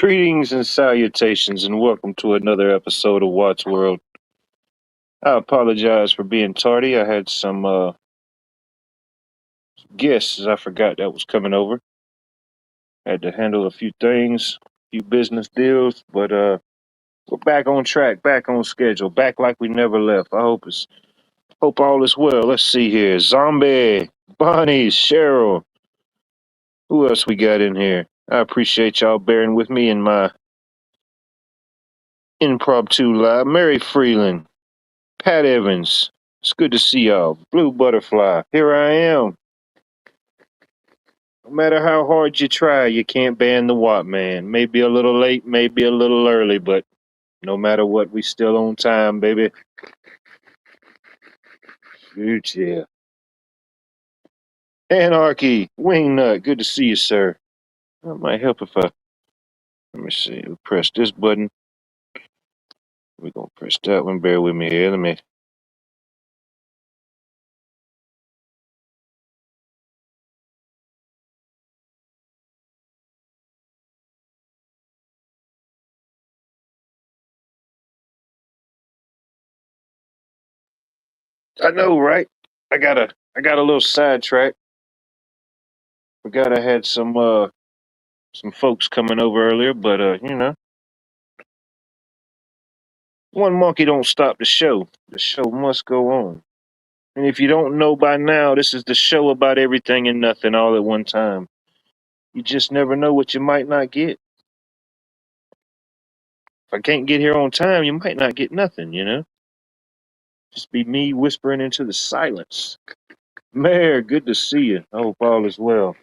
Greetings and salutations, and welcome to another episode of Watts World. I apologize for being tardy. I had some guests I forgot that was coming over. Had to handle a few things, a few business deals, but we're back on track, back on schedule, back like we never left. Hope all is well. Let's see here: Zombie, Bonnie, Cheryl. Who else we got in here? I appreciate y'all bearing with me in my impromptu live. Mary Freeland. Pat Evans, it's good to see y'all. Blue Butterfly, here I am. No matter how hard you try, you can't ban the Watt man. Maybe a little late, maybe a little early, but no matter what, we still on time, baby. Shoot, yeah. Anarchy, Wingnut, good to see you, sir. That might help if I, let me see, we press this button. We're going to press that one. Bear with me here. I know, right? I got a little sidetrack. Forgot I had some folks coming over earlier, but one monkey don't stop the show. The show must go on. And if you don't know by now, this is the show about everything and nothing all at one time. You just never know what you might not get. If I can't get here on time, you might not get nothing. Just be me whispering into the silence. Mayor, good to see you. I hope all is well.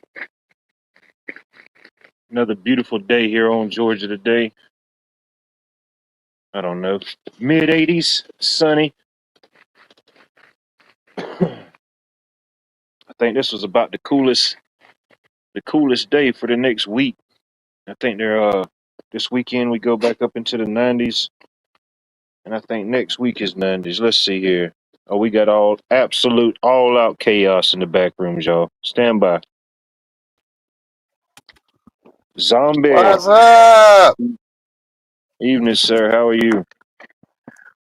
Another beautiful day here on Georgia today. I don't know. Mid 80s, sunny. I think this was about the coolest day for the next week. I think this weekend we go back up into the 90s, and I think next week is 90s. Let's see here. Oh, we got absolute all out chaos in the back rooms, y'all. Stand by. Zombie. What's up? Evening, sir. How are you?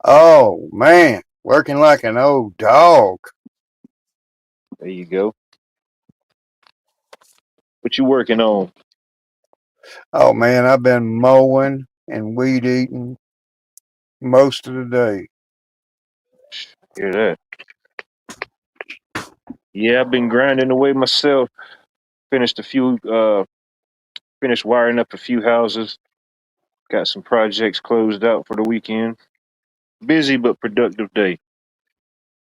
Oh, man. Working like an old dog. There you go. What you working on? Oh, man. I've been mowing and weed eating most of the day. Hear that? Yeah, I've been grinding away myself. Finished wiring up a few houses. Got some projects closed out for the weekend. Busy but productive day.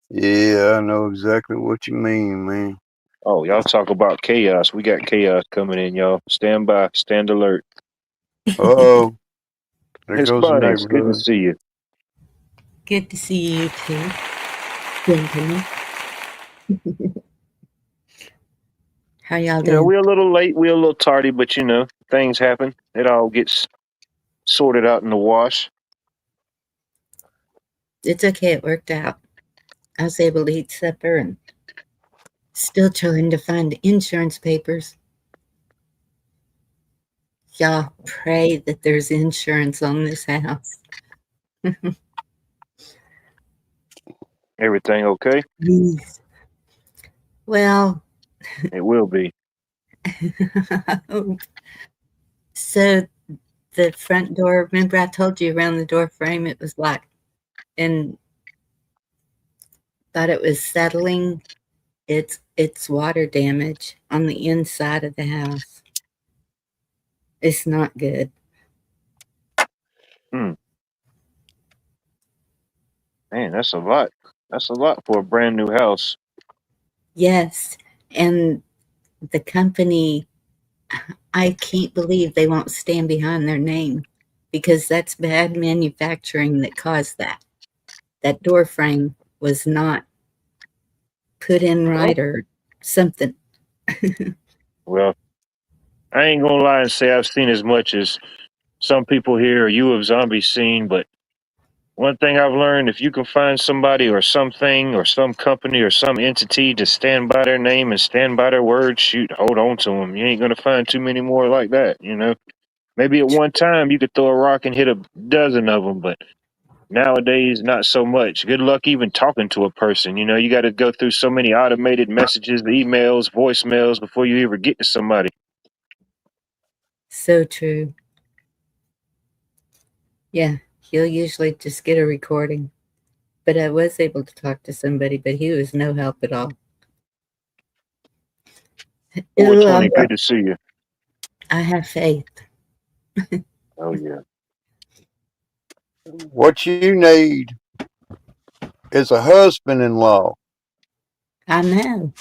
Yeah, I know exactly what you mean, man. Oh, y'all talk about chaos. We got chaos coming in, y'all. Stand by, stand alert. Uh-oh. There Miss goes the Bunny, it's good to neighborhood. see you. Good to see you too, gentlemen. How y'all doing? We're a little late, we're a little tardy, but things happen. It all gets sorted out in the wash. It's okay, it worked out. I was able to eat supper and still trying to find insurance papers. Y'all pray that there's insurance on this house. Everything okay? Please. Well, It will be. so the front door, remember I told you around the door frame it was like, and thought it was settling. It's water damage on the inside of the house. It's not good. Man, that's a lot. That's a lot for a brand new house. Yes, and the company, I can't believe they won't stand behind their name because that's bad manufacturing that caused that. That door frame was not put in right or something. Well, I ain't gonna lie and say I've seen as much as some people here or you have zombies seen, but one thing I've learned, if you can find somebody or something or some company or some entity to stand by their name and stand by their word, shoot, hold on to them. You ain't gonna find too many more like that. Maybe at one time you could throw a rock and hit a dozen of them, but nowadays not so much. Good luck even talking to a person. You know, you got to go through so many automated messages, emails, voicemails before you ever get to somebody. So true. Yeah, he'll usually just get a recording. But I was able to talk to somebody, but he was no help at all. 420, good to see you. I have faith. Oh, yeah. What you need is a husband-in-law. I know.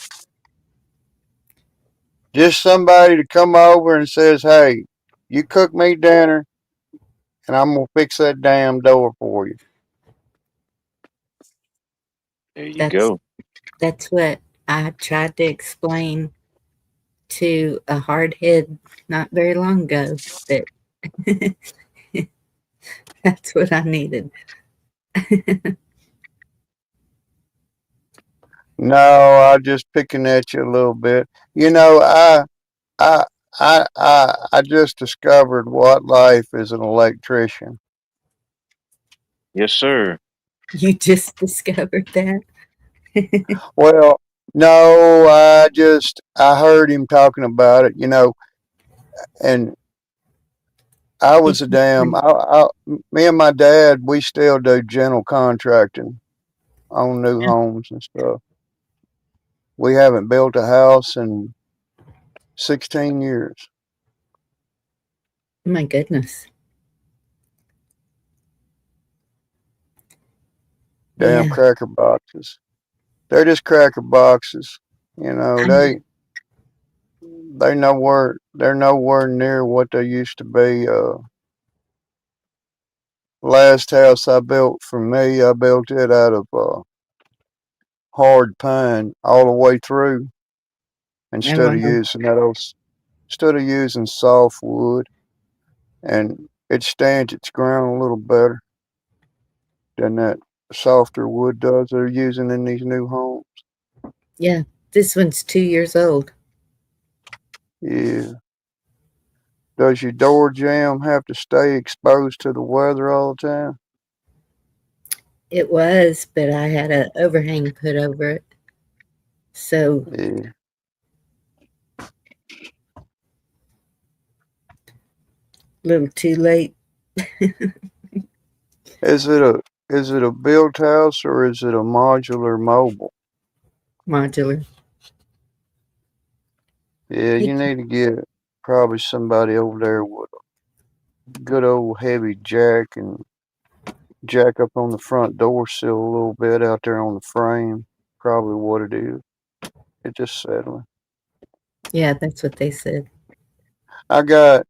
Just somebody to come over and says, hey, you cook me dinner and I'm going to fix that damn door for you. There you go. That's what I tried to explain to a hardhead not very long ago, that that's what I needed. No, I'm just picking at you a little bit. You know, I just discovered what life is an electrician. Yes, sir. You just discovered that? Well, no, I heard him talking about it, you know, and I was me and my dad, we still do general contracting on new homes and stuff. We haven't built a house in 16 years. My goodness. Damn cracker boxes. They're just cracker boxes. You know, they're nowhere near what they used to be. Last house I built for me, I built it out of hard pine all the way through, instead of using softwood, and it stands its ground a little better than that softer wood does they're using in these new homes. Yeah, this one's 2 years old. Yeah. Does your door jamb have to stay exposed to the weather all the time? It was, but I had an overhang put over it. So yeah. A little too late. Is it a built house or is it a modular mobile? Modular. Yeah, you need to get probably somebody over there with a good old heavy jack and jack up on the front door sill a little bit out there on the frame. Probably what it is. It's just settling. Yeah, that's what they said. I got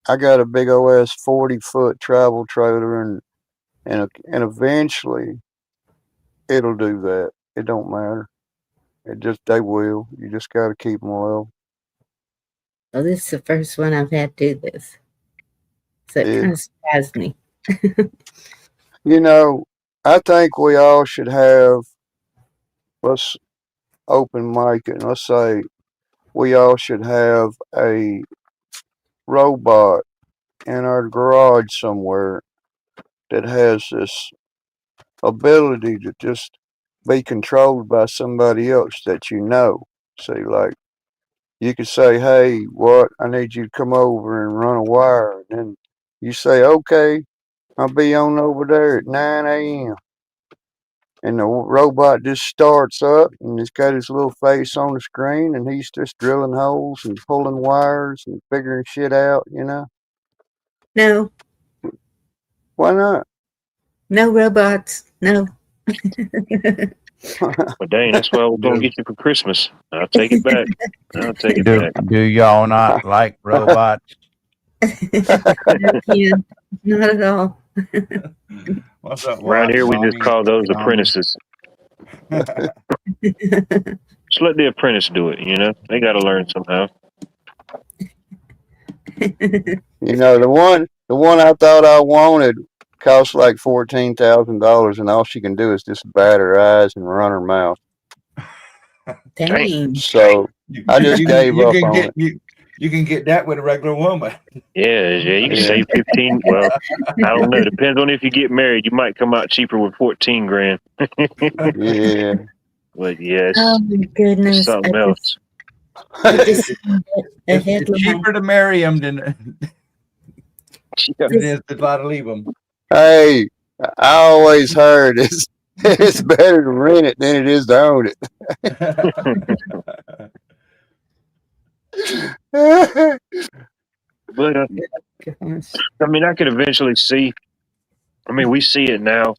a big OS 40-foot travel trailer and eventually it'll do that. It don't matter. They will. You just got to keep them low. Well, this is the first one I've had to do this. So it kind of surprised me. You know, I think we all should have, let's open mic it, and let's say we all should have a robot in our garage somewhere that has this ability to just be controlled by somebody else that you know. See, like, you could say, hey, I need you to come over and run a wire. And then you say, okay, I'll be on over there at 9 a.m. And the robot just starts up and it's got his little face on the screen and he's just drilling holes and pulling wires and figuring shit out, you know? No. Why not? No robots. No. Well, dang, that's what I was going to get you for Christmas. I'll take it back. Back. Do y'all not like robots? Not at all. What's up, around here, we just call those apprentices. Just let the apprentice do it, you know? They got to learn somehow. You know, the one I thought I wanted cost like $14,000, and all she can do is just bat her eyes and run her mouth. Dang. So I just gave up on it. You can get that with a regular woman. Yeah, you can Yeah. save 15. Well, I don't know. Depends on if you get married. You might come out cheaper with 14 grand. Yeah. But yes, Oh my it's goodness! something else. I just seen a It's headline. cheaper to marry him than Yeah. it is to try to leave him. Hey, I always heard it's better to rent it than it is to own it. But Gosh. I mean, I could eventually see. I mean, we see it now.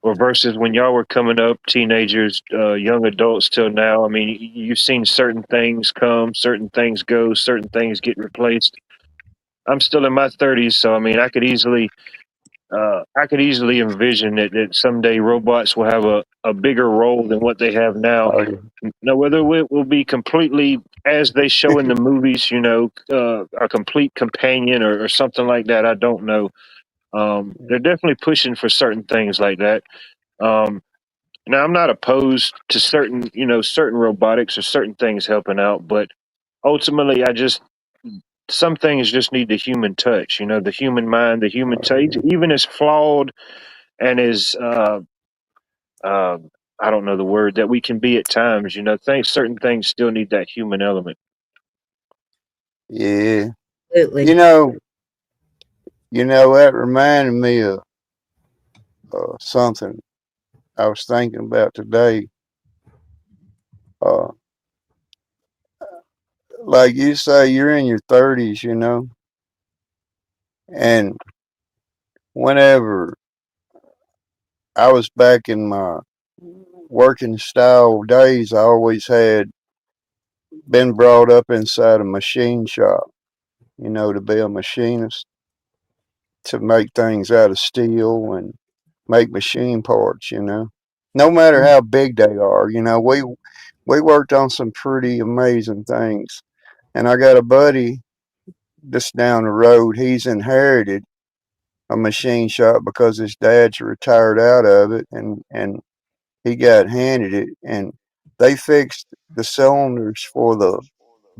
Or versus when y'all were coming up, teenagers, young adults till now. I mean, you've seen certain things come, certain things go, certain things get replaced. I'm still in my 30s, so I mean, I could easily envision that someday robots will have a bigger role than what they have now. Oh, yeah. Now, whether it will be completely as they show in the movies, a complete companion or something like that, I don't know. They're definitely pushing for certain things like that. Um, Now, I'm not opposed to certain robotics or certain things helping out, but ultimately, some things just need the human touch, the human mind, the human Oh, touch, even as flawed and as, uh, I don't know the word that we can be at times, certain things still need that human element. yeah. Absolutely. That reminded me of something I was thinking about today. Uh, like you say, you're in your 30s, and whenever I was back in my working style days, I always had been brought up inside a machine shop, to be a machinist, to make things out of steel and make machine parts, no matter how big they are. We worked on some pretty amazing things. And I got a buddy just down the road. He's inherited a machine shop because his dad's retired out of it, and he got handed it, and they fixed the cylinders for the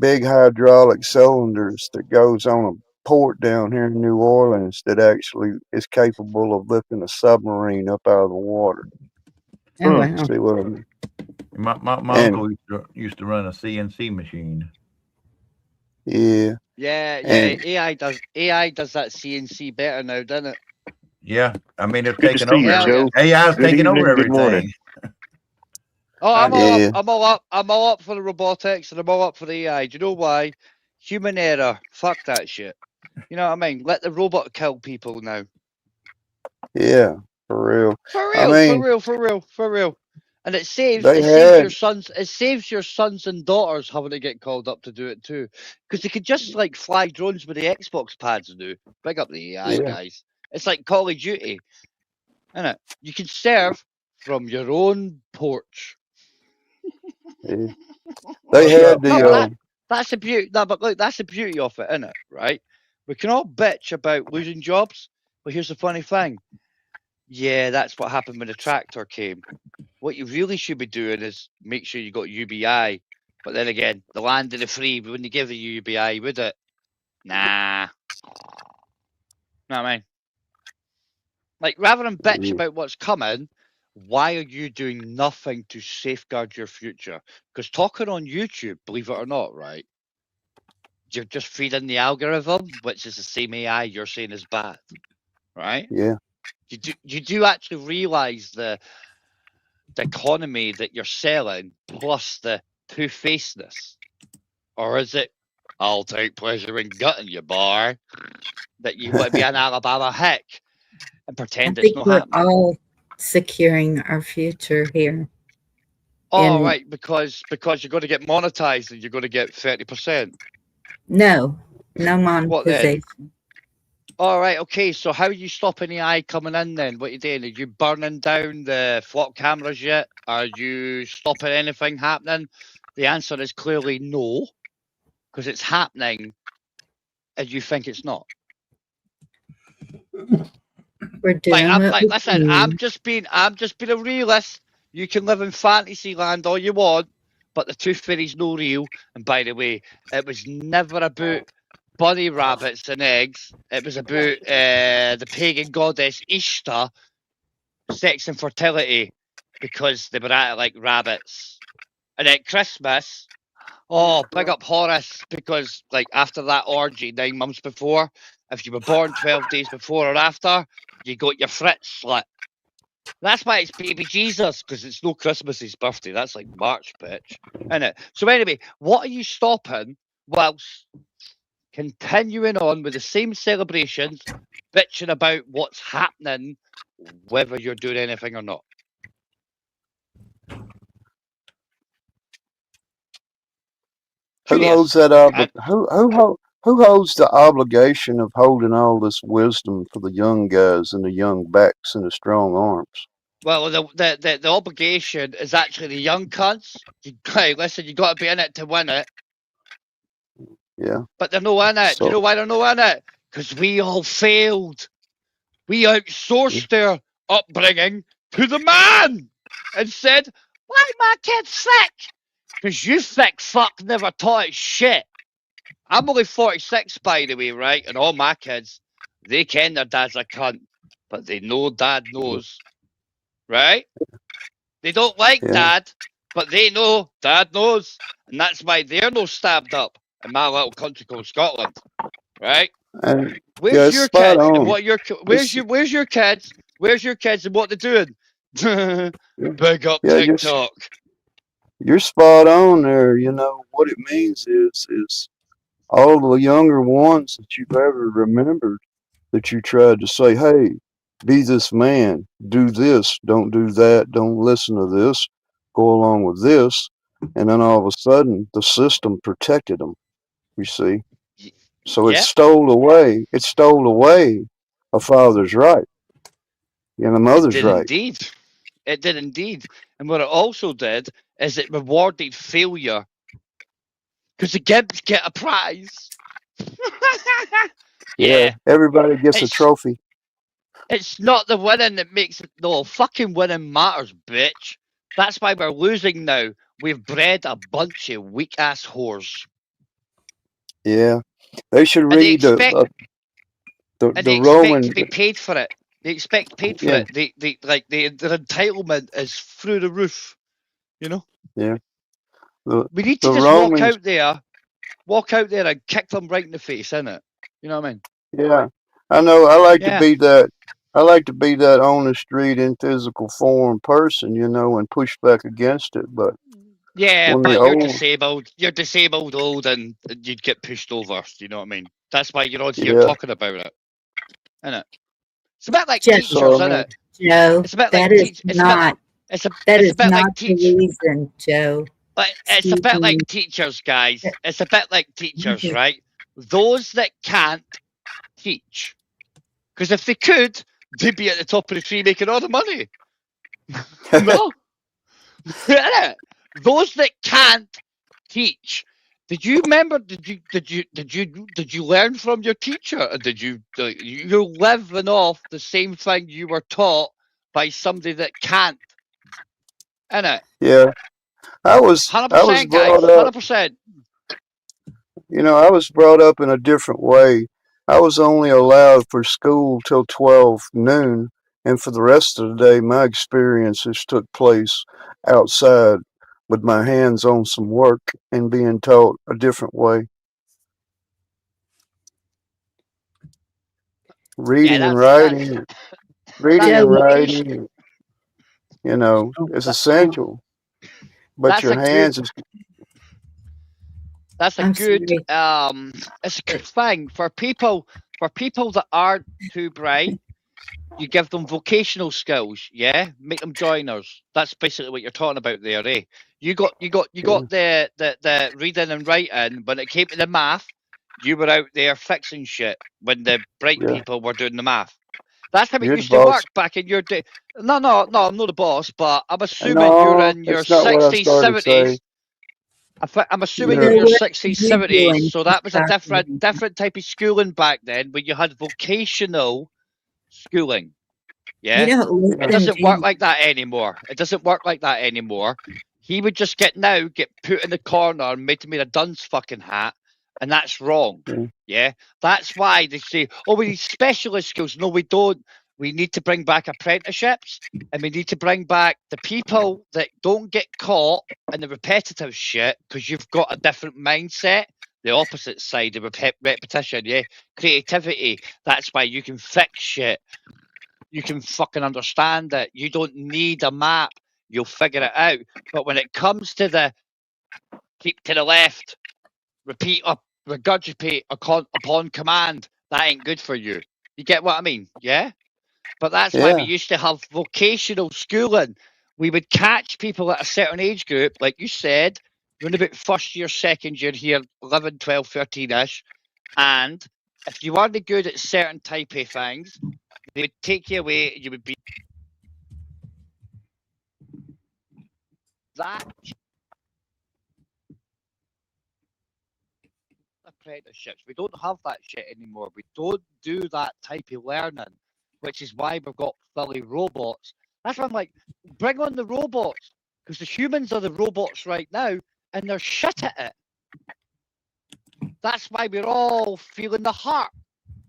big hydraulic cylinders that goes on a port down here in New Orleans that actually is capable of lifting a submarine up out of the water. Oh Hmm. wow. See what I mean? My And uncle used to run a CNC machine. yeah, Yeah, and AI does that CNC better now, doesn't it? Yeah, I mean it's Good to taken see you, over. Hell yeah. Joe. AI's Good taking over evening, good morning. everything. Oh, I'm And all up. yeah, I'm all up. I'm all up for the robotics and I'm all up for the AI. Do you know why? Human error. Fuck that shit. You know what I mean? Let the robot kill people now. yeah, for real. For I real, for mean, real, for real, for real. And it saves they your had, sons and daughters having to get called up to do it too. Because they could just like fly drones with the Xbox pads do. Big up the AI yeah, guys. It's like Call of Duty. Isn't it? You can serve from your own porch. yeah. They well, had No, but the, that's the beauty. No, but look, that's the beauty of it, isn't it? Right? We can all bitch about losing jobs, but here's the funny thing. Yeah, that's what happened when the tractor came. What you really should be doing is make sure you got UBI. But then again, the land and the free, we wouldn't give the UBI, would it? Nah. Know what I mean? Like, rather than bitch yeah, about what's coming, why are you doing nothing to safeguard your future? Because talking on YouTube, believe it or not, right? You're just feeding the algorithm, which is the same AI you're saying is bad, right? yeah, You do actually realize the economy that you're selling plus the two-facedness, or is it? I'll take pleasure in gutting you, bar. That you want to be an Alabama hick and I pretend it's think not we're happening. all securing our future here. Oh, And right, because you're going to get monetized and you're going to get 30%. no What then? monetization. All right, okay. So how are you stopping AI coming in then? What are you doing? Are you burning down the flock cameras yet? Are you stopping anything happening? The answer is clearly no, because it's happening, and you think it's not. We're doing what we Listen, can. I'm just being a realist. You can live in fantasy land all you want, but the Tooth Fairy's no real. And by the way, it was never about bunny rabbits and eggs. It was about the pagan goddess Ishtar, sex and fertility, because they were at it like rabbits. And at Christmas, oh, big up Horace, because like after that orgy 9 months before, if you were born 12 days before or after, you got your fritz slit. That's why it's baby Jesus, because it's no Christmas's birthday. That's like March, bitch. Innit? So anyway, what are you stopping whilst continuing on with the same celebrations, bitching about what's happening, whether you're doing anything or not? Who Curious. holds that who holds the obligation of holding all this wisdom for the young guys and the young backs and the strong arms? Well, the obligation is actually the young cunts. Hey, listen, you got to be in it to win it. Yeah. But they're not in it. Do you So know why they're not in it? Because we all failed. We outsourced their upbringing to the man and said, why my kid sick? Because you thick fuck never taught it shit. I'm only 46, by the way, right? And all my kids, they ken their dad's a cunt, but they know dad knows, right? They don't like Yeah. dad, but they know dad knows. And that's why they're no stabbed up in my little country called Scotland, right? and Where's it's your spot kids and on. what your where's your kids? Where's your kids and what they're doing? Big up Yeah, TikTok. you're spot on there. You know what it means is all the younger ones that you've ever remembered that you tried to say, hey, be this man, do this, don't do that, don't listen to this, go along with this, and then all of a sudden the system protected them. You see, so Yeah. it stole away a father's right and a It mother's did right. indeed. It did indeed. And what it also did is it rewarded failure. Because the Gibbs get a prize. Yeah, everybody gets a It's trophy. it's not the winning that makes it. No, fucking winning matters, bitch. That's why we're losing now. We've bred a bunch of weak ass whores. Yeah, they should And they read expect the to Roman. be paid for it. They expect paid for Yeah, it. Their entitlement is through the roof. You know? yeah. The We need to the just walk Romans. out there and kick them right in the face, innit? You know what I mean? Yeah, I know. I like to Yeah. be that. I like to be that on the street in physical form person, you know, and push back against it. But Yeah, when the but old, you're disabled old and you'd get pushed over, you know what I mean? That's why you're on here yeah, talking about it, innit? It's a bit like Joe, teachers, so I innit? mean, Joe, It's a bit that like is it's a bit not it's a that it's a is bit not like the reason, Joe. but it's a Excuse bit like me. teachers, guys. It's a bit like teachers, right? Those that can't teach. Because if they could, they'd be at the top of the tree making all the money. No? Innit? Those that can't teach. Did you remember? Did you learn from your teacher? Or did you're living off the same thing you were taught by somebody that can't? Innit? yeah, I was 100%, guys. brought up. 100%. You know, I was brought up in a different way. I was only allowed for school till 12 noon, and for the rest of the day, my experiences took place outside with my hands on some work and being taught a different way. Reading and writing, you know, is essential. But That's your a good. hands is That's a I'm good. sorry. It's a good thing for people. For people that aren't too bright, you give them vocational skills. Yeah, make them joiners. That's basically what you're talking about there, eh? You got the reading and writing. When it came to the math, you were out there fixing shit when the bright yeah. people were doing the math. That's how it You're the used to boss. work back in your day. No, I'm not the boss, but I'm assuming you're No, in your that's not what I 60s, started to 70s. say. I'm assuming You're, you're in your Joe, what 60s, are you 70s. doing? So that was a Sorry. different type of schooling back then, when you had vocational schooling. You Yeah, don't it listen, doesn't do work you? like that anymore. It doesn't work like that anymore. he would just get put in the corner and made to wear a dunce fucking hat, and that's wrong. Yeah. Yeah, that's why they say, "Oh, we need specialist skills." No, we don't. We need to bring back apprenticeships, and we need to bring back the people that don't get caught in the repetitive shit because you've got a different mindset. The opposite side of repetition, yeah, creativity. That's why you can fix shit. You can fucking understand it. You don't need a map. You'll figure it out. But when it comes to the keep to the left, repeat up, regurgitate upon command, that ain't good for you. You get what I mean? Yeah? But that's why we Yeah. used to have vocational schooling. We would catch people at a certain age group, like you said, around about first year, second year here, 11, 12, 13-ish. And if you weren't good at certain type of things, they would take you away and you would be that apprenticeships. We don't have that shit anymore. We don't do that type of learning, which is why we've got silly robots. That's why I'm like, bring on the robots, because the humans are the robots right now, and they're shit at it. That's why we're all feeling the heart.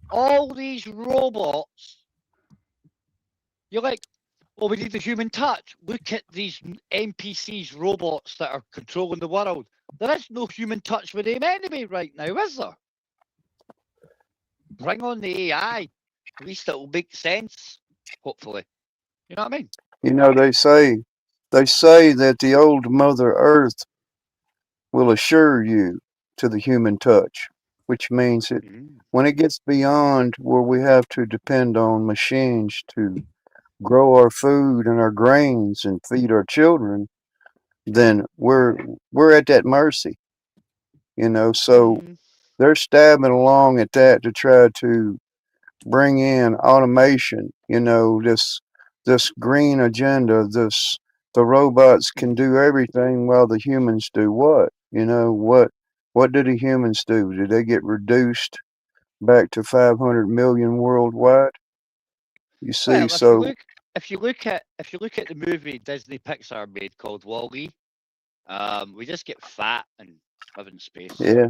All these robots, you're like, well, we need the human touch. Look at these NPCs, robots that are controlling the world. There is no human touch with them anyway right now, is there? Bring on the AI. At least it'll make sense, hopefully. You know what I mean? You know, they say that the old Mother Earth will assure you to the human touch, which means that when it gets beyond where we have to depend on machines to grow our food and our grains and feed our children, then we're at that mercy. You know, so they're stabbing along at that to try to bring in automation, you know, this green agenda, the robots can do everything while the humans do what? You know, what do the humans do? Did they get reduced back to 500 million worldwide? You see, Well, so if you look at the movie Disney Pixar made called WALL-E, we just get fat and live in space. yeah,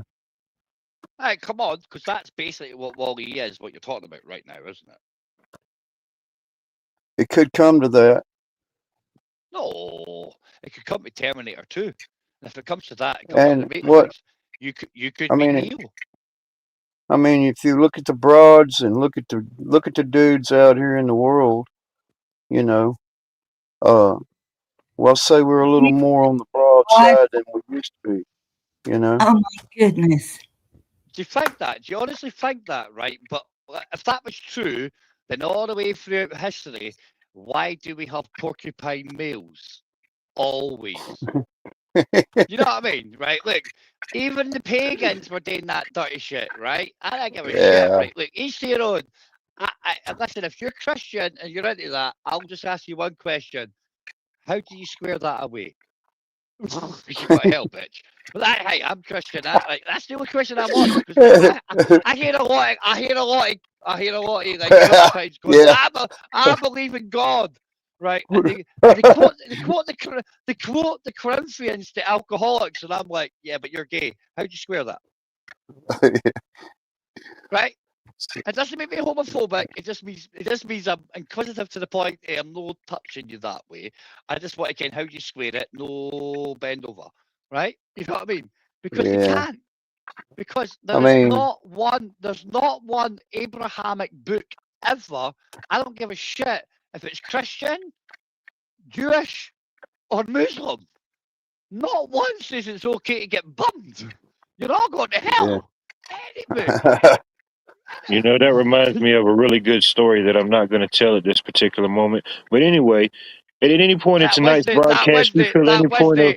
Hey, come on, because that's basically what WALL-E is, what you're talking about right now, isn't it? it could come to that. No, it could come to Terminator 2. And if it comes to that, it comes to And the Matrix. what You could I be mean, Neo. I mean, if you look at the broads and look at the dudes out here in the world, you know, well, say we're a little more on the broad side than we used to be, you know. Oh my goodness. Do you think that? Do you honestly think that, right? But if that was true, then all the way throughout history, why do we have porcupine males? Always. You know what I mean? Right? Look, even the pagans were doing that dirty shit, right? I don't give a shit, Yeah. right? Look, each their own. Listen, if you're Christian and you're into that, I'll just ask you one question. How do you square that away? You got hell, bitch. But hey, I'm Christian. That's the only question I'm on. I hear a lot. I hear a lot of like Christians going, Yeah. I believe in God, right? And they quote the Corinthians to alcoholics, and I'm like, yeah, but you're gay. How'd you square that? Right? It doesn't make me homophobic. It just means I'm inquisitive to the point. I'm not touching you that way. I just want to get how you square it. No bend over, right? You know what I mean? Because they Yeah. can't. Because I there's mean, not one Abrahamic book ever. I don't give a shit if it's Christian, Jewish, or Muslim. Not one says it's okay to get bummed. You're all going to hell. Any book. You know, that reminds me of a really good story that I'm not going to tell at this particular moment. But anyway, at any point in tonight's broadcast, you feel any point of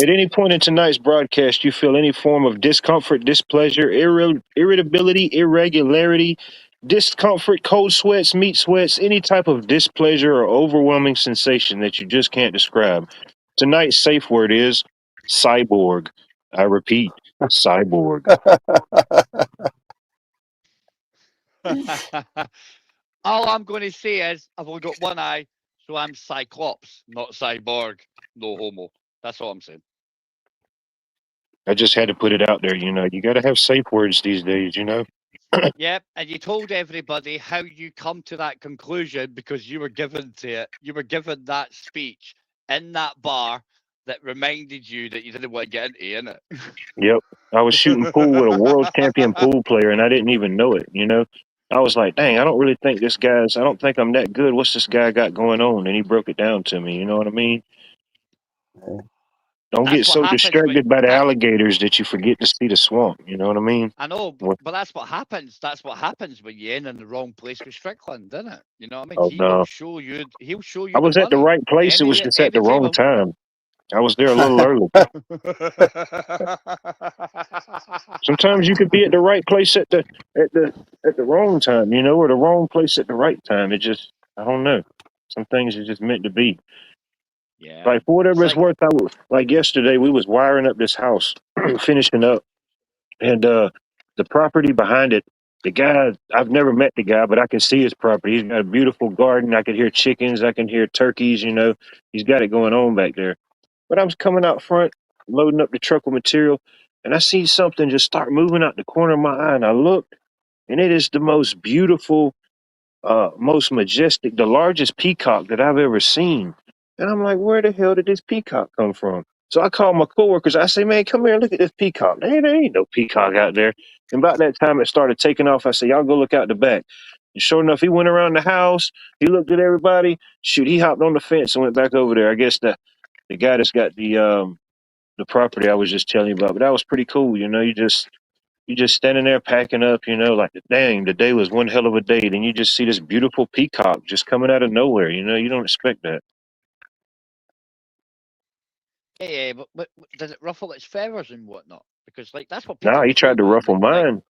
at any point in tonight's broadcast, you feel any form of discomfort, displeasure, irritability, irregularity, discomfort, cold sweats, meat sweats, any type of displeasure or overwhelming sensation that you just can't describe. Tonight's safe word is cyborg. I repeat, cyborg. All I'm going to say is I've only got one eye, So I'm Cyclops, not Cyborg. No homo. That's all I'm saying. I just had to put it out there. You got to have safe words these days. Yep, and you told everybody how you come to that conclusion because you were given to it. You were given that speech in that bar that reminded you that you didn't want to get into it. Yep. I was shooting pool with a world champion pool player, and I didn't even know it. I was like, dang, I don't think I'm that good. What's this guy got going on? And he broke it down to me. You know what I mean? Don't That's get what so happens when distracted by the alligators that you forget to see the swamp. You know what I mean? I know, What- but that's what happens. That's what happens when you end in the wrong place with Strickland, isn't it? You know what I mean? Oh, He no. will show you. He'll show I you the was at the money. right place. It was just at the wrong time. I was there a little early. Sometimes you could be at the right place at the wrong time, or the wrong place at the right time. It just, I don't know. Some things are just meant to be. Yeah. Like for whatever it's like worth, like yesterday we was wiring up this house, finishing up, and the property behind it. The guy, I've never met the guy, but I can see his property. He's got a beautiful garden. I can hear chickens. I can hear turkeys. He's got it going on back there. But I was coming out front, loading up the truck with material, and I see something just start moving out the corner of my eye. And I looked, and it is the most beautiful, most majestic, the largest peacock that I've ever seen. And I'm like, where the hell did this peacock come from? So I called my coworkers. I say, man, come here and look at this peacock. There ain't no peacock out there. And about that time it started taking off. I said, y'all go look out the back. And sure enough, he went around the house. He looked at everybody. Shoot, he hopped on the fence and went back over there. I guess the guy that's got the property I was just telling you about. But that was pretty cool. You just standing there packing up, like dang, the day was one hell of a day. Then you just see this beautiful peacock just coming out of nowhere. You don't expect that. yeah, but does it ruffle its feathers and whatnot? Because like that's what Nah, peacocks he tried to do, man. ruffle Like, mine.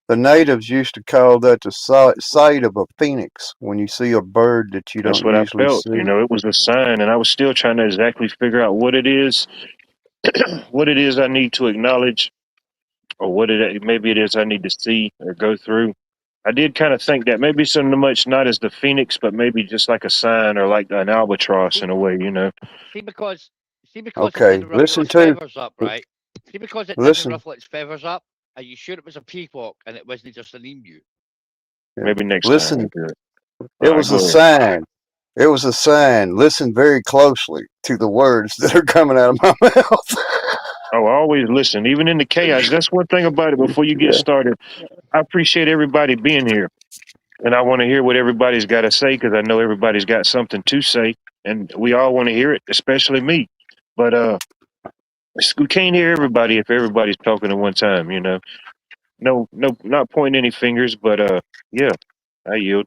The natives used to call that the sight of a phoenix when you see a bird that you That's don't what I usually felt. see. It was a sign, and I was still trying to exactly figure out what it is, what it is I need to acknowledge, or maybe it is I need to see or go through. I did kind of think that maybe so much not as the phoenix, but maybe just like a sign or like an albatross in a way. see because it Okay, didn't ruffle its feathers up, right? See because it didn't listen. ruffle its feathers up. Are you sure it was a peacock and it wasn't just an emu? Maybe next time. Listen, I'll do it. it All right, was a go ahead. sign. It was a sign. Listen very closely to the words that are coming out of my mouth. Oh, I always listen, even in the chaos. That's one thing about it. Before you get Yeah. started, I appreciate everybody being here, and I want to hear what everybody's got to say because I know everybody's got something to say, and we all want to hear it, especially me. But we can't hear everybody if everybody's talking at one time. No, not pointing any fingers, but yeah, I yield.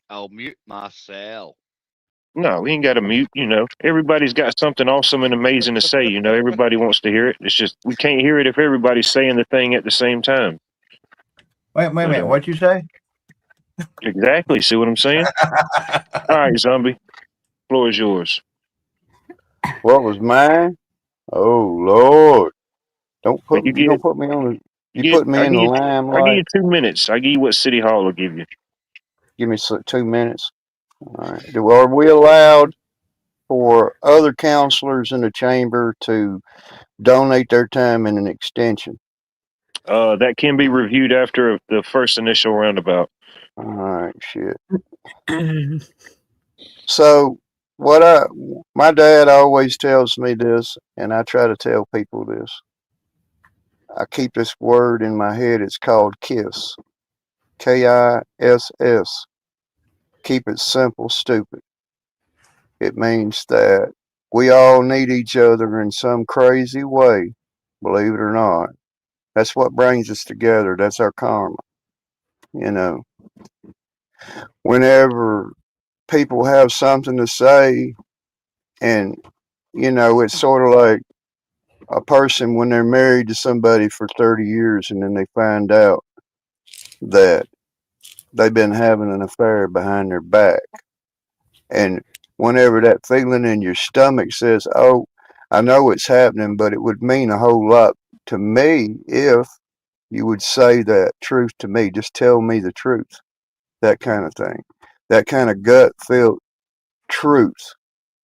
I'll mute myself. No, we ain't got to mute. Everybody's got something awesome and amazing to say. Everybody wants to hear it. It's just we can't hear it if everybody's saying the thing at the same time. Wait a minute. What'd you say? Exactly. See what I'm saying? All right, zombie. Floor is yours. What was mine? Oh Lord! Don't But put you don't put me on. You put me I in give the you, I give you limelight. 2 minutes. I give you what City Hall will give you. Give me 2 minutes. All right. Are we allowed for other counselors in the chamber to donate their time in an extension? That can be reviewed after the first initial roundabout. All right, shit. So my dad always tells me this, and I try to tell people this. I keep this word in my head. It's called KISS. KISS. Keep it simple, stupid. It means that we all need each other in some crazy way, believe it or not. That's what brings us together. That's our karma. Whenever people have something to say, and, it's sort of like a person when they're married to somebody for 30 years and then they find out that they've been having an affair behind their back. And whenever that feeling in your stomach says, oh, I know it's happening, but it would mean a whole lot to me if you would say that truth to me. Just tell me the truth. That kind of thing. That kind of gut felt truth,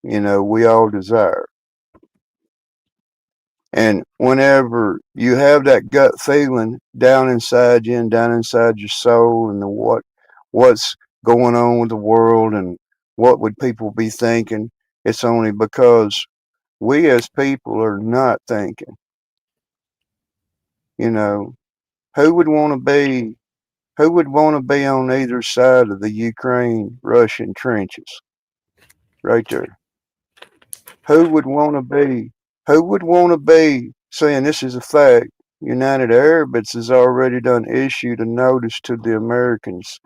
we all desire. And whenever you have that gut feeling down inside you and down inside your soul, and what's going on with the world and what would people be thinking, it's only because we as people are not thinking. Who would want to be on either side of the Ukraine-Russian trenches? Right there. Who would want to be saying this is a fact? United Arabs has already done issued a notice to the Americans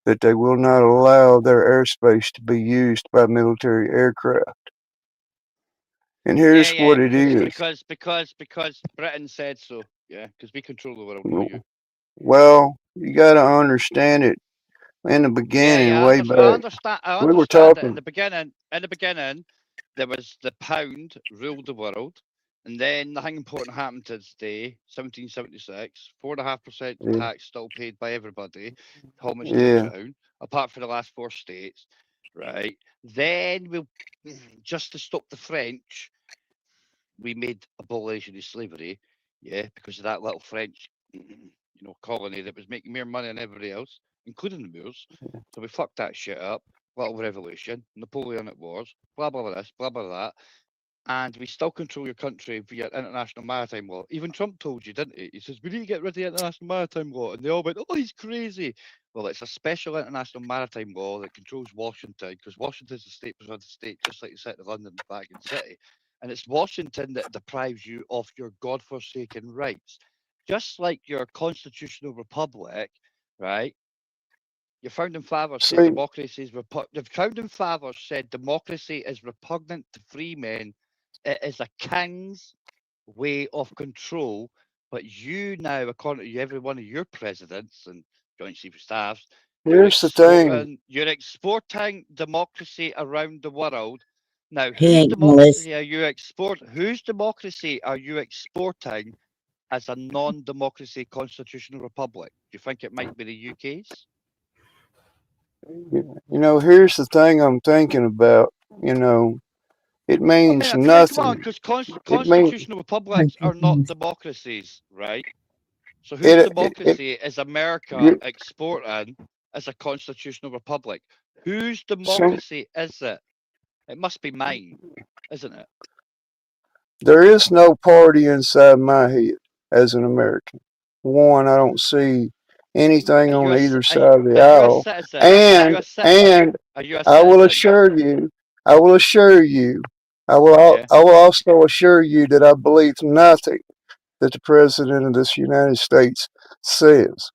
that they will not allow their airspace to be used by military aircraft. And here's what it is. Because Britain said so. Yeah, because we control the world, not you. Well, you got to understand it. In the beginning, way back, I we were understand it. talking. In the beginning, there was the pound ruled the world, and then nothing important happened to this day, 1776. 4.5% Yeah. tax still paid by everybody, homage to Yeah. the crown, apart from the last 4 states, right? Then just to stop the French, we made abolition of slavery, yeah, because of that little French, colony that was making more money than everybody else, including the Moors. So we fucked that shit up. Little revolution, Napoleonic Wars, blah blah blah this, blah blah that, and we still control your country via international maritime law. Even Trump told you, didn't he? He says we need to get rid of the international maritime law, and they all went, "Oh, he's crazy." Well, it's a special international maritime law that controls Washington, because Washington's a state within the state, just like the city of London, Vatican City. And it's Washington that deprives you of your godforsaken rights. Just like your constitutional republic, right? Your founding fathers said democracy is the founding fathers said democracy is repugnant to free men. It is a king's way of control. But you now, according to every one of your presidents and joint chief of staffs, Here's the thing. You're exporting democracy around the world. Now, Whose democracy are you exporting as a non-democracy constitutional republic? Do you think it might be the UK's? Here's the thing I'm thinking about. It means nothing. Come on, because constitutional republics are not democracies, right? So whose democracy is America exporting as a constitutional republic? Whose democracy is it? It must be mine, isn't it? There is no party inside my head as an American. One, I don't see anything on either side of the aisle. And I will assure you, I will also assure you that I believe nothing that the President of this United States says.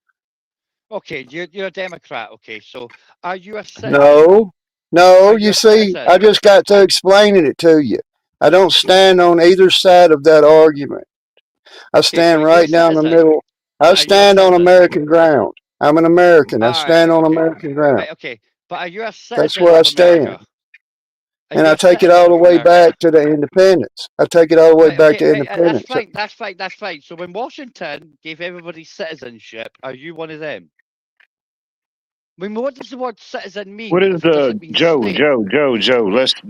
Okay, you're a Democrat. Okay, so are you a citizen? No, you see, I just got to explaining it to you. I don't stand on either side of that argument. I stand right down the middle. I stand on American ground. I'm an American. I stand on American ground. Right, okay, but are you a citizen? That's where I stand. And I take it all the way back to the independence. I take it all the way back to independence. That's fine. So when Washington gave everybody citizenship, are you one of them? I mean, what does the word citizen mean? What is Joe? Do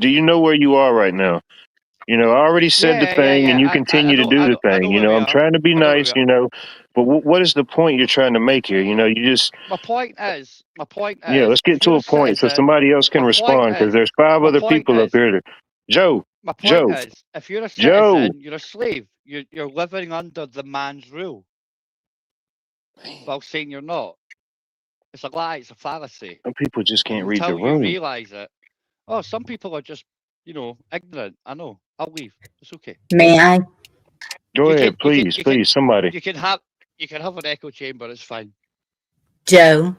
you know where you are right now? I already said the thing, and you continue to do the thing. I'm trying to be nice, but what is the point you're trying to make here? You just. My point is. Yeah, let's get to a point so somebody else can respond, because there's 5 other people up here. Joe. My point is, if you're a citizen, you're a slave. You're living under the man's rule. While saying you're not. It's a lie. It's a fallacy. Some people just can't read the room. Until you realize it. Oh, some people are just, ignorant. I know. I'll leave. It's okay. May I? Go ahead, please, somebody. You can have an echo chamber. It's fine. Joe,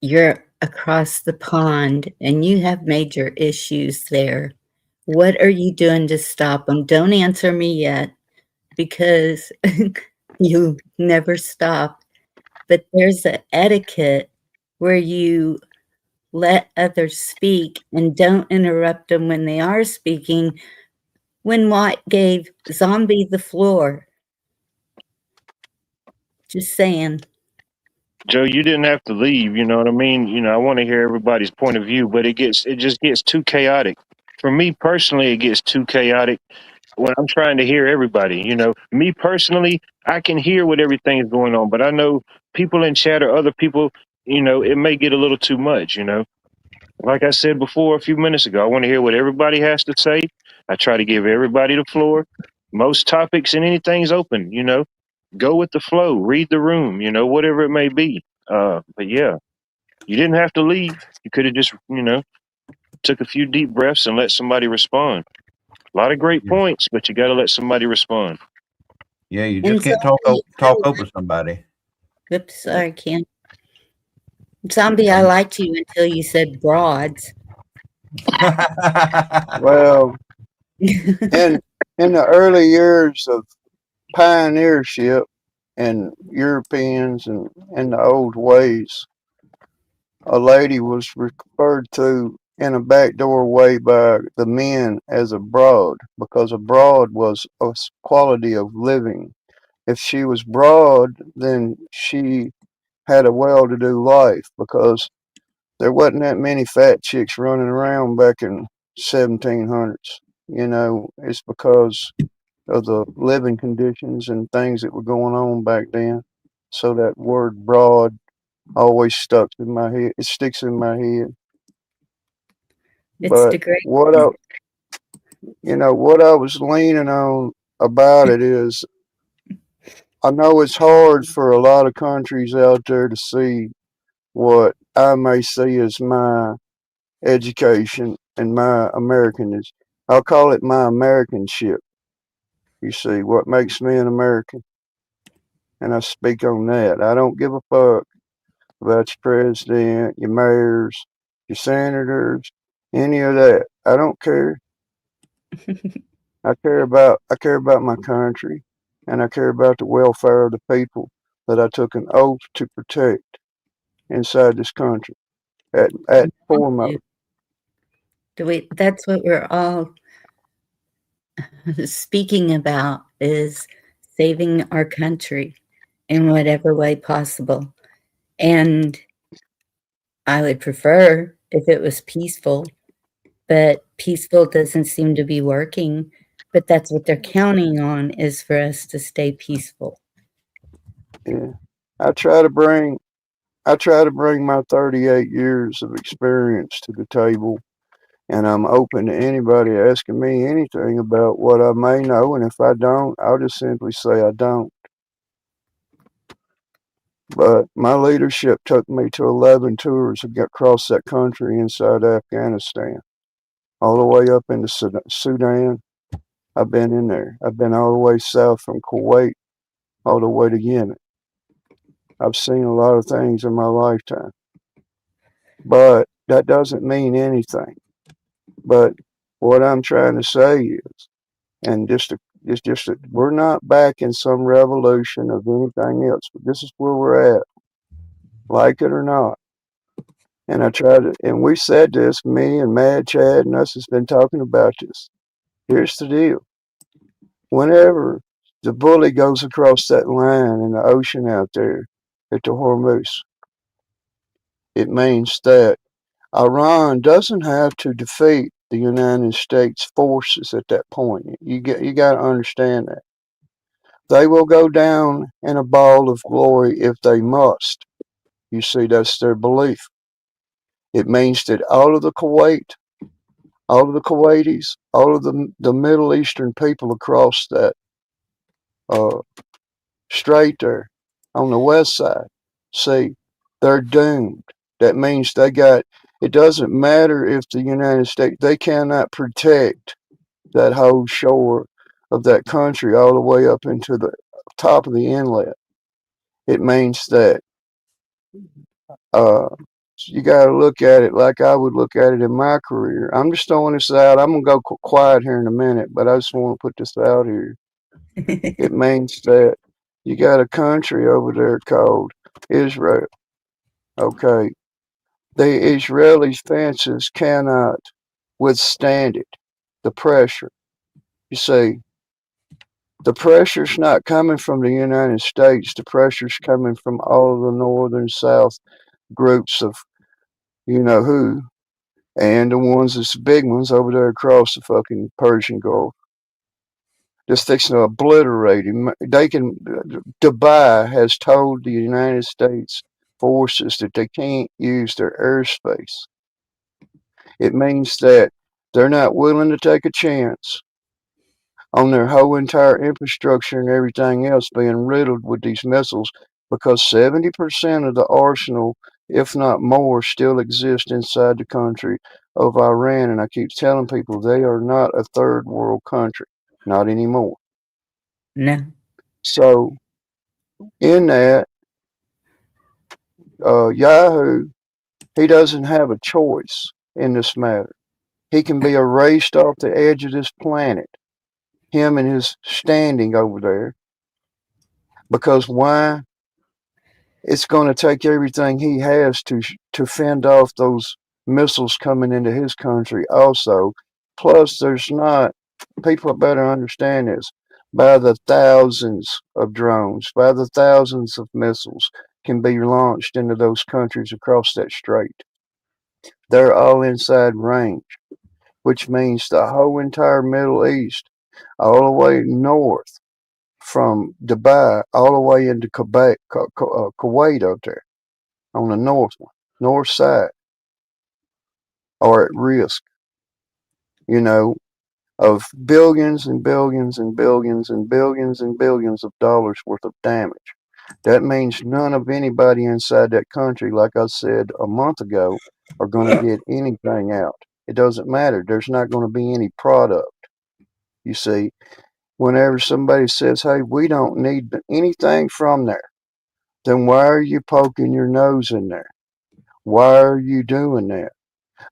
you're across the pond and you have major issues there. What are you doing to stop them? Don't answer me yet, because you never stop. But there's an etiquette where you let others speak and don't interrupt them when they are speaking. When Watt gave Zombie the floor, Just saying. Joe, you didn't have to leave. You know what I mean? I want to hear everybody's point of view, but it just gets too chaotic. For me personally, it gets too chaotic when I'm trying to hear everybody. Me personally, I can hear what everything is going on, but I know people in chat or other people, it may get a little too much. Like I said before a few minutes ago, I want to hear what everybody has to say. I try to give everybody the floor. Most topics and anything's open. Go with the flow, read the room. Whatever it may be. But yeah, you didn't have to leave. You could have just, took a few deep breaths and let somebody respond. A lot of great points, but you got to let somebody respond. Yeah, you And just can't talk over somebody. Oops, sorry, Ken. Zombie, I liked you until you said broads. Well, in the early years of pioneership and Europeans and the old ways, a lady was referred to in a backdoor way by the men as a broad, because a broad was a quality of living. If she was broad, then she had a well-to-do life, because there wasn't that many fat chicks running around back in 1700s. It's because of the living conditions and things that were going on back then. So that word broad always stuck in my head. It sticks in my head. It's But degrading. what I was leaning on about it is, I know it's hard for a lot of countries out there to see what I may see as my education and my Americanism. I'll call it my Americanship. You see, what makes me an American. And I speak on that. I don't give a fuck about your president, your mayors, your senators, any of that. I don't care. I care about my country, and I care about the welfare of the people that I took an oath to protect inside this country at foremost. That's what we're all speaking about, is saving our country in whatever way possible. And I would prefer if it was peaceful, but peaceful doesn't seem to be working. But that's what they're counting on, is for us to stay peaceful. Yeah. I try to bring my 38 years of experience to the table, and I'm open to anybody asking me anything about what I may know, and if I don't, I'll just simply say I don't. But my leadership took me to 11 tours across that country inside Afghanistan, all the way up into Sudan. I've been in there. I've been all the way south from Kuwait, all the way to Yemen. I've seen a lot of things in my lifetime. But that doesn't mean anything. But what I'm trying to say is, and we're not back in some revolution of anything else. But this is where we're at, like it or not. And and we said this, me and Mad Chad and us has been talking about this. Here's the deal. Whenever the bully goes across that line in the ocean out there at the Hormuz, it means that Iran doesn't have to defeat the United States forces at that point. You got to understand that. They will go down in a ball of glory if they must. You see, that's their belief. It means that all of the Kuwaitis, all of the Middle Eastern people across that strait there on the west side, see, they're doomed. That means it doesn't matter if the United States, they cannot protect that whole shore of that country all the way up into the top of the inlet. It means that uh, you got to look at it like I would look at it in my career. I'm just throwing this out. I'm going to go quiet here in a minute, but I just want to put this out here. It means that you got a country over there called Israel. Okay. The Israeli fences cannot withstand it, the pressure. You see, The pressure's not coming from the United States. The pressure's coming from all of the northern south groups of you know who, and the ones that's the big ones over there across the fucking Persian Gulf. Just fixing to obliterate him. They can. Dubai has told the United States forces that they can't use their airspace. It means that they're not willing to take a chance on their whole entire infrastructure and everything else being riddled with these missiles because 70% of the arsenal, if not more, still exists inside the country of Iran. And I keep telling people they are not a third world country, not anymore. No. So, in that, Yahoo, he doesn't have a choice in this matter. He can be erased off the edge of this planet, him and his standing over there, because why? It's going to take everything he has to fend off those missiles coming into his country also. Plus, there's not, people better understand this, by the thousands of drones, by the thousands of missiles can be launched into those countries across that strait. They're all inside range, which means the whole entire Middle East, all the way north from Dubai, all the way into Kuwait out there on the north side, are at risk, you know, of billions and billions and billions and billions and billions of dollars worth of damage. That means none of anybody inside that country, like I said a month ago, are going to get anything out. It doesn't matter. There's not going to be any product. You see, whenever somebody says, hey, we don't need anything from there, then why are you poking your nose in there? Why are you doing that?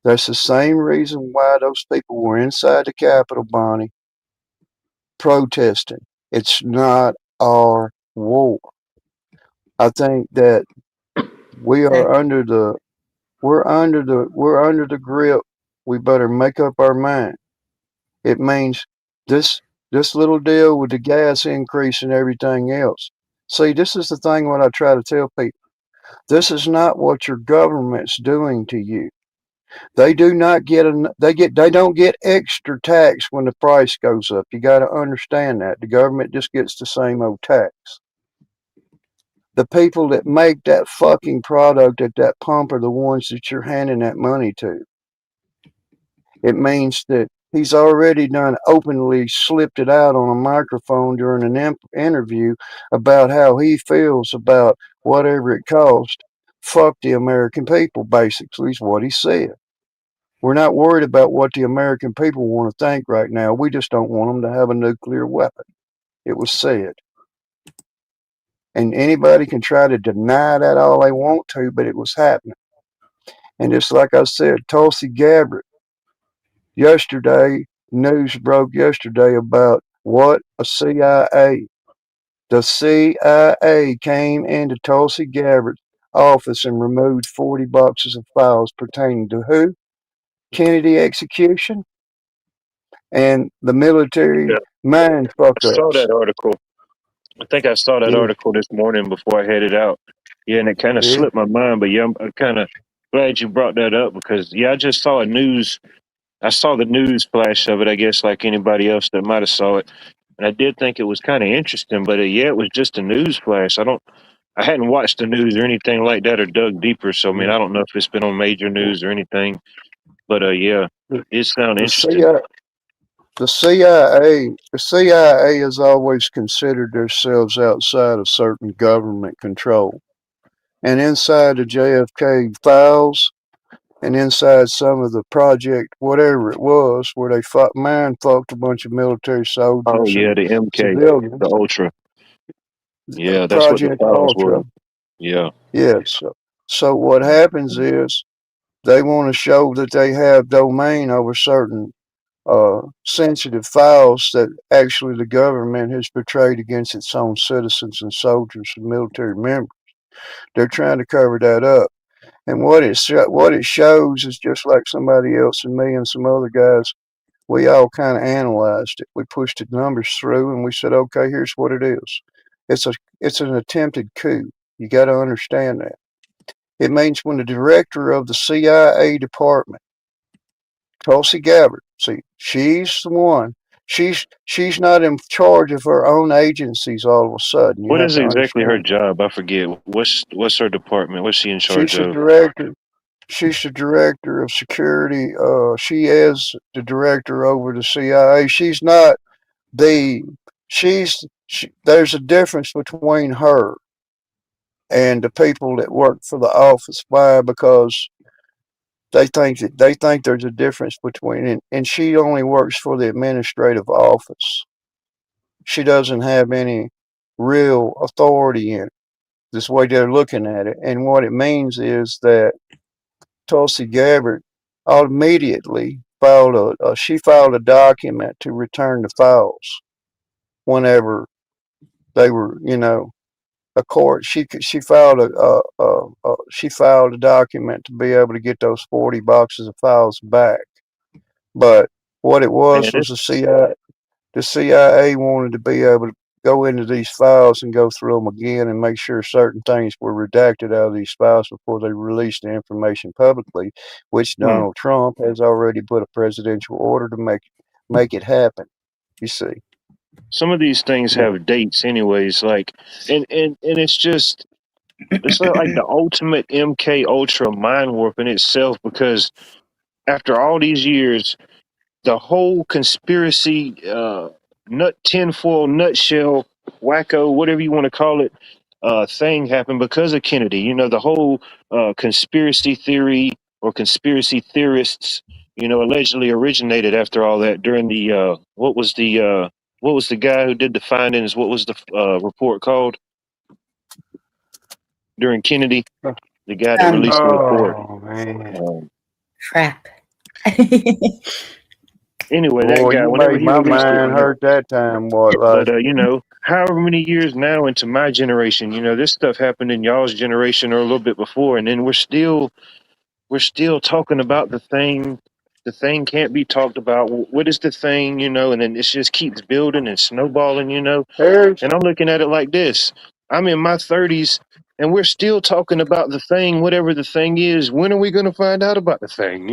That's the same reason why those people were inside the Capitol, Bonnie, protesting. It's not our war. I think that we are under the we're under the grip. We better make up our mind. It means this little deal with the gas increase and everything else. See, this is the thing what I try to tell people. This is not what your government's doing to you. They do not get they don't get extra tax when the price goes up. You got to understand that. The government just gets the same old tax. The people that make that fucking product at that pump are the ones that you're handing that money to. It means that he's already done openly slipped it out on a microphone during an interview about how he feels about whatever it cost. Fuck the American people, basically, is what he said. We're not worried about what the American people want to think right now. We just don't want them to have a nuclear weapon. It was said. And anybody can try to deny that all they want to, but it was happening. And just like I said, Tulsi Gabbard, yesterday, news broke yesterday about what? A CIA. The CIA came into Tulsi Gabbard's office and removed 40 boxes of files pertaining to who? Kennedy execution and the military Yeah, mind fuck I saw ups. that article. I think I saw that Yeah, article this morning before I headed out. Yeah, and it kind of yeah. slipped my mind, but yeah, I'm kind of glad you brought that up because yeah, I just saw a news. I saw the news flash of it. I guess like anybody else that might have saw it, and I did think it was kind of interesting. But yeah, it was just a news flash. I hadn't watched the news or anything like that or dug deeper. So I mean, Yeah. I don't know if it's been on major news or anything. But yeah, The, it sounded the interesting. CIA, the CIA has always considered themselves outside of certain government control. And inside the JFK files and inside some of the project, whatever it was, where they mind fucked a bunch of military Oh soldiers yeah, and the MK, the civilians, Ultra. Yeah, that's what the Project files Ultra. were. Yeah. Yes. So what happens is they want to show that they have domain over certain sensitive files that actually the government has portrayed against its own citizens and soldiers and military members. They're trying to cover that up. And what it shows is just like somebody else and me and some other guys we all kind of analyzed it. We pushed the numbers through and we said, okay, here's what it is. It's an attempted coup. You got to understand that. It means when the director of the CIA department, Tulsi Gabbard, see, she's the one. She's not in charge of her own agencies all of a sudden. You What have is to exactly her understand. job? I forget. What's her department? What's she in charge She's the of? director. She's the director of security. She is the director over the CIA. She's not the. There's a difference between her and the people that work for the office. Why? Because they think there's a difference between it, and she only works for the administrative office. She doesn't have any real authority in it. This way they're looking at it, and what it means is that Tulsi Gabbard immediately filed she filed a document to return the files whenever they were, a court. She filed she filed a document to be able to get those 40 boxes of files back. But what it Man, was it's the CIA wanted to be able to go into these files and go through them again and make sure certain things were redacted out of these files before they released the information publicly, which hmm. Donald Trump has already put a presidential order to make it happen. You see. Some of these things Yeah. have dates, anyways. Like, and it's not like the ultimate MK Ultra mind warp in itself, because after all these years, the whole conspiracy, tinfoil nutshell, wacko, whatever you want to call it, thing happened because of Kennedy. The whole conspiracy theory or conspiracy theorists, allegedly originated after all that during the what was the guy who did the findings? What was the report called during Kennedy? The guy that Um, released the report. Oh man. crap. Anyway, that Boy, guy, you whenever made he my released it, mind hurt that time, boy. but Like, however many years now into my generation, this stuff happened in y'all's generation or a little bit before, and then we're still talking about the thing. The thing can't be talked about. What is the thing, and then it just keeps building and snowballing. here's And I'm looking at it like this: I'm in my 30s, and we're still talking about the thing, whatever the thing is. When are we going to find out about the thing?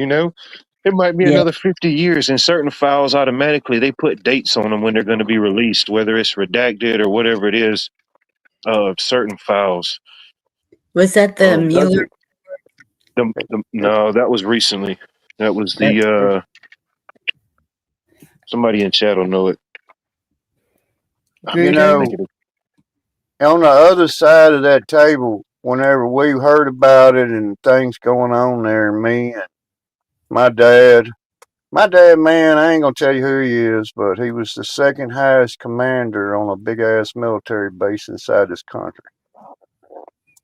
It might be Yeah. another 50 years, and certain files automatically they put dates on them when they're going to be released, whether it's redacted or whatever it is. Certain files. Was that the does Mueller? it? No, that was recently. That was That, the somebody in chat will know it. You Gruder? know, on the other side of that table, whenever we heard about it and things going on there, me and my dad, man, I ain't gonna tell you who he is, but he was the second highest commander on a big ass military base inside this country.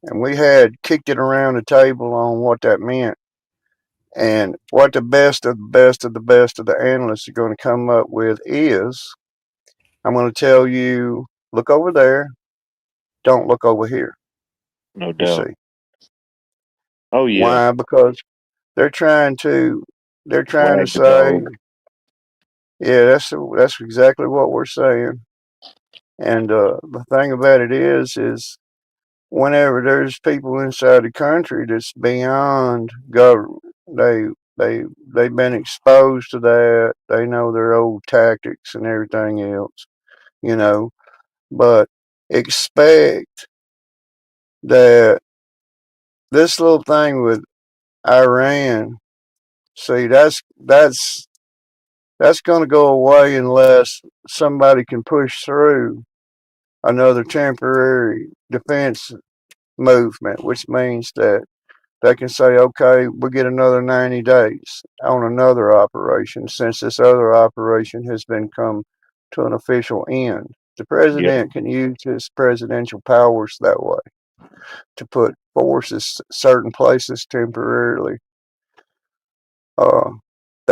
And we had kicked it around the table on what that meant and what the best of the best of the best of the analysts are going to come up with is, I'm going to tell you, look over there, don't look over here. No You doubt. see. Oh yeah. Why? Because they're trying to Wag the say, dog. yeah, that's exactly what we're saying. And the thing about it is whenever there's people inside the country that's beyond government, they've been exposed to that. They know their old tactics and everything else, you know. But expect that this little thing with Iran, see, that's going to go away unless somebody can push through another temporary defense movement, which means that they can say, okay, we'll get another 90 days on another operation since this other operation has been come to an official end. The Yep. president can use his presidential powers that way to put forces certain places temporarily.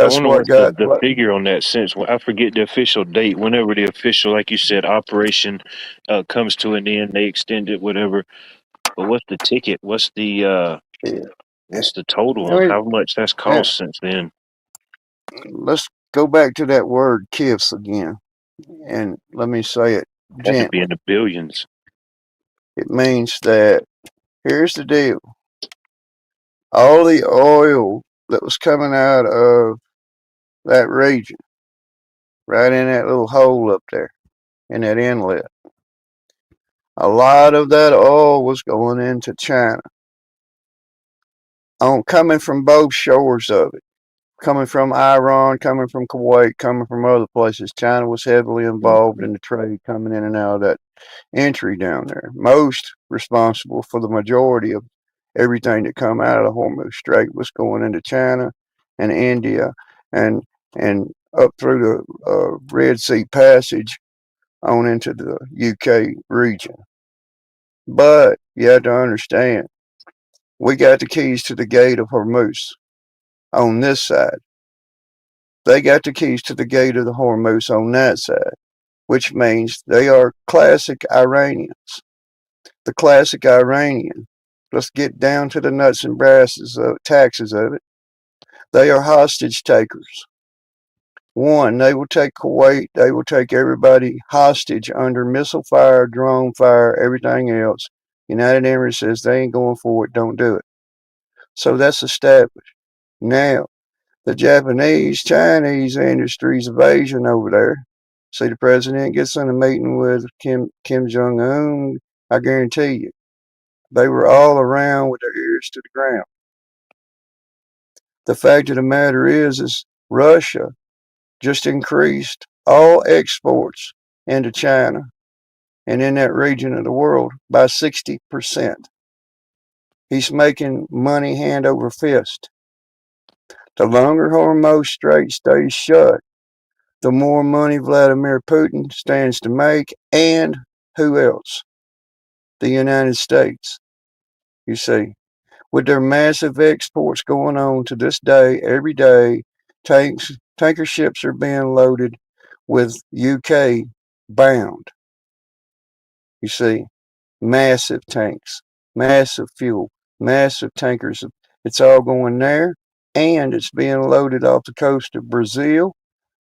I That's wonder what what's the, got the figure on that, since I forget the official date. Whenever the official, like you said, operation comes to an end, they extend it, whatever. But what's the ticket? What's the yeah. total I of mean, how much that's cost since then? let's go back to that word "kifs" again, and let me say it Had to be gently. in the billions. It means that here's the deal: all the oil that was coming out of that region, right in that little hole up there in that inlet, a lot of that oil was going into China, on coming from both shores of it, coming from Iran, coming from Kuwait, coming from other places. China was heavily involved in the trade coming in and out of that entry down there. Most responsible for the majority of everything that come out of the Hormuz Strait was going into China and India and and up through the Red Sea Passage on into the UK region. But you have to understand, we got the keys to the gate of Hormuz on this side. They got the keys to the gate of the Hormuz on that side, which means they are classic Iranians. The classic Iranian, let's get down to the nuts and brasses of taxes of it. They are hostage takers. One, they will take Kuwait, they will take everybody hostage under missile fire, drone fire, everything else. United Emirates says they ain't going for it, don't do it. So that's established. Now, the Japanese, Chinese industries of Asian over there. See, the president gets in a meeting with Kim Jong Un. I guarantee you, they were all around with their ears to the ground. The fact of the matter is Russia just increased all exports into China and in that region of the world by 60%. He's making money hand over fist. The longer Hormuz Strait stays shut, the more money Vladimir Putin stands to make, and who else? The United States. You see, with their massive exports going on to this day, every day, tanker ships are being loaded with UK bound. You see, massive tanks, massive fuel, massive tankers. It's all going there, and it's being loaded off the coast of Brazil,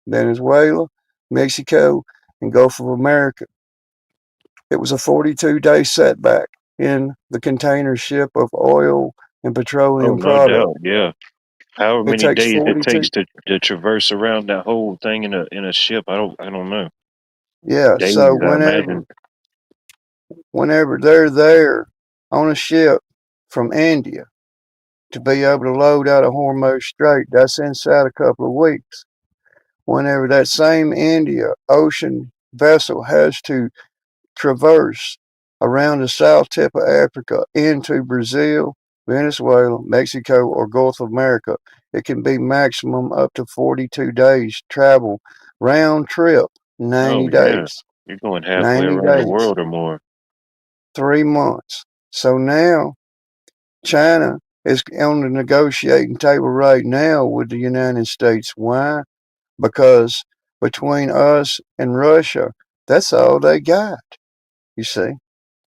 Venezuela, Mexico, and Gulf of America. It was a 42-day setback in the container ship of oil and Oh, petroleum no product. doubt. Yeah. However It many takes days it 42. takes to traverse around that whole thing in a ship, I don't know. Yeah, Days, so I imagine. whenever they're there on a ship from India to be able to load out of Hormuz Strait, that's inside a couple of weeks. Whenever that same India Ocean vessel has to traverse around the south tip of Africa into Brazil, Venezuela, Mexico, or Gulf of America, it can be maximum up to 42 days travel round trip, 90 Oh yeah. days. You're going halfway 90 around the days, world or more. 3 months. So now China is on the negotiating table right now with the United States. Why? Because between us and Russia, that's all they got. You see,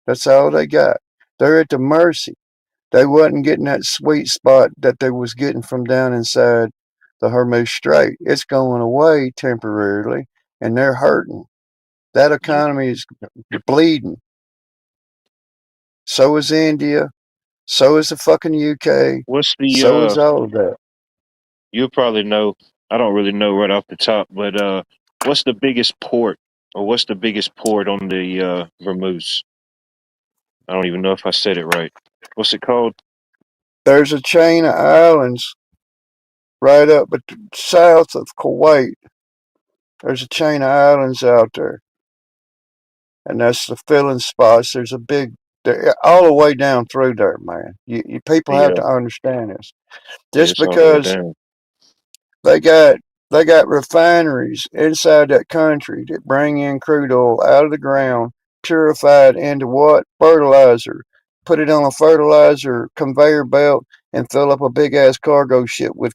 that's all they got. They're at the mercy. They wasn't getting that sweet spot that they was getting from down inside the Hormuz Strait. It's going away temporarily, and they're hurting. That Yeah. economy is bleeding. So is India. So is the fucking UK. What's the So is all of that. you'll probably know, I don't really know right off the top, but what's the biggest port or what's the biggest port on the Vermouth? I don't even know if I said it right. What's it called? There's a chain of islands right up but south of Kuwait. There's a chain of islands out there, and that's the filling spots. There's a big, all the way down through there, man. You people have Yeah, to understand this. yeah, Just it's all the way because down. they got they got refineries inside that country that bring in crude oil out of the ground, purified into what? Fertilizer. Put it on a fertilizer conveyor belt and fill up a big ass cargo ship with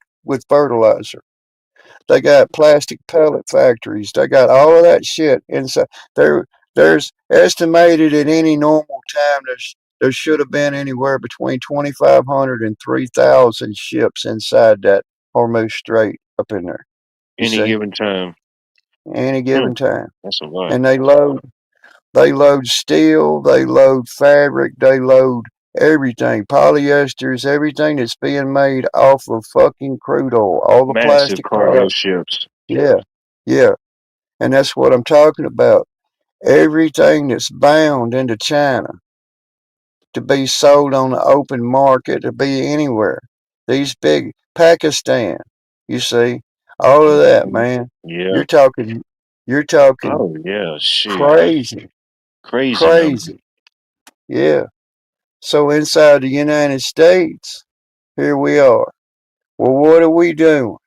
fertilizer. They got plastic pellet factories. They got all of that shit inside. There's estimated at any normal time there should have been anywhere between 2,500 and 3,000 ships inside that Hormuz Strait up in there. You Any see, given time. any given time. That's a lot. And they load steel, they load fabric, they load everything, polyesters, everything that's being made off of fucking crude oil, all the Massive plastic cargo products. ships. Yeah, yeah. And that's what I'm talking about. Everything that's bound into China to be sold on the open market, to be anywhere. These big Pakistan, you see, all of that, man. Yeah. You're talking Oh yeah, shit. crazy, Crazy number. crazy. Yeah. So inside the United States, here we are. Well, what are we doing?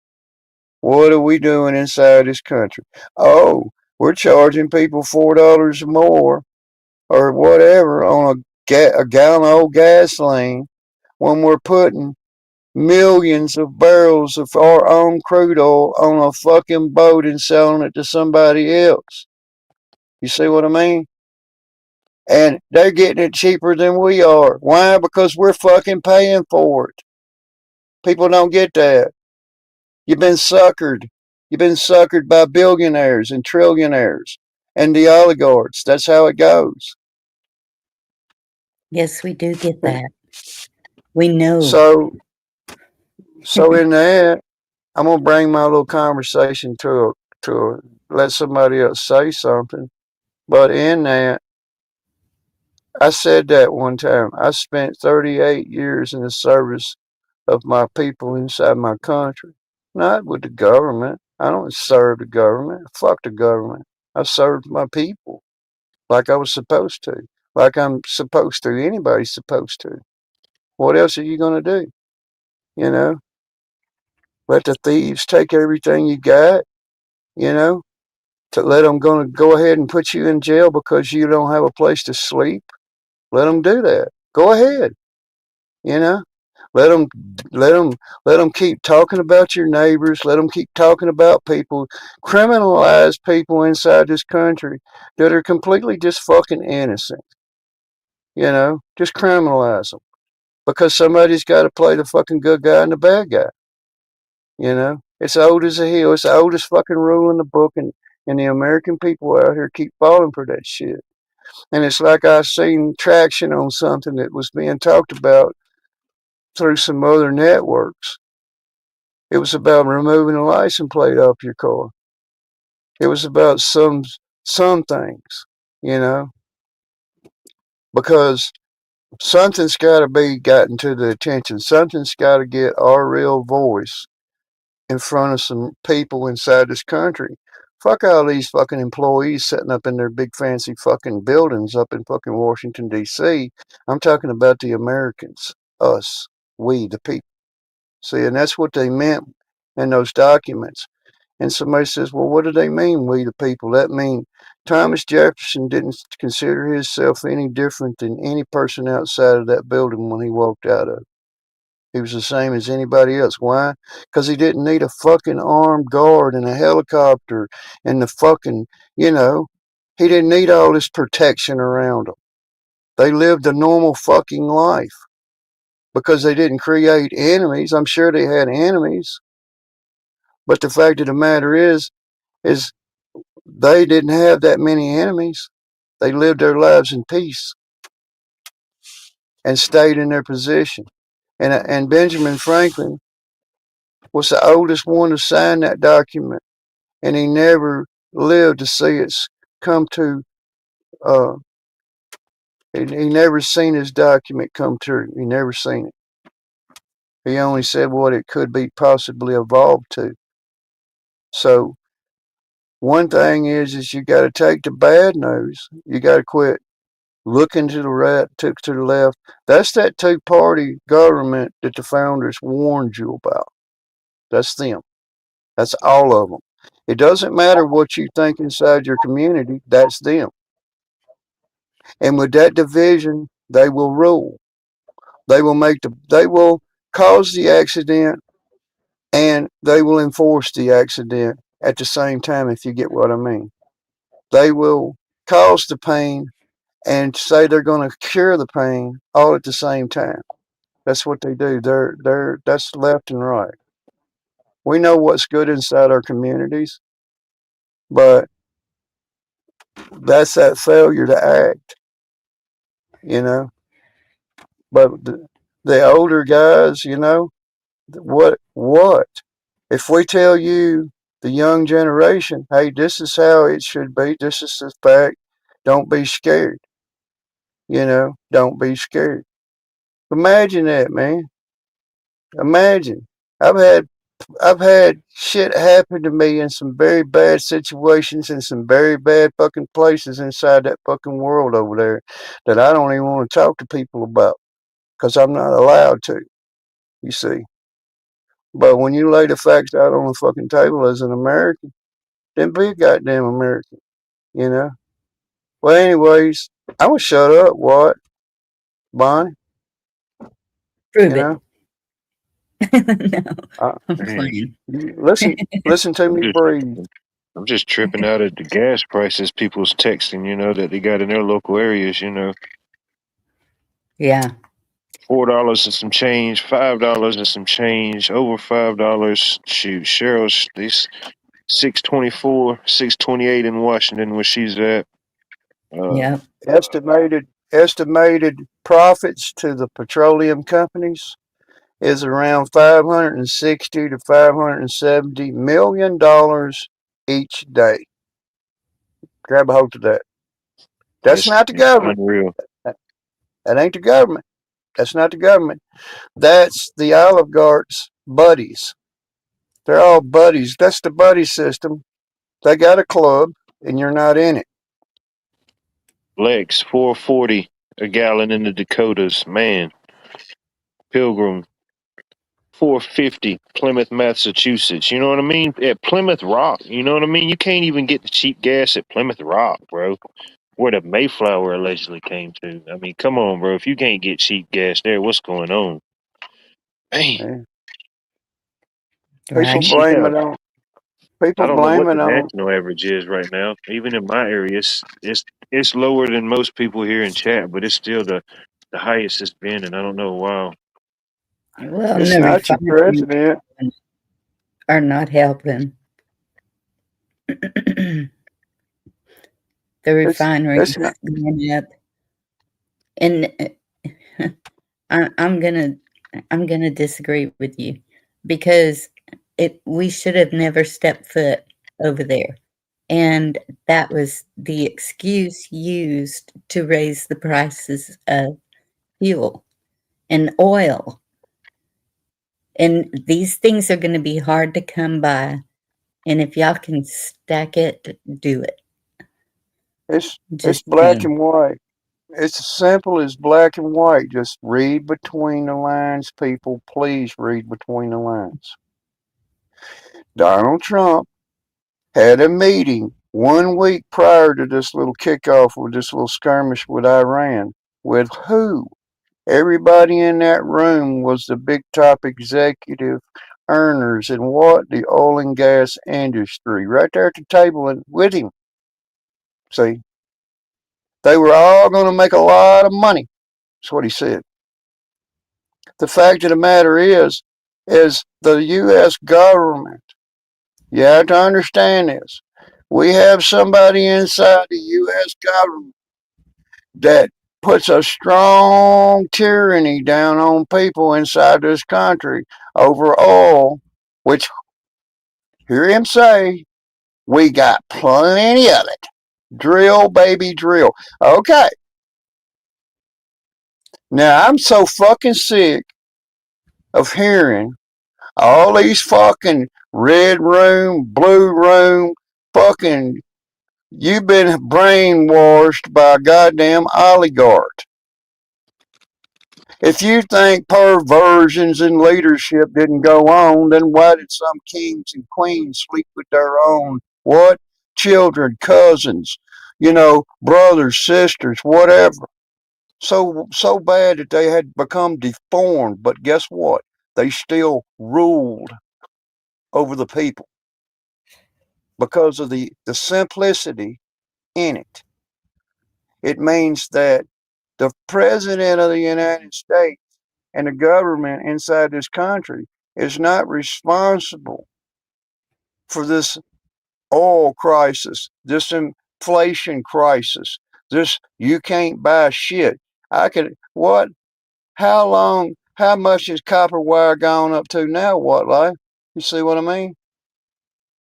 What are we doing inside this country? Oh, we're charging people $4 more or whatever on a gallon of old gasoline when we're putting millions of barrels of our own crude oil on a fucking boat and selling it to somebody else. You see what I mean? And they're getting it cheaper than we are. Why? Because we're fucking paying for it. People don't get that. You've been suckered. You've been suckered by billionaires and trillionaires and the oligarchs. That's how it goes. Yes, we do get that. We know. So in that, I'm gonna bring my little conversation to let somebody else say something. But in that, I said that one time. I spent 38 years in the service of my people inside my country, not with the government. I don't serve the government. Fuck the government. I served my people like I was supposed to, like I'm supposed to. Anybody's supposed to. What else are you gonna do? You know, let the thieves take everything you got. You know, to let them go ahead and put you in jail because you don't have a place to sleep. Let them do that. Go ahead. You know, let them let them let them keep talking about your neighbors. Let them keep talking about people. Criminalize people inside this country that are completely just fucking innocent. You know, just criminalize them because somebody's got to play the fucking good guy and the bad guy. You know, it's old as a hill. It's the oldest fucking rule in the book, and the American people out here keep falling for that shit. And it's like I seen traction on something that was being talked about through some other networks. It was about removing the license plate off your car. It was about some things, you know, because something's got to be gotten to the attention. Something's got to get our real voice in front of some people inside this country. Fuck all these fucking employees sitting up in their big fancy fucking buildings up in fucking Washington, D.C. I'm talking about the Americans, us, we, the people. See, and that's what they meant in those documents. And somebody says, well, what do they mean, we the people? That mean Thomas Jefferson didn't consider himself any different than any person outside of that building when he walked out of it. He was the same as anybody else. Why? Because he didn't need a fucking armed guard and a helicopter and the fucking, you know, he didn't need all this protection around them. They lived a normal fucking life because they didn't create enemies. I'm sure they had enemies. But the fact of the matter is they didn't have that many enemies. They lived their lives in peace and stayed in their position. And Benjamin Franklin was the oldest one to sign that document, and he never lived to see it come to. Uh, he never seen his document come true. He never seen it. He only said what it could be possibly evolved to. So one thing is you got to take the bad news. You got to quit looking to the right, to the left. That's that two-party government that the founders warned you about. That's them. That's all of them. It doesn't matter what you think inside your community. That's them. And with that division, they will rule. They will cause the accident, and they will enforce the accident at the same time, if you get what I mean. They will cause the pain and say they're going to cure the pain all at the same time. That's what they do. That's left and right. We know what's good inside our communities, but that's that failure to act, you know. But the older guys, you know, what? If we tell you, the young generation, hey, this is how it should be, this is the fact, don't be scared, you know, don't be scared. Imagine that, man. Imagine. I've had I've had shit happen to me in some very bad situations in some very bad fucking places inside that fucking world over there that I don't even want to talk to people about because I'm not allowed to, you see. But when you lay the facts out on the fucking table as an American, then be a goddamn American, you know. Well, anyways, I'm gonna shut up. What, Bonnie? Prove You it. know, No, uh, I'm Man, playing. listen to I'm me just breathe. I'm just tripping out at the gas prices people's texting, that they got in their local areas, Yeah. $4 and some change, $5 and some change, over $5. Shoot, Cheryl's these 624, 628 in Washington where she's at. Uh Yep. Estimated profits to the petroleum companies is around 560 to 570 million dollars each day. Grab a hold of that. That's it's not the it's government. unreal. That ain't the government. That's not the government. That's the oligarchs' buddies. They're all buddies. That's the buddy system. They got a club, and you're not in it. Lex 440 a gallon in the Dakotas. Man, Pilgrim 450 Plymouth, Massachusetts. You know what I mean? At Plymouth Rock. You know what I mean? You can't even get the cheap gas at Plymouth Rock, bro. Where the Mayflower allegedly came to. I mean, come on, bro. If you can't get cheap gas there, what's going on? Man, Man. People you Right. see blame how it on. I People don't know blame what the it on. national average is right now. Even in my area, it's lower than most people here in chat, but it's still the highest it's been, and I don't know why. Well, It's the not your refineries president. are not helping. The It's refineries not. going up, and I'm gonna disagree with you because we should have never stepped foot over there. And that was the excuse used to raise the prices of fuel and oil. And these things are going to be hard to come by. And if y'all can stack it, do it. It's Just black saying. and white. It's as simple as black and white. Just read between the lines, people. Please read between the lines. Donald Trump had a meeting 1 week prior to this little kickoff with this little skirmish with Iran. With who? Everybody in that room was the big top executive earners in what? The oil and gas industry. Right there at the table and with him. See, they were all going to make a lot of money. That's what he said. The fact of the matter is the U.S. government, you have to understand this. We have somebody inside the U.S. government that puts a strong tyranny down on people inside this country over oil, which, hear him say, we got plenty of it. Drill, baby, drill. Okay. Now, I'm so fucking sick of hearing all these fucking red room, blue room, fucking, you've been brainwashed by a goddamn oligarch. If you think perversions in leadership didn't go on, then why did some kings and queens sleep with their own what? Children, cousins, brothers, sisters, whatever. So bad that they had become deformed, but guess what? They still ruled over the people because of the simplicity in it. It means that the president of the United States and the government inside this country is not responsible for this oil crisis, this inflation crisis, this you can't buy shit. I could what? How long? How much has copper wire gone up to now? What like? You see what I mean?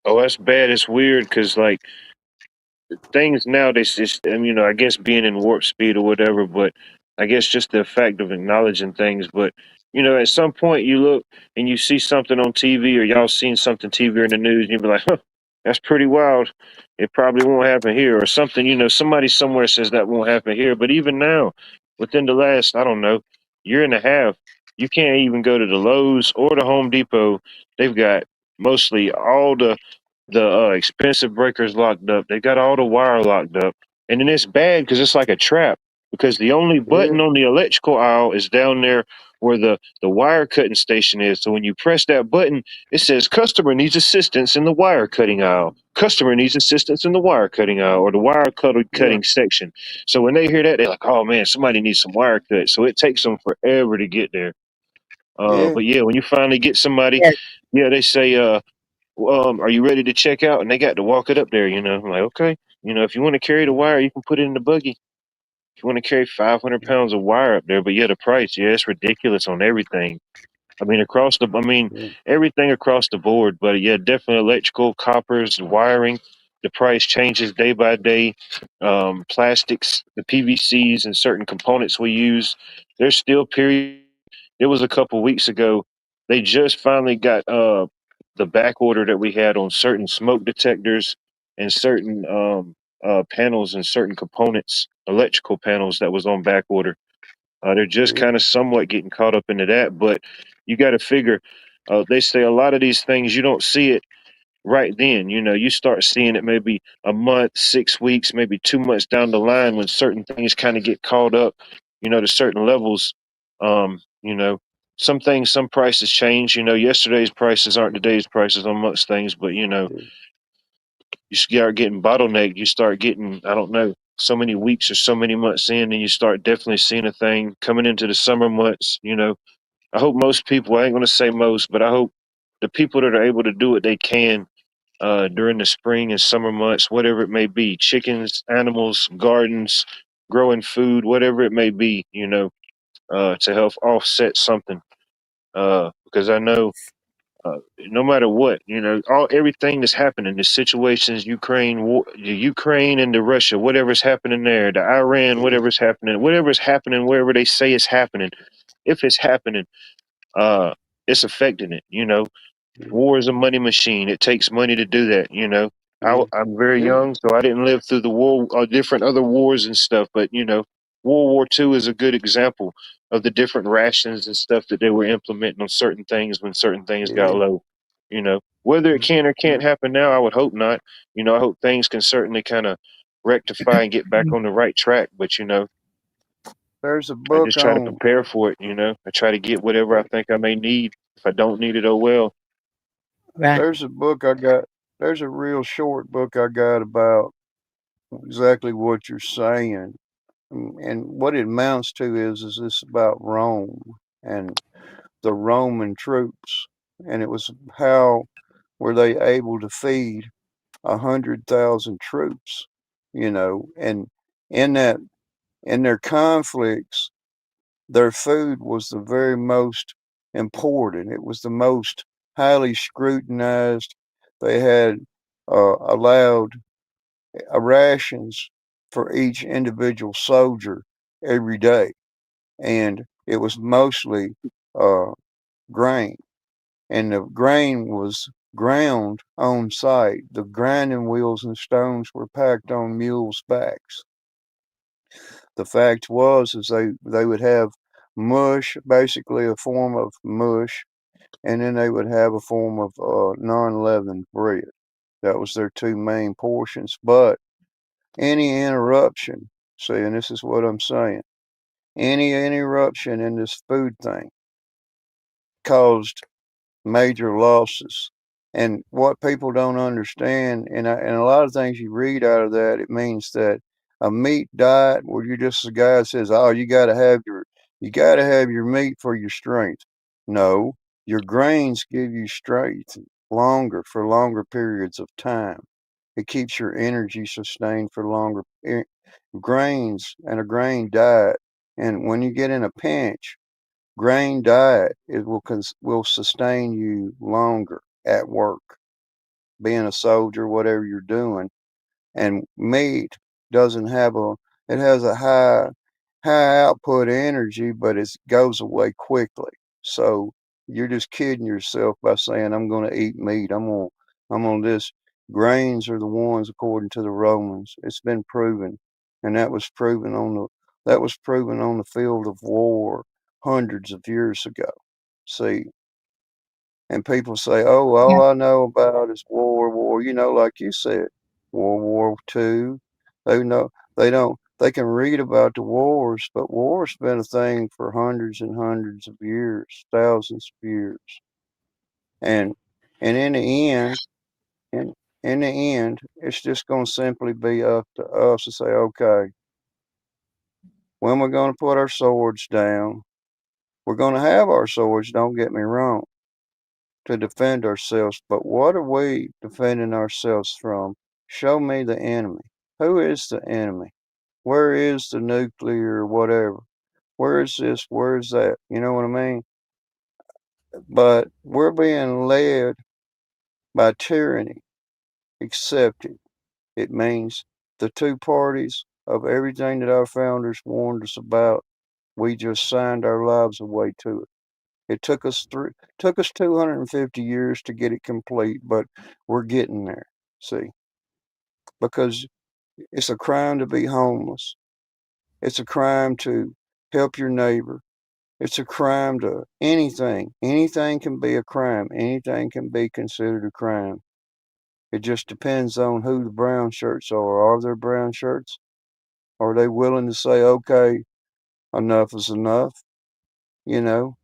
Oh, that's bad. It's weird because like things nowadays, just I guess being in warp speed or whatever, but I guess just the fact of acknowledging things. But at some point you look and you see something on TV or y'all seen something TV or in the news, and you be like, huh, that's pretty wild. It probably won't happen here, or something. Somebody somewhere says that won't happen here. But even now, within the last, I don't know, year and a half, you can't even go to the Lowe's or the Home Depot. They've got mostly all the expensive breakers locked up. They got all the wire locked up, and then it's bad because it's like a trap. Because the only Yeah, button on the electrical aisle is down there where the wire cutting station is. So when you press that button, it says customer needs assistance in the wire cutting aisle. Customer needs assistance in the wire cutting aisle or the yeah, cutting section. So when they hear that, they're like, "Oh man, somebody needs some wire cut." So it takes them forever to get there. yeah, But yeah, when you finally get somebody, Yes. yeah, they say, are you ready to check out? And they got to walk it up there, I'm like, okay. If you want to carry the wire, you can put it in the buggy. If you want to carry 500 pounds of wire up there, but yeah, the price, yeah, it's ridiculous on everything. yeah, Everything across the board, but yeah, definitely electrical, coppers, wiring. The price changes day by day. Plastics, the PVCs, and certain components we use. There's still period. It was a couple weeks ago. They just finally got the back order that we had on certain smoke detectors and certain panels and certain components, electrical panels that was on back order. They're just yeah, kind of somewhat getting caught up into that, but you got to figure. They say a lot of these things you don't see it right then. You start seeing it maybe a month, 6 weeks, maybe 2 months down the line when certain things kind of get caught up. To certain levels. Some things, some prices change. Yesterday's prices aren't today's prices on most things, but yeah, you start getting bottlenecked. You start getting, I don't know, so many weeks or so many months in, and you start definitely seeing a thing coming into the summer months. I hope most people, I ain't going to say most, but I hope the people that are able to do what they can during the spring and summer months, whatever it may be, chickens, animals, gardens, growing food, whatever it may be, to help offset something. Because I know no matter what, all everything that's happening, the situations, Ukraine and the Russia, whatever's happening there, the Iran, yeah, whatever's happening, wherever they say it's happening, if it's happening, uh, it's affecting it. yeah, War is a money machine. It takes money to do that. yeah, I'm very yeah, young, so I didn't live through the war, or different other wars and stuff. But World War II is a good example of the different rations and stuff that they were implementing on certain things when certain things got yeah, low. Whether it can or can't yeah. happen now, I would hope not. I hope things can certainly kind of rectify and get back on the right track. But There's a I book just try to on. prepare for it. I try to get whatever I think I may need. If I don't need it, oh well. Right. There's a book I got. There's a real short book I got about exactly what you're saying, and what it amounts to is this about Rome and the Roman troops, and it was how were they able to feed 100,000 troops, and in that in their conflicts, their food was the very most important. It was the most highly scrutinized. They had allowed rations for each individual soldier every day, and it was mostly uh, grain, and the grain was ground on site. The grinding wheels and stones were packed on mules' backs. The fact was is they would have mush, basically a form of mush, and then they would have a form of non-leavened bread. That was their two main portions. But any interruption, see, and this is what I'm saying, any interruption in this food thing caused major losses. And what people don't understand, and a lot of things you read out of that, it means that a meat diet where you're just a guy that says, "Oh, you got to have your meat for your strength." No, your grains give you strength. longer for longer periods of time. It keeps your energy sustained for longer. Grains and a grain diet, and when you get in a pinch, grain diet will sustain you longer at work, being a soldier, whatever you're doing. And meat doesn't have it has a high output energy, but it goes away quickly. So you're just kidding yourself by saying I'm going to eat meat. I'm on this. Grains are the ones, according to the Romans. It's been proven, and that was proven on the field of war hundreds of years ago. See, and people say, "Oh, Yeah. all I know about is war." You know, like you said, World War II. They know they don't. They can read about the wars, but war's been a thing for hundreds and hundreds of years, thousands of years, and and in the end, in in the end, it's just going to simply be up to us to say, okay, when we're going to put our swords down. We're going to have our swords. Don't get me wrong, to defend ourselves, but what are we defending ourselves from? Show me the enemy. Who is the enemy? Where is the nuclear whatever? Where is this? Where is that? You know what I mean? But we're being led by tyranny, accepted. It means the two parties of everything that our founders warned us about, we just signed our lives away to it. It took us 250 years to get it complete, but we're getting there. See, because it's a crime to be homeless. It's a crime to help your neighbor. It's a crime to anything. Anything can be a crime. Anything can be considered a crime. It just depends on who the brown shirts are. Are there brown shirts? Are they willing to say, okay, enough is enough? You know,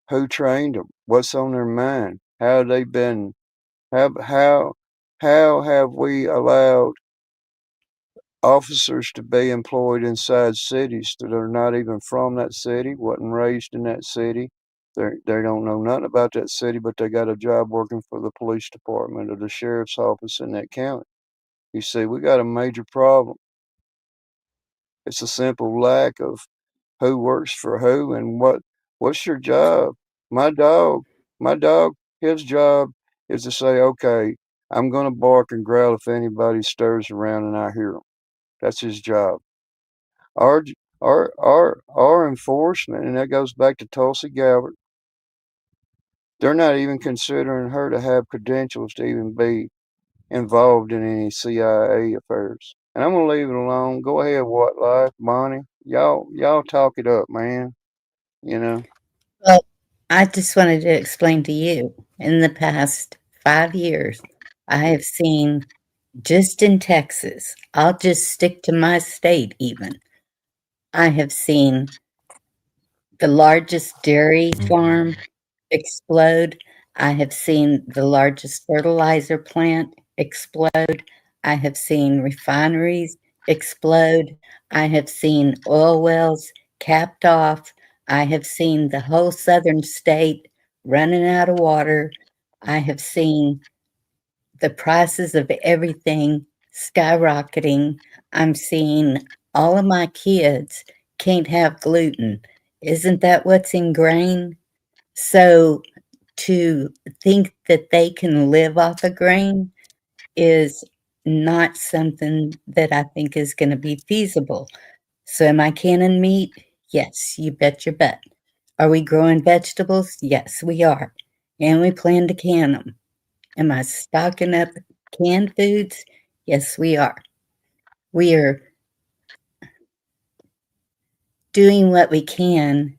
who trained them? What's on their mind? How have they been? How have we allowed officers to be employed inside cities that are not even from that city, wasn't raised in that city? They don't know nothing about that city, but they got a job working for the police department or the sheriff's office in that county. You see, we got a major problem. It's a simple lack of who works for who and what's your job. My dog, my dog, his job is to say, okay, I'm going to bark and growl if anybody stirs around and I hear him. That's his job. Our our enforcement, and that goes back to Tulsi Gabbard. They're not even considering her to have credentials to even be involved in any CIA affairs. And I'm gonna leave it alone. Go ahead, What Life, Bonnie. Y'all talk it up, man. You know. Well, I just wanted to explain to you, in the past 5 years, I have seen, just in Texas, I'll just stick to my state even. I have seen the largest dairy farm explode. I have seen the largest fertilizer plant explode. I have seen refineries explode. I have seen oil wells capped off. I have seen the whole southern state running out of water. I have seen the prices of everything skyrocketing. I'm seeing all of my kids can't have gluten. Isn't that what's in grain? So to think that they can live off of grain is not something that I think is going to be feasible. So am I canning meat? Yes, you bet your butt. Are we growing vegetables? Yes, we are. And we plan to can them. Am I stocking up canned foods? Yes, we are. We are doing what we can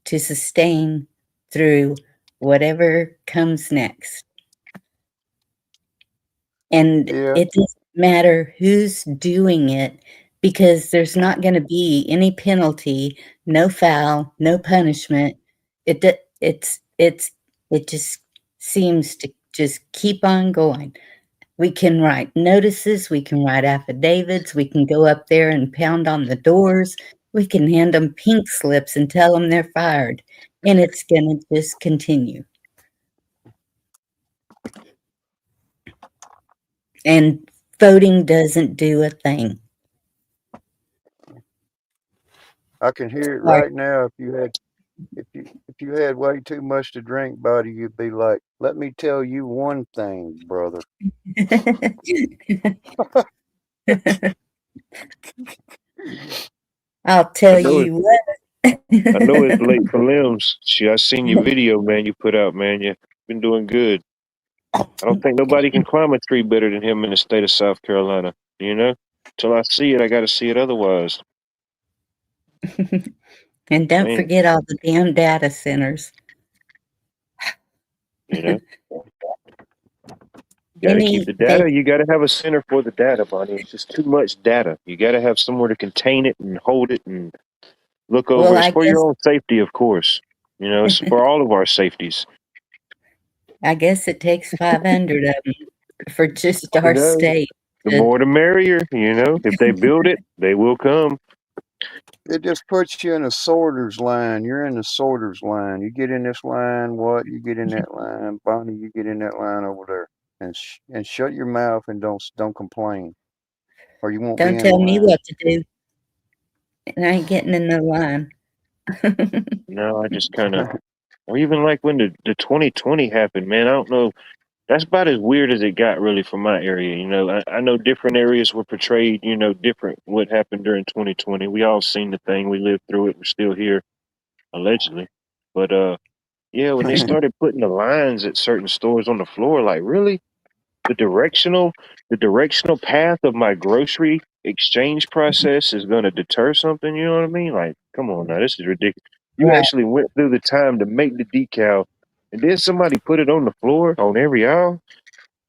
to sustain through whatever comes next. And Yeah. it doesn't matter who's doing it because there's not going to be any penalty, no foul, no punishment. It just seems to just keep on going. We can write notices, we can write affidavits, we can go up there and pound on the doors, we can hand them pink slips and tell them they're fired, and it's going to just continue. And voting doesn't do a thing. I can hear it Sorry. right now. If you had way too much to drink, buddy, you'd be like, "Let me tell you one thing, brother." I'll I tell know it. you what. I know it's late for limbs. I seen your video, man. You put out, man. You've been doing good. I don't think nobody can climb a tree better than him in the state of South Carolina. You know, till I see it, I got to see it otherwise. And don't Man, forget all the damn data centers. you know, got to keep the data. You got to have a center for the data, Bonnie. It's just too much data. You got to have somewhere to contain it and hold it and look over. Well, It's I for guess your own safety, of course. You know, it's for all of our safeties. it takes 500 of them for just You our know, state. the more the merrier. You know, if they build it, they will come. It just puts you in a sorter's line. You're in the sorter's line. You get in this line, what? You get in that line, Bonnie. You get in that line over there, and shut your mouth and don't complain, or you won't be Don't in tell the me line. what to do. And I ain't getting in the line. No, I just kind of, or even like when the 2020 happened, man. I don't know. That's about as weird as it got, really, for my area. You know, I know different areas were portrayed, you know, different what happened during 2020. We all seen the thing. We lived through it. We're still here, allegedly. But yeah, when they started putting the lines at certain stores on the floor, like really, the directional path of my grocery exchange process is going to deter something. You know what I mean? Like, come on now, this is ridiculous. You Right. actually went through the time to make the decal, and then somebody put it on the floor on every aisle.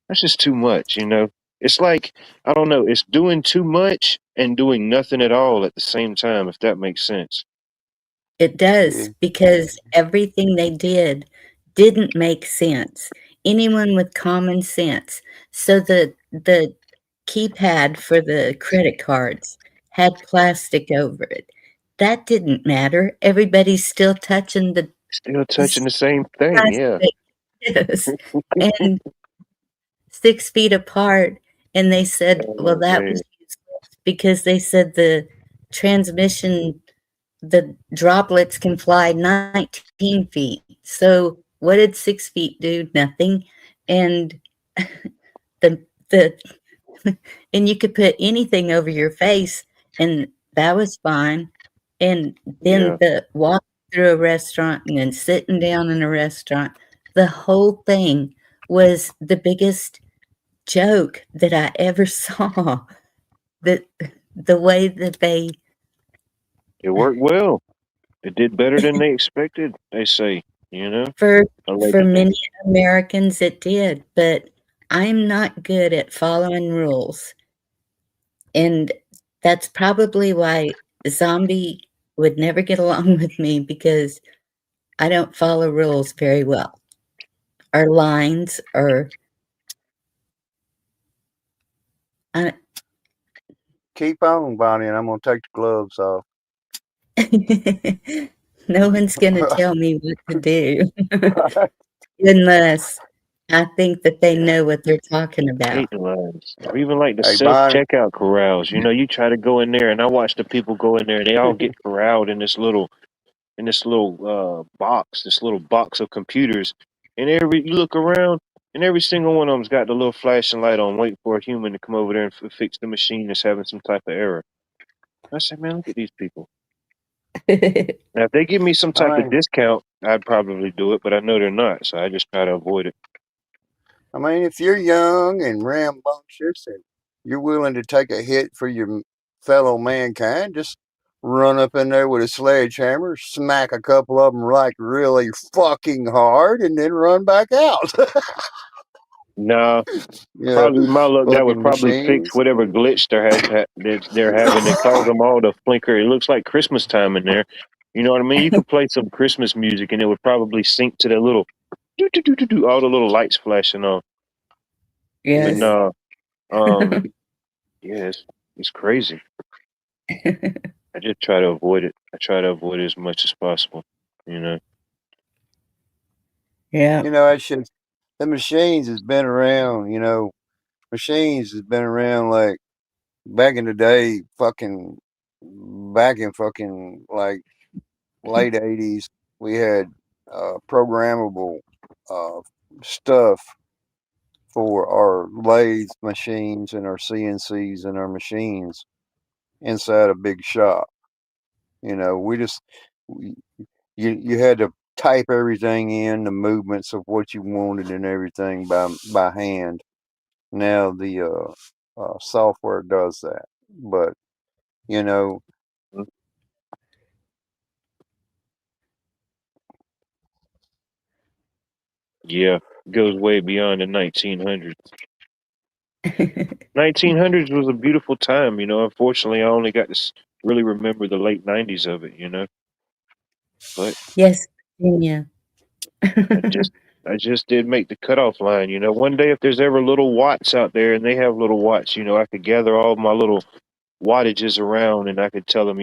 That's just too much, you know. It's like, I don't know, it's doing too much and doing nothing at all at the same time, if that makes sense. It Yeah. does, because everything they didn't make sense. Anyone with common sense. So the keypad for the credit cards had plastic over it. That didn't matter. Everybody's still touching the Still touching the same thing, yeah. plastic. Yes. And 6 feet apart, and they said, well, Oh, that man. was useless because they said the droplets can fly 19 feet. So what did 6 feet do? Nothing. And the and you could put anything over your face, and that was fine. And then Yeah. the walk through a restaurant and then sitting down in a restaurant, the whole thing was the biggest joke that I ever saw. The way that they It worked well. It did better than they expected, they say, you know, for allegedly. many Americans it did, but I'm not good at following rules. And that's probably why Zombie would never get along with me, because I don't follow rules very well. Or lines or I Keep on, Bonnie, and I'm gonna take the gloves off. no one's gonna tell me what to do unless I think that they know what they're talking I about. hate the lines. Or even like the Hey, self Bonnie. checkout corrals. You know, you try to go in there and I watch the people go in there and they all get corralled in this little box, this little box of computers. And you look around and every single one of them's got the little flashing light on, waiting for a human to come over there and fix the machine that's having some type of error. I said, man, look at these people. Now, if they give me some type I of mean, discount, I'd probably do it, but I know they're not, so I just try to avoid it. if you're young and rambunctious and you're willing to take a hit for your fellow mankind, just run up in there with a sledgehammer, smack a couple of them like really fucking hard, and then run back out. Nah, Yeah, probably my luck. That would fucking probably fix machines. whatever glitch they're having that cause them all to flicker. It looks like Christmas time in there. You know what I mean? You could play some Christmas music and it would probably sync to that little do do do do do, all the little lights flashing on. But Yes. no, yeah, it's crazy. I just try to avoid it. I try to avoid it as much as possible. You know. Yeah. That shit, the machines has been around, machines has been around like back in the day, back in like late 80s. We had programmable uh, stuff for our lathe machines and our CNCs and our machines inside a big shop. We just you had to type everything in, the movements of what you wanted and everything by hand. Now the software does that, but you know, Yeah, goes way beyond the 1900s. 1900s was a beautiful time, Unfortunately, I only got to really remember the late 90s of it. But Yes, Virginia. I just I just did make the cutoff line. One day if there's ever little watts out there and they have little watts, I could gather all my little wattages around and I could tell them,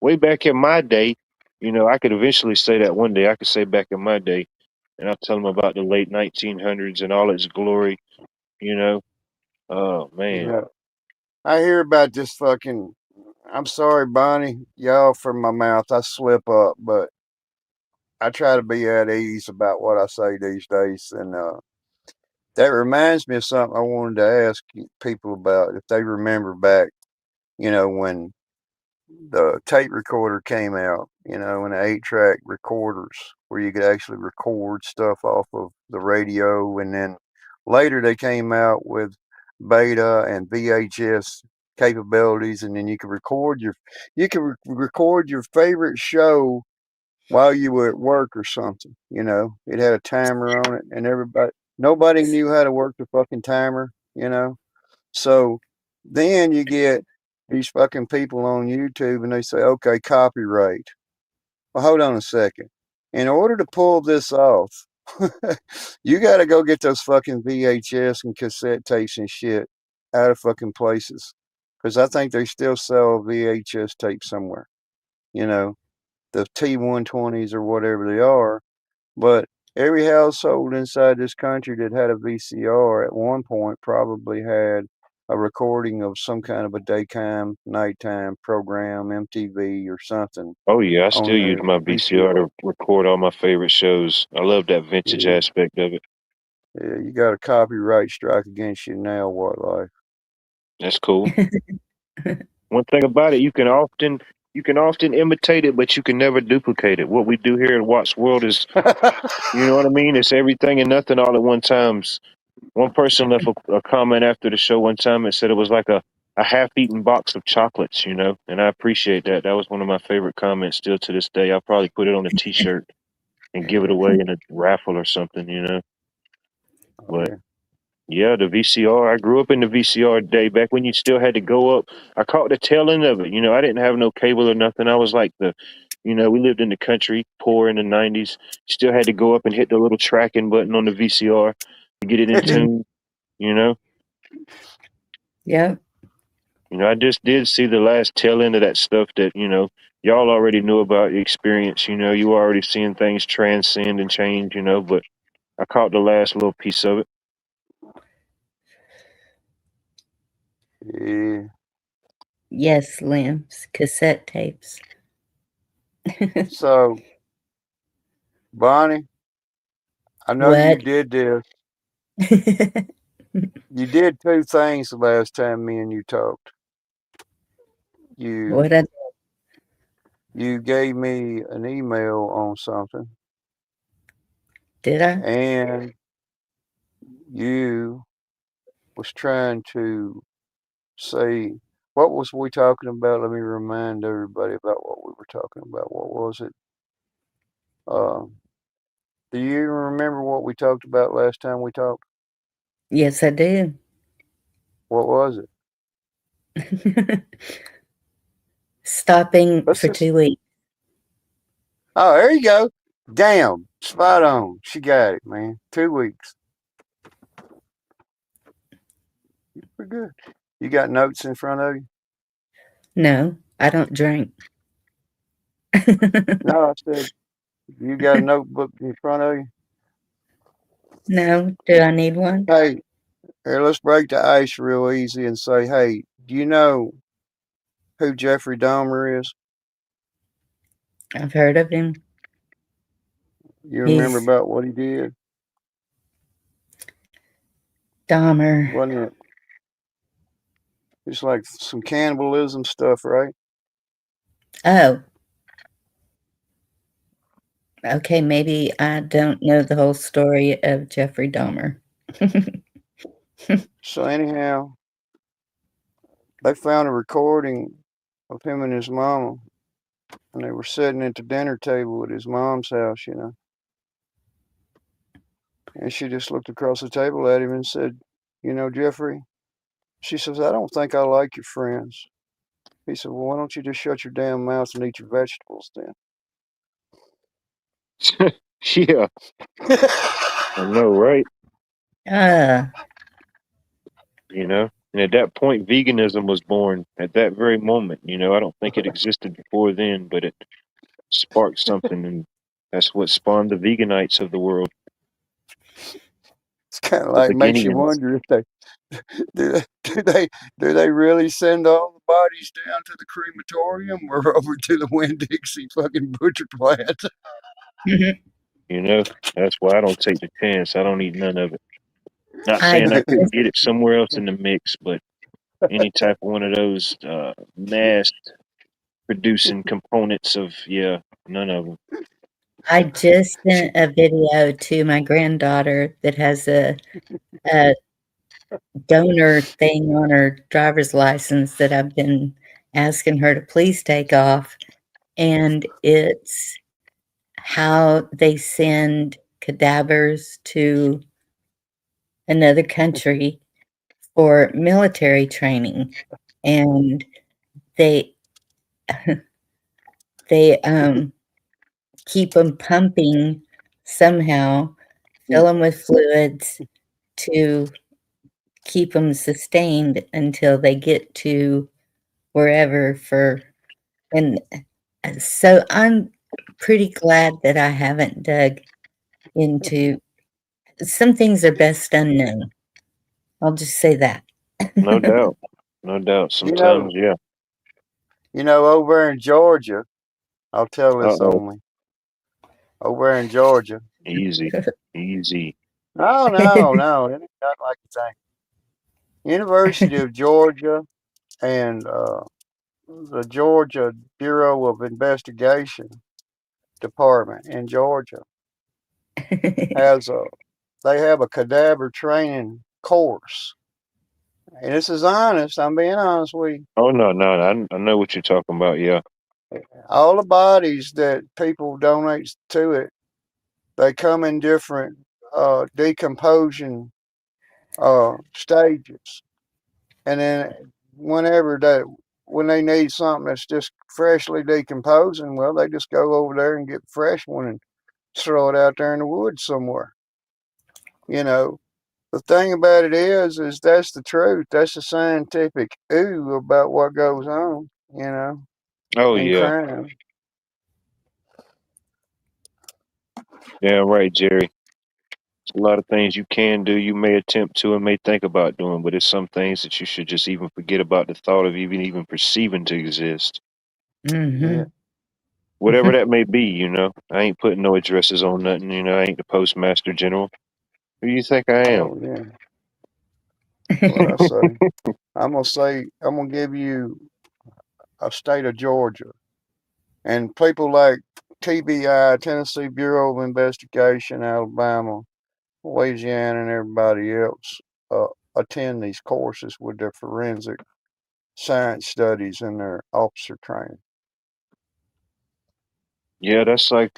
way back in my day, I could eventually say that one day. I could say back in my day, and I'll tell them about the late 1900s and all its glory. You know, oh man, yeah, I hear about this fucking. I'm sorry, Bonnie, y'all, for my mouth. I slip up, but I try to be at ease about what I say these days, and that reminds me of something I wanted to ask people about if they remember back. When the tape recorder came out, and the 8-track recorders where you could actually record stuff off of the radio. And then later they came out with beta and VHS capabilities. And then you could record your favorite show while you were at work or something. It had a timer on it and nobody knew how to work the fucking timer. So then you get these fucking people on YouTube and they say, okay, copyright. Well, hold on a second. In order to pull this off, you got to go get those fucking VHS and cassette tapes and shit out of fucking places. Because I think they still sell VHS tapes somewhere, you know, the T120s or whatever they are. But every household inside this country that had a VCR at one point probably had a recording of some kind of a daytime, nighttime program, MTV or something oh yeah, I still on use their my VCR VCR. to record all my favorite shows. I love that vintage Yeah, aspect of it. yeah, you got a copyright strike against you now, what life? That's cool. One thing about it, you can often imitate it, but you can never duplicate it. What we do here at Watts World is, you know what I mean? It's everything and nothing all at one time. One person left a comment after the show one time and said it was like a half-eaten box of chocolates, and I appreciate that. That was one of my favorite comments still to this day. I'll probably put it on a T-shirt and give it away in a raffle or something. Oh, But yeah. yeah, the VCR. I grew up in the VCR day back when you still had to go up. I caught the tail end of it. I didn't have no cable or nothing. I was like we lived in the country, poor in the 90s. Still had to go up and hit the little tracking button on the VCR to get it in tune. You know, Yep. I just did see the last tail end of that stuff that y'all already knew about the experience. You were already seeing things transcend and change. But I caught the last little piece of it. Yeah. Yes, limbs, cassette tapes. So, Bonnie, I know you What? did this. You did two things the last time me and you talked. You What I you gave me an email on something, did I? and you was trying to say what was we talking about? Let me remind everybody about what we were talking about. What was it? Um, do you even remember what we talked about last time we talked? Yes, I do. What was it? Stopping Let's for just. 2 weeks. Oh, there you go. Damn, spot on. She got it, man. 2 weeks. We're good. You got notes in front of you? No, I don't drink. No, I said you got a notebook in front of you. No, do I need one? Hey, Here, let's break the ice real easy and say, hey, do you know who Jeffrey Dahmer is? I've heard of him. You remember He's about what he did? Dahmer. Wasn't it? It's like some cannibalism stuff, right? Oh, okay. Maybe I don't know the whole story of Jeffrey Dahmer. So anyhow, they found a recording of him and his mama, and they were sitting at the dinner table at his mom's house, you know. And she just looked across the table at him and said, you know, Jeffrey, she says, I don't think I like your friends. He said, well, why don't you just shut your damn mouth and eat your vegetables then? Yeah, I know, right? Uh, You know, and at that point, veganism was born at that very moment. You know, I don't think it existed before then, but it sparked something, and that's what spawned the veganites of the world, It's kind of the like makes you beginnians. wonder if they do they do they do they really send all the bodies down to the crematorium or over to the Winn-Dixie fucking butcher plant? You know, that's why I don't take the chance. I don't eat none of it. Not I saying I couldn't just, get it somewhere else in the mix, but any type of one of those mass producing components of, yeah, none of them. I just sent a video to my granddaughter that has a donor thing on her driver's license that I've been asking her to please take off. And it's how they send cadavers to another country for military training. And they they keep them pumping somehow, fill them with fluids to keep them sustained until they get to wherever for and so I'm pretty glad that I haven't dug into some things are best unknown. I'll just say that. No doubt. No doubt. You know, Sometimes, yeah. over in Georgia, I'll tell Uh this oh. only. Over in Georgia. Easy. Easy. No, no, no. It ain't not like you think. University of Georgia and the Georgia Bureau of Investigation Department in Georgia has a they have a cadaver training course. And this is honest, I'm being honest with you. Oh, no, no. I know what you're talking about. Yeah. All the bodies that people donate to it, they come in different decomposition stages. And then whenever when they need something that's just freshly decomposing, well, they just go over there and get a fresh one and throw it out there in the woods somewhere. You know, the thing about it is that's the truth. That's the scientific ooh about what goes on, Oh, in yeah. crime. Yeah, right, Jerry. A lot of things you can do, you may attempt to and may think about doing, but it's some things that you should just even forget about the thought of even perceiving to exist. Yeah. Mhm. Whatever that may be, you know. I ain't putting no addresses on nothing, you know. I ain't the postmaster general. Who you think I am? Oh yeah. What I say? I'm gonna give you a state of Georgia. And people like TBI, Tennessee Bureau of Investigation, Alabama, Louisiana, and everybody else attend these courses with their forensic science studies and their officer training. Yeah, that's like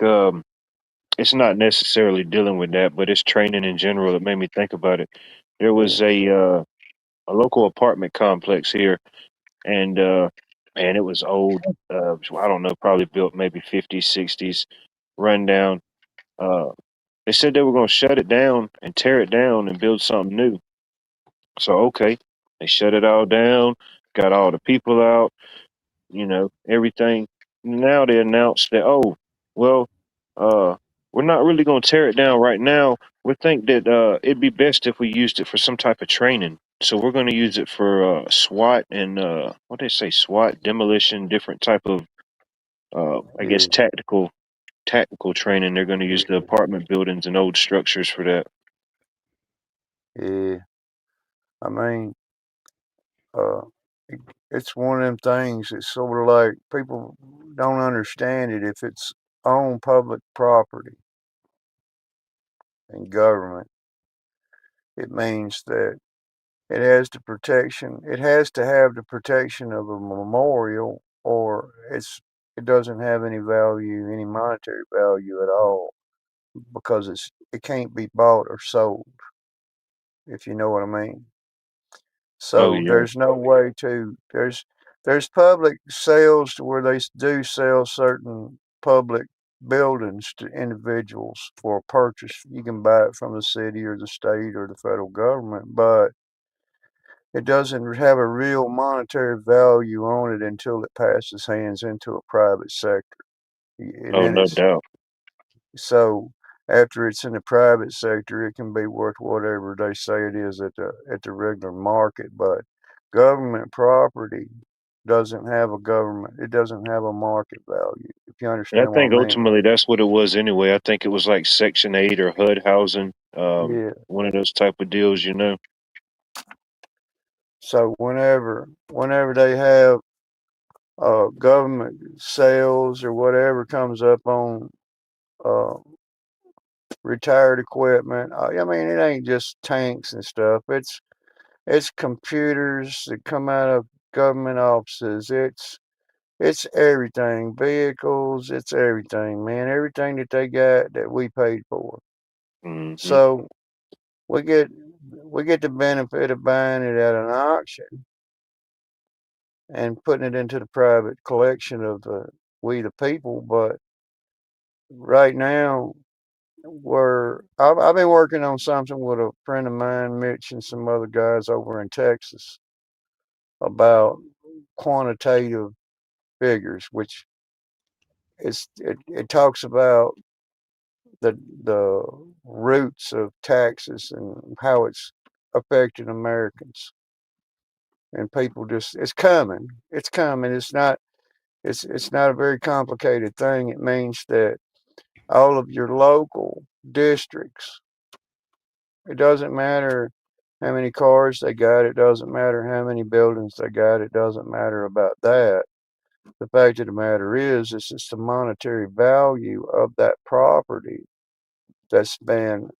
it's not necessarily dealing with that, but it's training in general that made me think about it. There Yeah. was a local apartment complex here, and man, it was old. I don't know, probably built maybe 50s, 60s, run down. Uh, they said they were going to shut it down and tear it down and build something new. So okay, they shut it all down, got all the people out, you know, everything. Now they announced that, oh, well, uh, we're not really going to tear it down right now. We think that it'd be best if we used it for some type of training. So we're going to use it for SWAT and what they say, SWAT, demolition, different type of I guess Yeah, tactical training. They're going to use the apartment buildings and old structures for that. yeah. I mean, uh, it's one of them things. It's sort of like people don't understand it. If it's on public property and government, it means that it has the protection. It has to have the protection of a memorial, or it doesn't have any value, any monetary value at all, because it can't be bought or sold, if you know what I mean. Oh So yeah. there's no way to there's public sales to where they do sell certain public buildings to individuals for purchase. You can buy it from the city or the state or the federal government, but it doesn't have a real monetary value on it until it passes hands into a private sector. And Oh, then no it's doubt. so after it's in the private sector, it can be worth whatever they say it is at the regular market. But government property doesn't have a government. It doesn't have a market value. If you And I understand what think I mean. ultimately that's what it was anyway. I think it was like Section 8 or HUD housing, Yeah. one of those type of deals, you know. So whenever they have government sales or whatever comes up on uh, retired equipment, I mean it ain't just tanks and stuff. It's computers that come out of government offices. It's everything. Vehicles, it's everything, man. Everything that they got that we paid for. Hmm. So we get we get the benefit of buying it at an auction and putting it into the private collection of we the people. But right now I've been working on something with a friend of mine, Mitch, and some other guys over in Texas about quantitative figures, which it talks about the roots of taxes and how it's affecting Americans and people. Just it's coming. It's not a very complicated thing. It means that all of your local districts, it doesn't matter how many cars they got, it doesn't matter how many buildings they got, it doesn't matter about that. The fact of the matter is, it's just the monetary value of that property that's been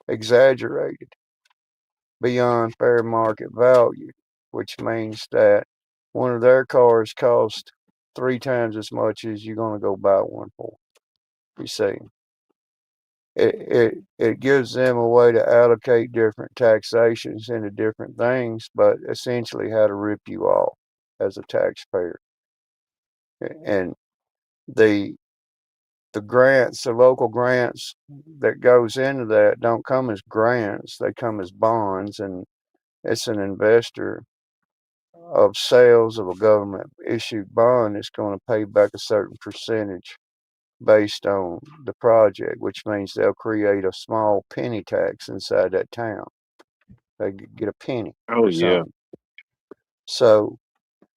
exaggerated beyond fair market value, which means that one of their cars cost 3 times as much as you're going to go buy one for. You see, it gives them a way to allocate different taxations into different things, but essentially how to rip you off as a taxpayer. And the the local grants that goes into that don't come as grants, they come as bonds, and it's an investor of sales of a government issued bond is going to pay back a certain percentage based on the project, which means they'll create a small penny tax inside that town. They get a penny Oh or yeah. something. So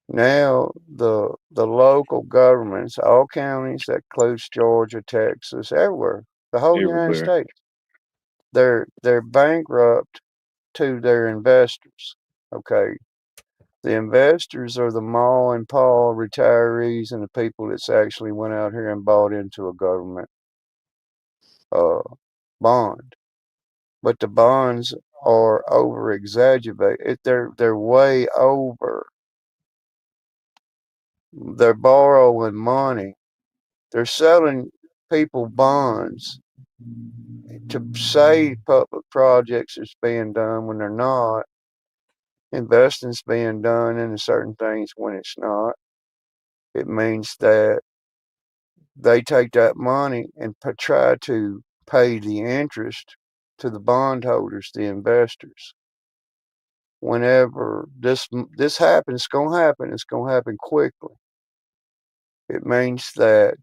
now the local governments, all counties, that includes Georgia, Texas, everywhere, the whole United Everywhere. States, they're bankrupt to their investors. Okay. The investors are the ma and pa retirees and the people that's actually went out here and bought into a government uh, bond. But the bonds are over exaggerated. They're way over. They're borrowing money. They're selling people bonds to say public projects is being done when they're not. Investing's being done into certain things when it's not. It means that they take that money and try to pay the interest to the bondholders, the investors. Whenever this happens, it's going to happen. It's going to happen quickly. It means that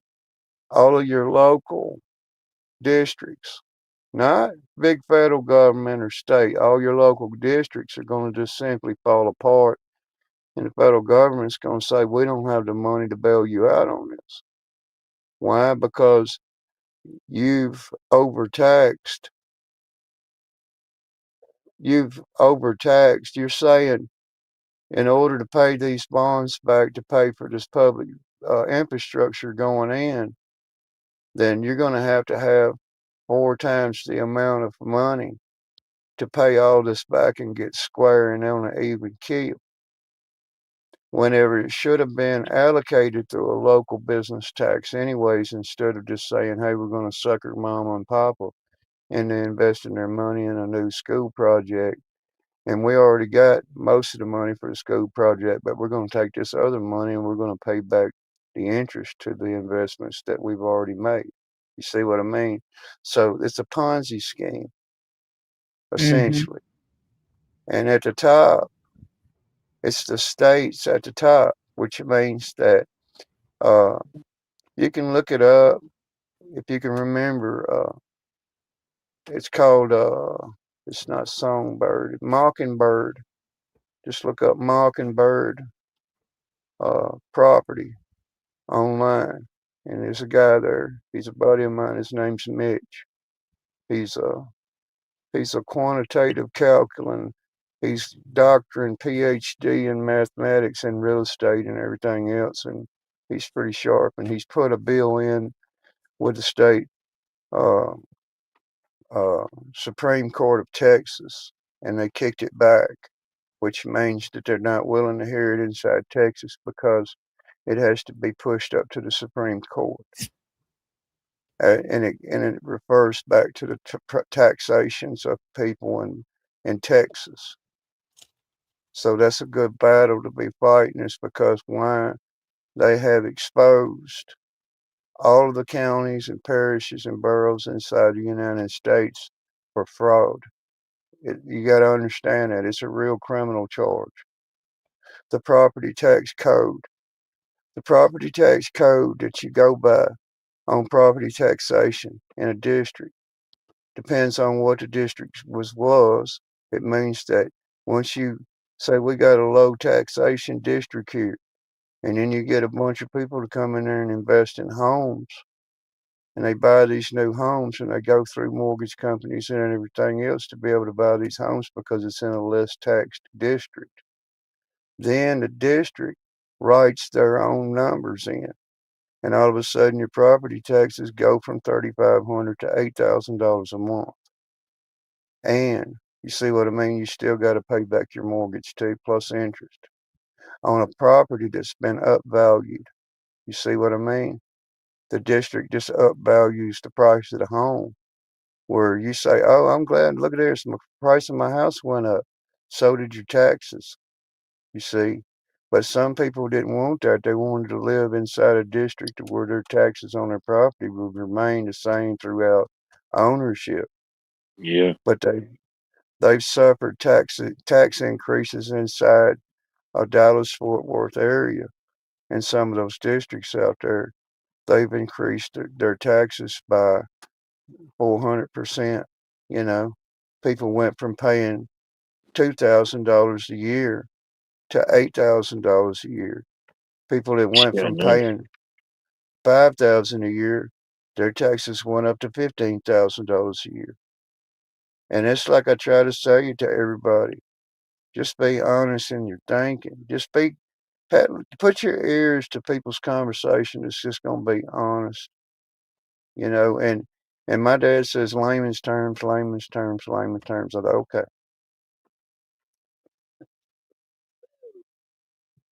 all of your local districts, not big federal government or state. All your local districts are going to just simply fall apart, and the federal government's going to say, we don't have the money to bail you out on this. Why? Because you've overtaxed. You're saying, in order to pay these bonds back to pay for this public infrastructure going in, then you're going to have 4 times the amount of money to pay all this back and get square and on an even keel. Whenever it should have been allocated through a local business tax anyways, instead of just saying, hey, we're going to sucker mama and papa into investing their money in a new school project. And we already got most of the money for the school project, but we're going to take this other money and we're going to pay back the interest to the investments that we've already made. You see what I mean? So it's a Ponzi scheme, essentially. And at the top, it's the states at the top, which means that you can look it up if you can remember. It's called, it's not Songbird, Mockingbird. Just look up Mockingbird property online. And there's a guy there. He's a buddy of mine. His name's Mitch. He's a quantitative calculant. He's doctor and PhD in mathematics and real estate and everything else. And he's pretty sharp. And he's put a bill in with the state uh, Supreme Court of Texas, and they kicked it back, which means that they're not willing to hear it inside Texas because it has to be pushed up to the Supreme Court. And it refers back to the taxations of people in Texas. So that's a good battle to be fighting, is because why they have exposed all of the counties and parishes and boroughs inside the United States for fraud. You got to understand that it's a real criminal charge. The property tax code. The property tax code that you go by on property taxation in a district depends on what the district was. It means that once you say we got a low taxation district here, and then you get a bunch of people to come in there and invest in homes, and they buy these new homes, and they go through mortgage companies and everything else to be able to buy these homes because it's in a less taxed district. Then the district writes their own numbers in, and all of a sudden your property taxes go from $3,500 to $8,000 a month. And you see what I mean? You still got to pay back your mortgage too, plus interest on a property that's been upvalued. You see what I mean? The district just upvalues the price of the home, where you say, oh, I'm glad, look at this, the price of my house went up. So did your taxes, you see. But some people didn't want that. They wanted to live inside a district where their taxes on their property would remain the same throughout ownership. Yeah. But they've suffered tax increases inside a Dallas-Fort Worth area. In some of those districts out there, they've increased their taxes by 400%. You know, people went from paying $2,000 a year to $8,000 a year. People that went Yeah, from no. paying $5,000 a year, their taxes went up to $15,000 a year. And it's like I try to say to everybody, just be honest in your thinking. Just put your ears to people's conversation. It's just going to be honest, you know. And my dad says layman's terms, layman's terms, layman's terms. I go, okay.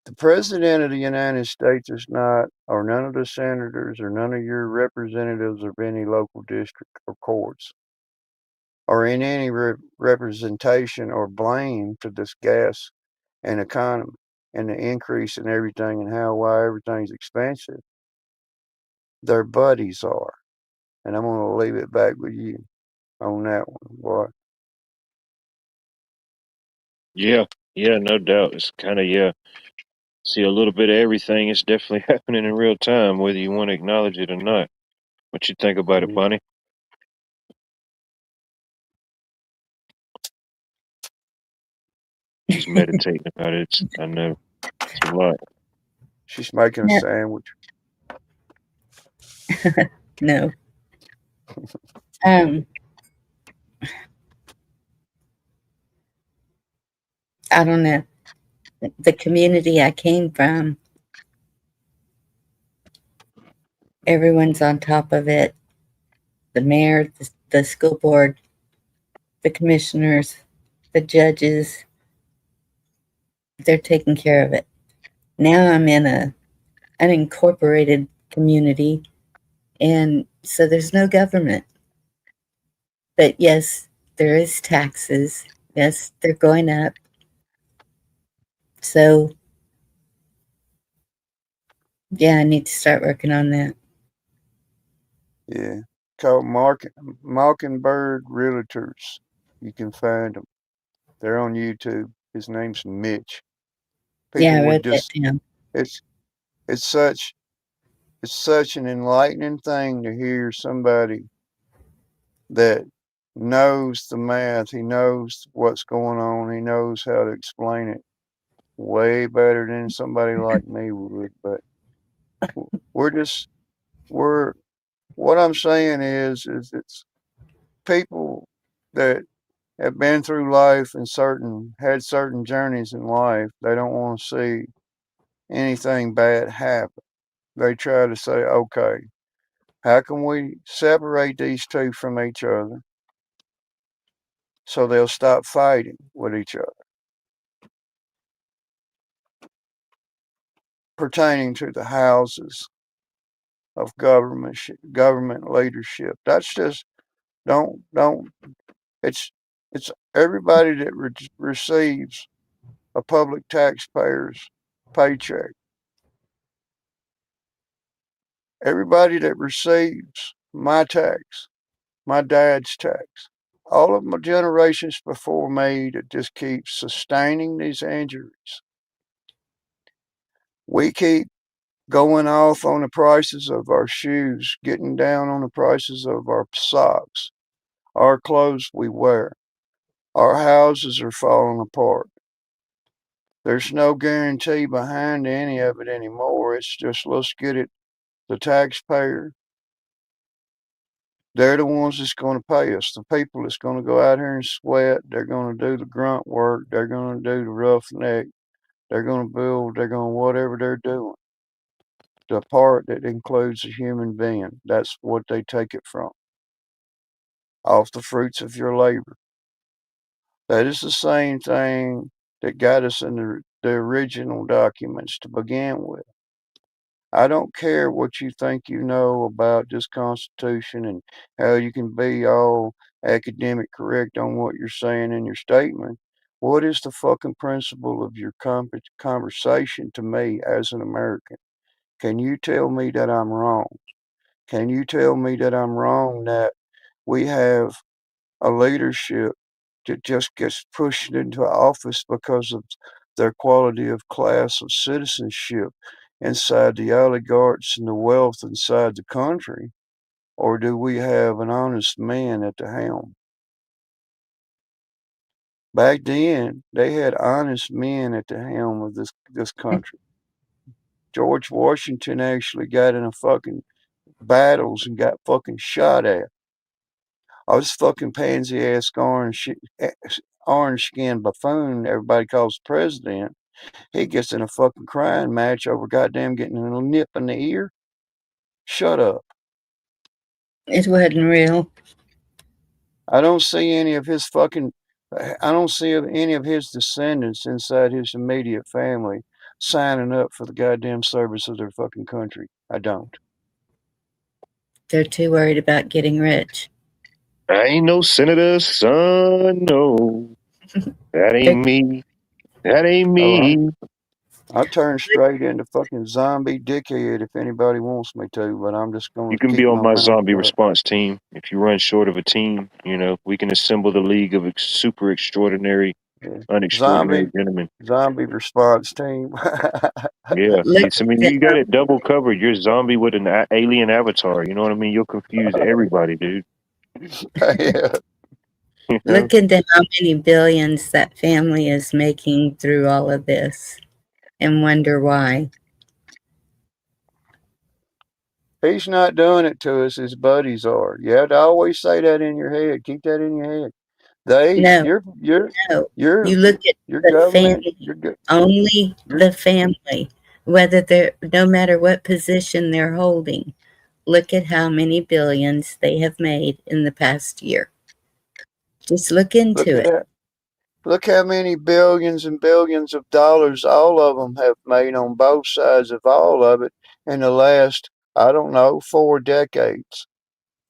The president of the United States is not, or none of the senators, or none of your representatives of any local district or courts, or in any representation or blame for this gas and economy and the increase in everything and why everything's expensive. Their buddies are. And I'm going to leave it back with you on that one, boy. Yeah. Yeah, no doubt. It's kind of, yeah. See a little bit of everything. It's definitely happening in real time, whether you want to acknowledge it or not. What you think about it, Yeah. Bonnie? She's meditating about it. I know. It's a lot. She's making a Yeah. sandwich. No. I don't know. The community I came from, everyone's on top of it. The mayor, the school board, the commissioners, the judges, they're taking care of it. Now I'm in an unincorporated community, and so there's no government. But yes, there is taxes. Yes, they're going up. So yeah, I need to start working on that. Yeah. Called Mockingbird Realtors. You can find them. They're on YouTube. His name's Mitch. Yeah, I People would wrote that just down. it's such an enlightening thing to hear somebody that knows the math, he knows what's going on, he knows how to explain it way better than somebody like me would. But we're what I'm saying is it's people that have been through life and had certain journeys in life. They don't want to see anything bad happen. They try to say, okay, how can we separate these two from each other so they'll stop fighting with each other? Pertaining to the houses of government leadership. That's just don't it's everybody that receives a public taxpayer's paycheck. Everybody that receives my tax, my dad's tax, all of my generations before me that just keep sustaining these injuries. We keep going off on the prices of our shoes, getting down on the prices of our socks, our clothes we wear. Our houses are falling apart. There's no guarantee behind any of it anymore. It's just, let's get it. The taxpayer, they're the ones that's going to pay us. The people that's going to go out here and sweat, they're going to do the grunt work, they're going to do the roughneck, they're going to build, they're going to whatever they're doing. The part that includes a human being, that's what they take it from. Off the fruits of your labor. That is the same thing that got us in the original documents to begin with. I don't care what you think you know about this Constitution and how you can be all academic correct on what you're saying in your statement. What is the fucking principle of your conversation to me as an American? Can you tell me that I'm wrong? Can you tell me that I'm wrong that we have a leadership that just gets pushed into office because of their quality of class of citizenship inside the oligarchs and the wealth inside the country? Or do we have an honest man at the helm? Back then, they had honest men at the helm of this country. George Washington actually got in a fucking battles and got fucking shot at. I was fucking pansy ass orange skinned buffoon everybody calls president. He gets in a fucking crying match over goddamn getting a nip in the ear. Shut up. It wasn't real. I don't see any of his descendants inside his immediate family signing up for the goddamn service of their fucking country. I don't. They're too worried about getting rich. I ain't no senator's son, no. That ain't me. That ain't me. I turn straight into fucking zombie dickhead if anybody wants me to, but I'm just going You to can keep be on my my mouth zombie shut. response team. If you run short of a team, we can assemble the league of super extraordinary, Yeah. unextraordinary gentlemen. Zombie response team. Yeah, Look, you got it double covered. You're zombie with an alien avatar. You know what I mean? You'll confuse everybody, dude. Yeah. Look into how many billions that family is making through all of this and wonder why. He's not doing it to us. His buddies are. You have to always say that in your head. Keep that in your head. No, Your no. You look at the government. family, only the family, whether they're, no matter what position they're holding. Look at how many billions they have made in the past year. Just look into it. Look how many billions and billions of dollars all of them have made on both sides of all of it in the last, I don't know, 4 decades.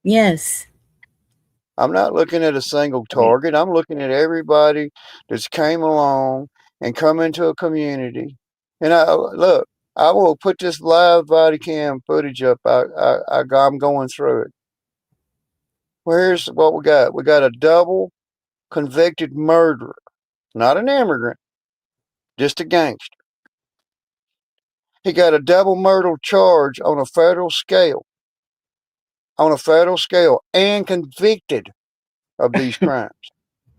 Yes. I'm not looking at a single target. I'm looking at everybody that's came along and come into a community. And I will put this live body cam footage up. I'm going through it. Well, here's what we got. We got a double convicted murderer, not an immigrant, just a gangster. He got a double murder charge on a federal scale. And convicted of these crimes.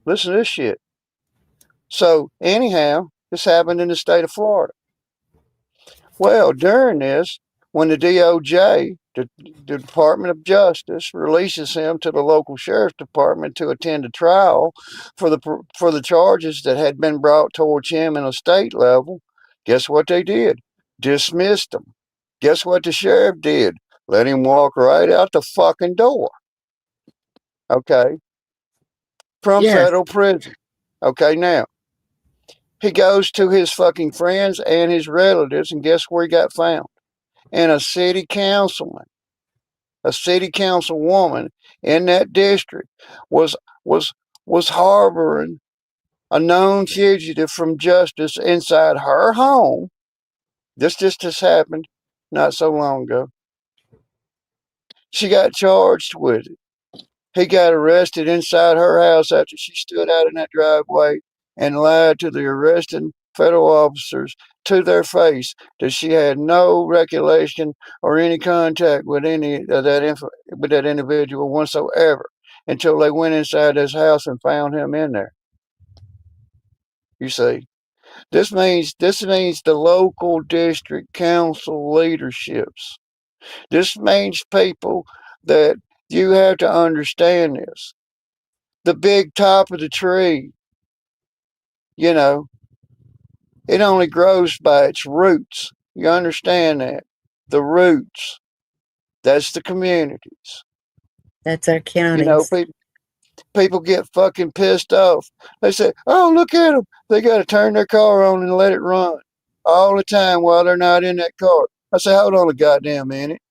Listen to this shit. So anyhow, this happened in the state of Florida. Well, during this, when the DOJ, the Department of Justice, releases him to the local sheriff's department to attend a trial for the charges that had been brought towards him in a state level, guess what they did? Dismissed him. Guess what the sheriff did? Let him walk right out the fucking door. Okay. From federal prison. Okay, now. He goes to his fucking friends and his relatives, and guess where he got found? And a city councilwoman in that district was harboring a known fugitive from justice inside her home. This just has happened not so long ago. She got charged with it. He got arrested inside her house after she stood out in that driveway and lied to the arresting federal officers to their face that she had no recollection or any contact with any of that individual whatsoever until they went inside his house and found him in there. You see, this means the local district council leaderships. This means people that you have to understand this. The big top of the tree, you know, it only grows by its roots. You understand that? The roots. That's the communities. That's our counties. You know, people get fucking pissed off. They say, oh, look at them. They got to turn their car on and let it run all the time while they're not in that car. I say, hold on a goddamn minute.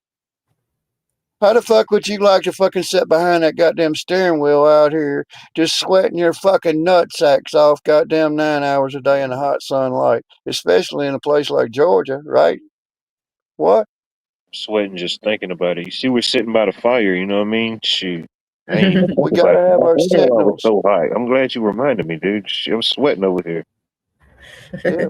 How the fuck would you like to fucking sit behind that goddamn steering wheel out here just sweating your fucking nutsacks off goddamn 9 hours a day in the hot sunlight, especially in a place like Georgia, right? What? Sweating just thinking about it. You see, we're sitting by the fire, you know what I mean? Shoot. We gotta have our sentinels. So high. I'm glad you reminded me, dude. I was sweating over here. Yeah,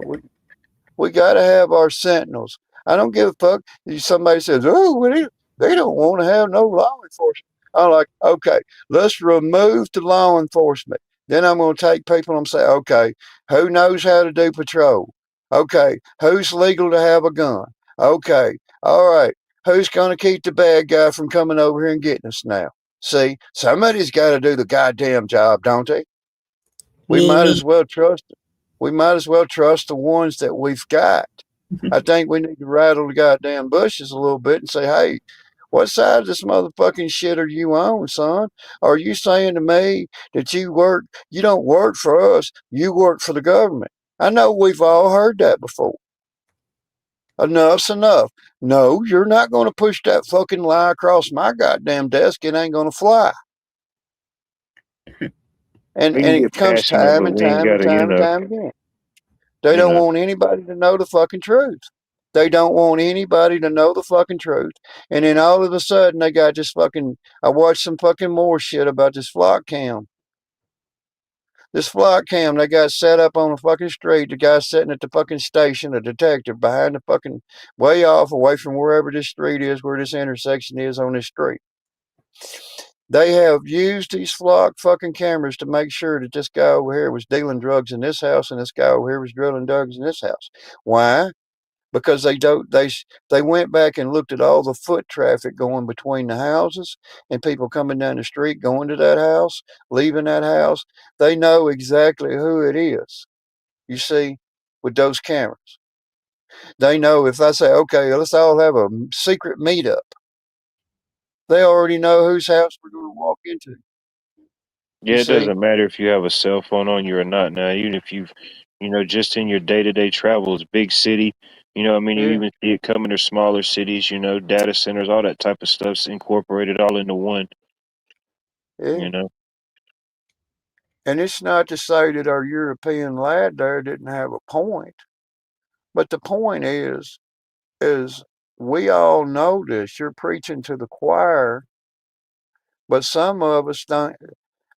we gotta have our sentinels. I don't give a fuck if somebody says, oh, they don't want to have no law enforcement. I'm like, okay, let's remove the law enforcement. Then I'm going to take people and say, okay, who knows how to do patrol? Okay, who's legal to have a gun? Okay, all right, who's going to keep the bad guy from coming over here and getting us now? See, somebody's got to do the goddamn job, don't they? We might as well trust them. We might as well trust the ones that we've got. I think we need to rattle the goddamn bushes a little bit and say, hey, what side of this motherfucking shit are you on, son? Are you saying to me that you don't work for us, you work for the government? I know we've all heard that before. Enough's enough. No, you're not going to push that fucking lie across my goddamn desk. It ain't going to fly. And it comes time and time again. They don't want anybody to know the fucking truth. They don't want anybody to know the fucking truth. And then all of a sudden they got this fucking, I watched some fucking more shit about this flock cam. This flock cam, they got set up on the fucking street. The guy sitting at the fucking station, a detective behind the fucking, way off, away from wherever this street is, where this intersection is on this street. They have used these flock fucking cameras to make sure that this guy over here was dealing drugs in this house and this guy over here was drilling drugs in this house. Why? Because they went back and looked at all the foot traffic going between the houses and people coming down the street going to that house, leaving that house. They know exactly who it is. You see, with those cameras, they know if I say, okay, let's all have a secret meetup, they already know whose house we're going to walk into. Yeah, You it see, doesn't matter if you have a cell phone on you or not now. Even if you've, just in your day-to-day travels, big city, I mean, you yeah, even see it coming to smaller cities, data centers, all that type of stuff's incorporated all into one, yeah. you know. And it's not to say that our European lad there didn't have a point, but the point is we all know this. You're preaching to the choir, but some of us don't.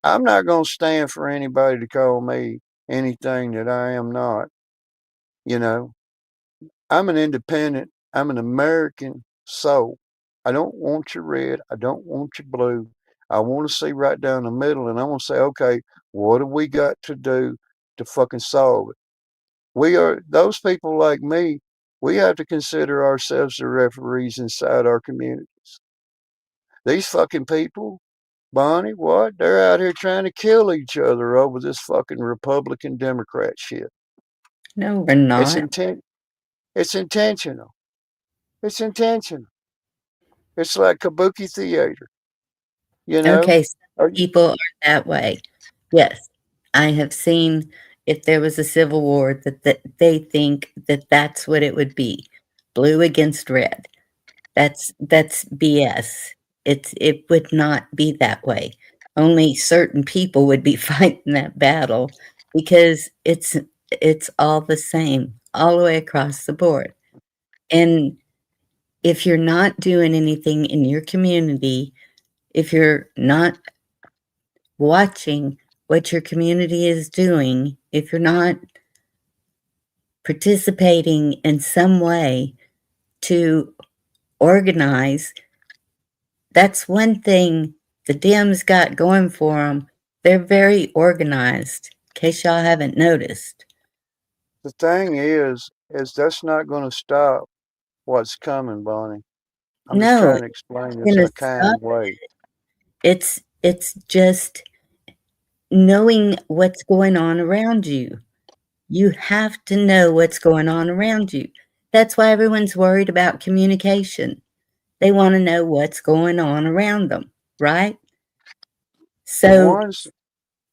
I'm not going to stand for anybody to call me anything that I am not. You know, I'm an independent, I'm an American soul. I don't want you red, I don't want you blue. I want to see right down the middle, and I want to say, okay, what have we got to do to fucking solve it? We are, those people like me, we have to consider ourselves the referees inside our communities. These fucking people, Bonnie, what? They're out here trying to kill each other over this fucking Republican Democrat shit. No, we're It's not. intent. It's intentional. It's intentional. It's like kabuki theater. You know? Okay, some Are you, people are that way. Yes, I have seen if there was a civil war that they think that that's what it would be, blue against red. That's BS. It would not be that way. Only certain people would be fighting that battle because it's all the same all the way across the board. And if you're not doing anything in your community, if you're not watching what your community is doing, if you're not participating in some way to organize, that's one thing the Dems got going for them. They're very organized, in case y'all haven't noticed. the thing is that's not going to stop what's coming, Bonnie. I'm just No, trying to explain it's this in gonna a kind stop. way. It's just knowing what's going on around you. You have to know what's going on around you. That's why everyone's worried about communication. They want to know what's going on around them, right? The So, ones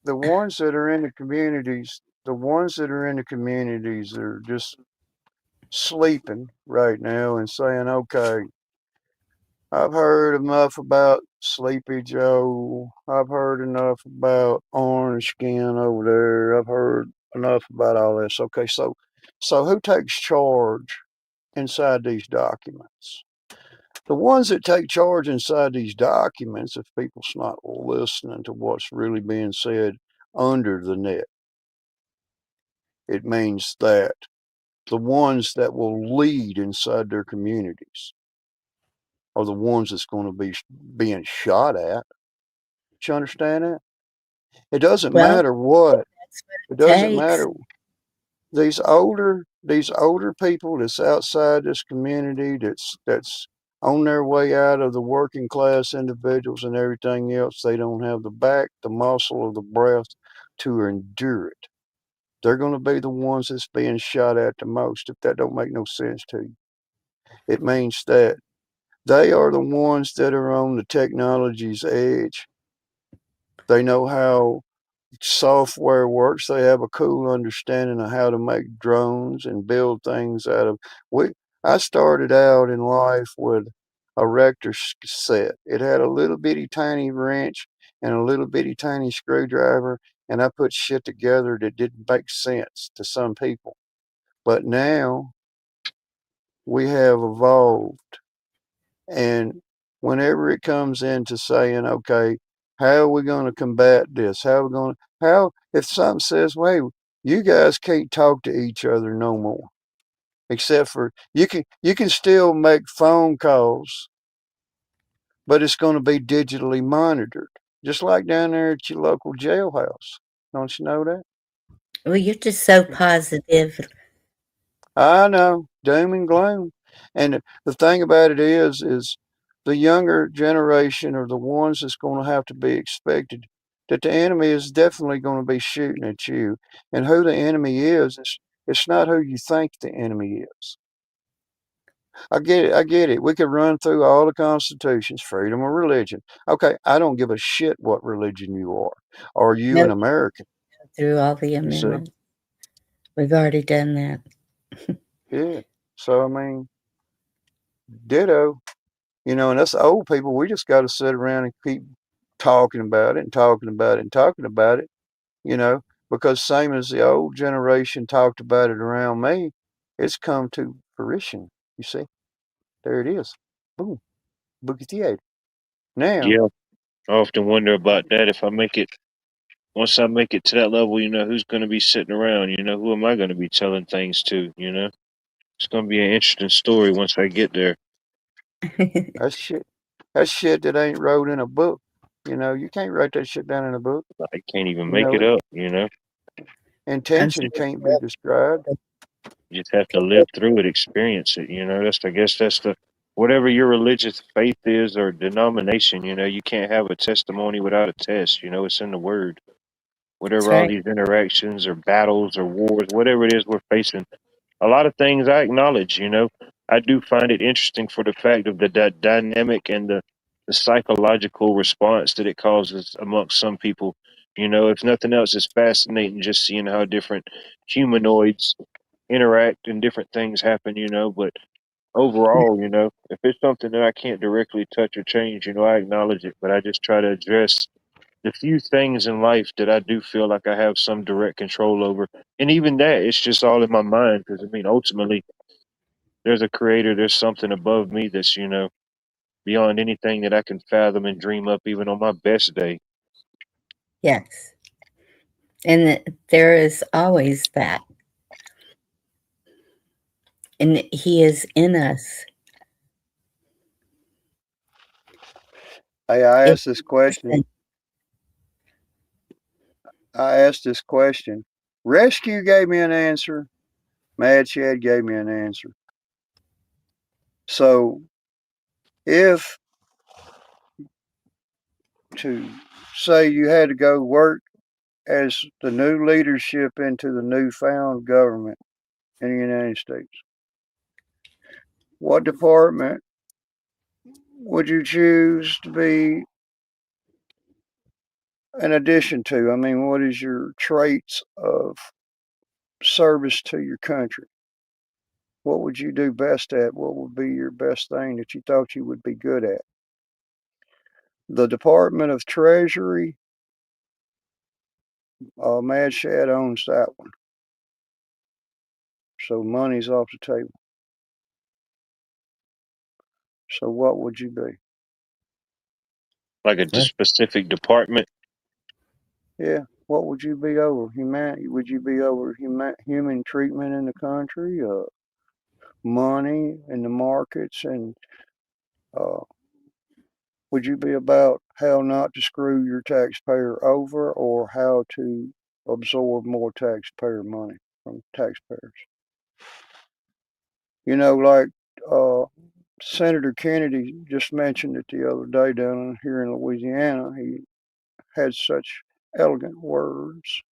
the ones that are in the communities, the ones that are in the communities are just sleeping right now and saying, okay, I've heard enough about Sleepy Joe. I've heard enough about Orange Skin over there. I've heard enough about all this. Okay, so who takes charge inside these documents? The ones that take charge inside these documents, if people's not listening to what's really being said under the net, it means that the ones that will lead inside their communities are the ones that's going to be being shot at. You understand that? It doesn't well, matter what. that's what It it doesn't takes. matter. These older people that's outside this community that's on their way out of the working class individuals and everything else, they don't have the back, the muscle, or the breath to endure it. They're going to be the ones that's being shot at the most. If that don't make no sense to you, it means that they are the ones that are on the technology's edge. They know how software works. They have a cool understanding of how to make drones and build things out of. We I started out in life with a rector set. It had a little bitty tiny wrench and a little bitty tiny screwdriver, and I put shit together that didn't make sense to some people. But now we have evolved, and whenever it comes into saying, okay, how are we going to combat this? How are we going to, how, if something says, well, you guys can't talk to each other no more, except for you can still make phone calls but it's going to be digitally monitored, just like down there at your local jailhouse. Don't you know that? Well, you're just so positive. I know, doom and gloom. And the thing about it is the younger generation are the ones that's going to have to be expected that the enemy is definitely going to be shooting at you. And who the enemy is, it's not who you think the enemy is. I get it. I get it. We could run through all the constitutions, freedom of religion. Okay, I don't give a shit what religion you are. Are you No, an American? through all the You see? amendments. We've already done that. Yeah. So I mean, ditto. And us old people, we just got to sit around and keep talking about it and talking about it and talking about it, you know, because same as the old generation talked about it around me, it's come to fruition. You see, there it is. Boom, boogie theater. Now, Yeah, I often wonder about that. If I make it, once I make it to that level, who's going to be sitting around? Who am I going to be telling things to? It's going to be an interesting story once I get there. that's shit. That's shit that ain't wrote in a book. You can't write that shit down in a book. I can't even You make know, it up. intention can't be described. You just have to live through it, experience it. I guess that's the whatever your religious faith is or denomination. You can't have a testimony without a test. It's in the word. That's Whatever all right. these interactions or battles or wars, whatever it is we're facing, a lot of things I acknowledge. I do find it interesting for the fact of the dynamic and the psychological response that it causes amongst some people. If nothing else, it's fascinating just seeing how different humanoids interact and different things happen. But overall, if it's something that I can't directly touch or change, I acknowledge it, but I just try to address the few things in life that I do feel like I have some direct control over. And even that, it's just all in my mind because, ultimately, there's a creator, there's something above me that's, beyond anything that I can fathom and dream up, even on my best day. Yes. And there is always that. And he is in us. Hey, I If asked this question. Rescue gave me an answer. Mad Shed gave me an answer. So, if to say you had to go work as the new leadership into the newfound government in the United States, what department would you choose to be in addition to? I mean, what is your traits of service to your country? What would you do best at? What would be your best thing that you thought you would be good at? The Department of Treasury, Mad Shad owns that one. So money's off the table. So what would you be? Like a specific department. Yeah, what would you be over? Would you be over human treatment in the country? Money in the markets, and uh, would you be about how not to screw your taxpayer over, or how to absorb more taxpayer money from taxpayers? Like Senator Kennedy just mentioned it the other day down here in Louisiana. He had such elegant words.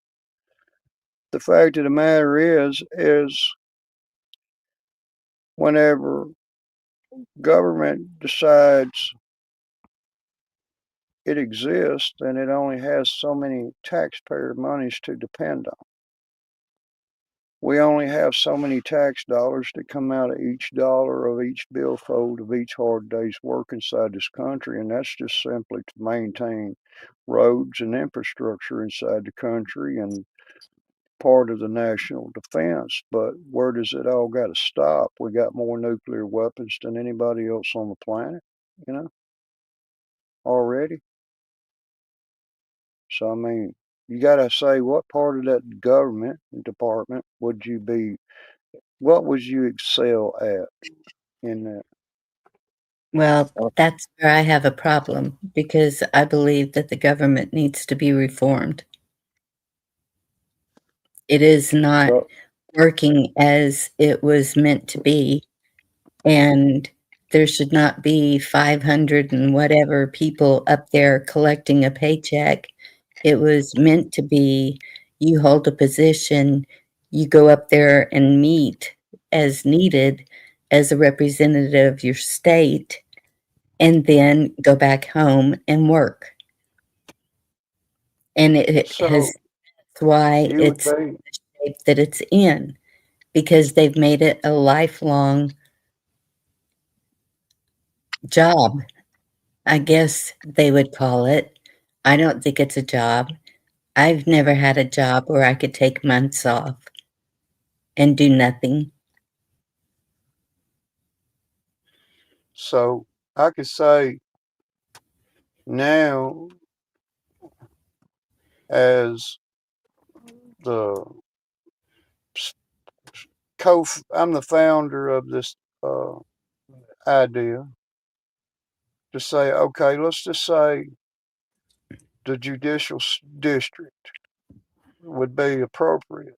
The fact of the matter is whenever government decides it exists, then it only has so many taxpayer monies to depend on. We only have so many tax dollars that come out of each dollar of each billfold of each hard day's work inside this country, and that's just simply to maintain roads and infrastructure inside the country and part of the national defense. But where does it all got to stop? We got more nuclear weapons than anybody else on the planet, already. So, I mean, you got to say what part of that government department would you be, what would you excel at in that? Well, Oh. that's where I have a problem because I believe that the government needs to be reformed. It is not So, working as it was meant to be, and there should not be 500 and whatever people up there collecting a paycheck. It was meant to be you hold a position, you go up there and meet as needed as a representative of your state, and then go back home and work. And it So has, that's why you would it's be, the shape that it's in, because they've made it a lifelong job, I guess they would call it. I don't think it's a job. I've never had a job where I could take months off and do nothing. so I could say now, as the I'm the founder of this idea to say, okay, let's just say the judicial district would be appropriate.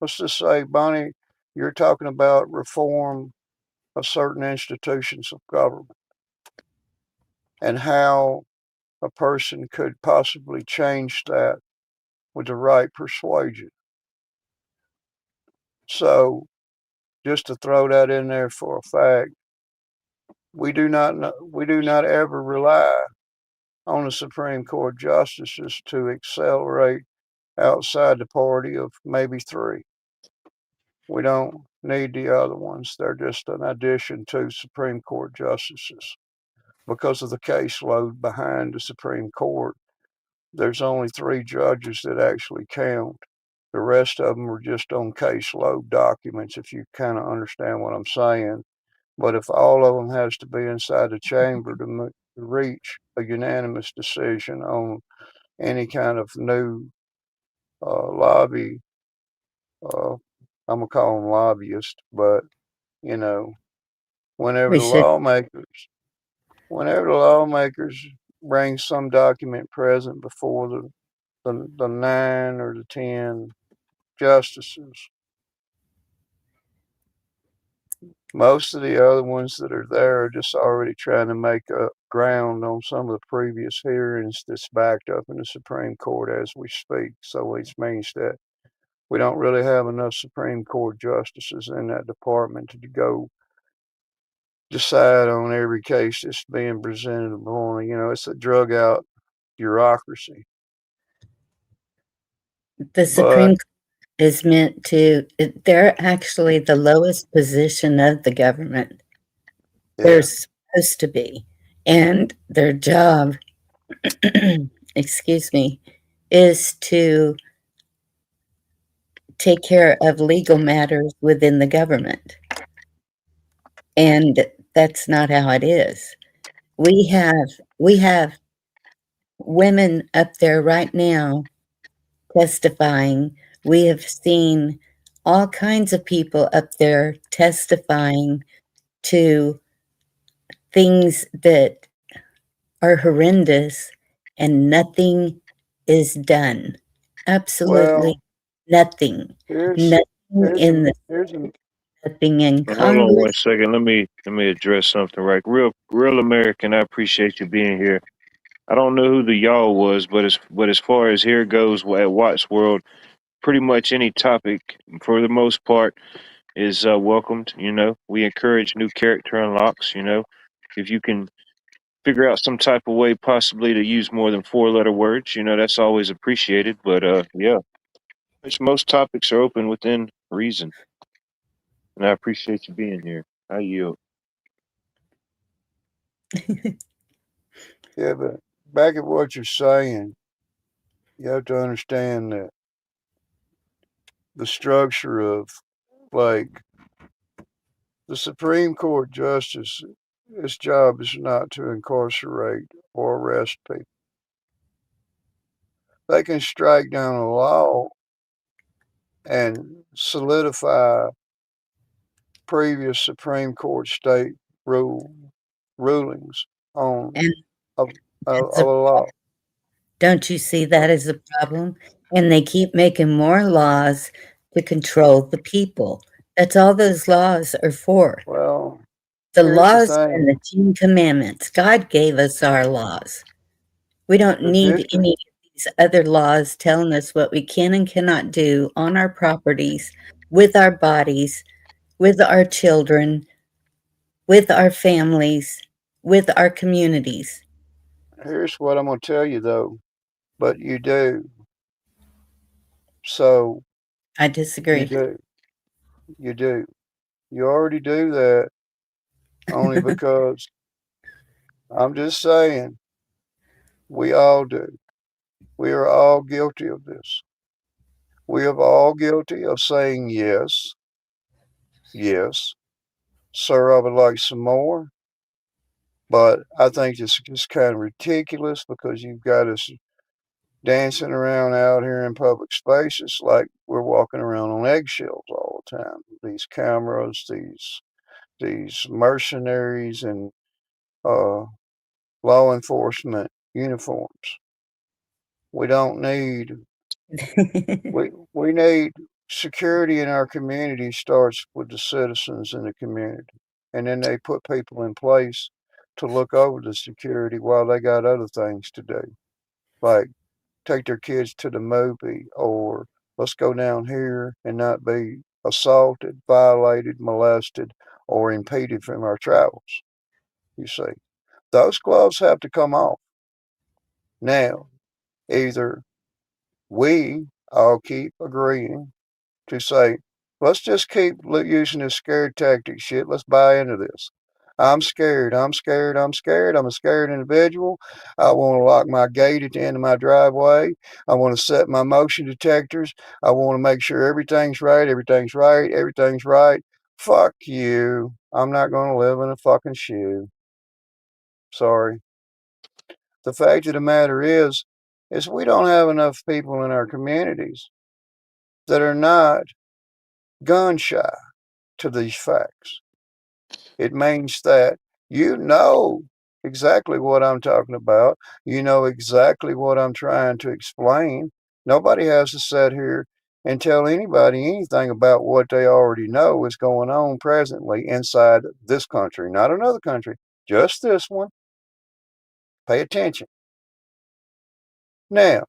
Let's just say, Bonnie, you're talking about reform of certain institutions of government and how a person could possibly change that with the right persuasion. So, just to throw that in there for a fact, we do not ever rely on the Supreme Court justices to accelerate outside the party of maybe three. We don't need the other ones. They're just an addition to Supreme Court justices. Because of the caseload behind the Supreme Court, there's only three judges that actually count. The rest of them are just on caseload documents, if you kind of understand what I'm saying. But if all of them has to be inside the chamber to reach a unanimous decision on any kind of new lobby, I'm gonna call them lobbyists, but you know, whenever We the should, lawmakers, whenever the lawmakers bring some document present before the 9 or the 10 justices, most of the other ones that are there are just already trying to make up ground on some of the previous hearings that's backed up in the Supreme Court as we speak. So which means that we don't really have enough Supreme Court justices in that department to go decide on every case that's being presented upon. You know, it's a drug out bureaucracy. the But Supreme Court is meant to, they're actually the lowest position of the government. They're yeah, supposed to be. And their job, excuse me, is to take care of legal matters within the government. And that's not how it is. We have women up there right now testifying. We have seen all kinds of people up there testifying to things that are horrendous, and nothing is done. Absolutely well, nothing. here's Nothing here's in an the here's an nothing in hold on one Congress. second. Let me address something right. Real American. I appreciate you being here. I don't know who the y'all was, but as far as here goes at Watts World, pretty much any topic for the most part is welcomed. You know, we encourage new character unlocks. You know, if you can figure out some type of way possibly to use more than four-letter words, you know, that's always appreciated. But yeah, which most topics are open within reason, and I appreciate you being here. I yield. yeah, but back at what you're saying, you have to understand that the structure of like the Supreme Court justice, his job is not to incarcerate or arrest people. They can strike down a law and solidify previous Supreme Court state rule rulings on And of that's a law. don't you see that as a problem? And they keep making more laws to control the people. That's all those laws are for. Well, The here's the laws and thing. the 10 Commandments. God gave us our laws. We don't The need district, any of these other laws telling us what we can and cannot do on our properties, with our bodies, with our children, with our families, with our communities. here's what I'm going to tell you though, but you do. So I you disagree. do. You do. You already do that only because I'm just saying we all do. We are all guilty of this. We are all guilty of saying yes, yes. Sir, I would like some more. But I think it's just kind of ridiculous because you've got us dancing around out here in public spaces like we're walking around on eggshells all the time. These cameras, these mercenaries and uh, law enforcement uniforms. We don't need we need security in our community starts with the citizens in the community. And then they put people in place to look over the security while they got other things to do. Like take their kids to the movie or let's go down here and not be assaulted, violated, molested, or impeded from our travels. You see, those gloves have to come off. Now, either we all keep agreeing to say, let's just keep using this scared tactic shit. Let's buy into this. I'm scared. I'm scared. I'm scared. I'm a scared individual. I want to lock my gate at the end of my driveway. I want to set my motion detectors. I want to make sure everything's right. Everything's right. Everything's right. Fuck you. I'm not going to live in a fucking shoe. Sorry. The fact of the matter is we don't have enough people in our communities that are not gun shy to these facts. It means that you know exactly what I'm talking about. You know exactly what I'm trying to explain. Nobody has to sit here and tell anybody anything about what they already know is going on presently inside this country, not another country, just this one. Pay attention. Now,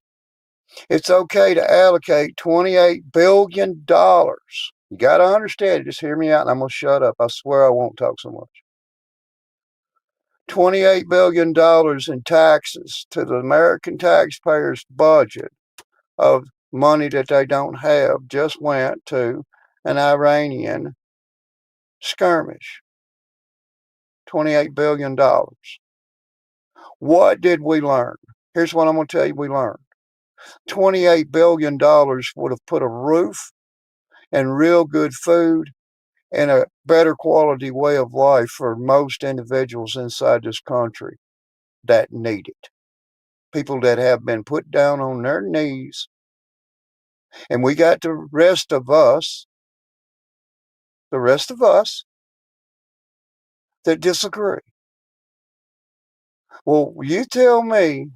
it's okay to allocate $28 billion. You got to understand it. Just hear me out and I'm going to shut up. I swear I won't talk so much. $28 billion in taxes to the American taxpayers' budget of money that they don't have just went to an Iranian skirmish. $28 billion. What did we learn? Here's what I'm going to tell you we learned. $28 billion would have put a roof and real good food and a better quality way of life for most individuals inside this country that need it. People that have been put down on their knees. And we got the rest of us that disagree. Well, you tell me,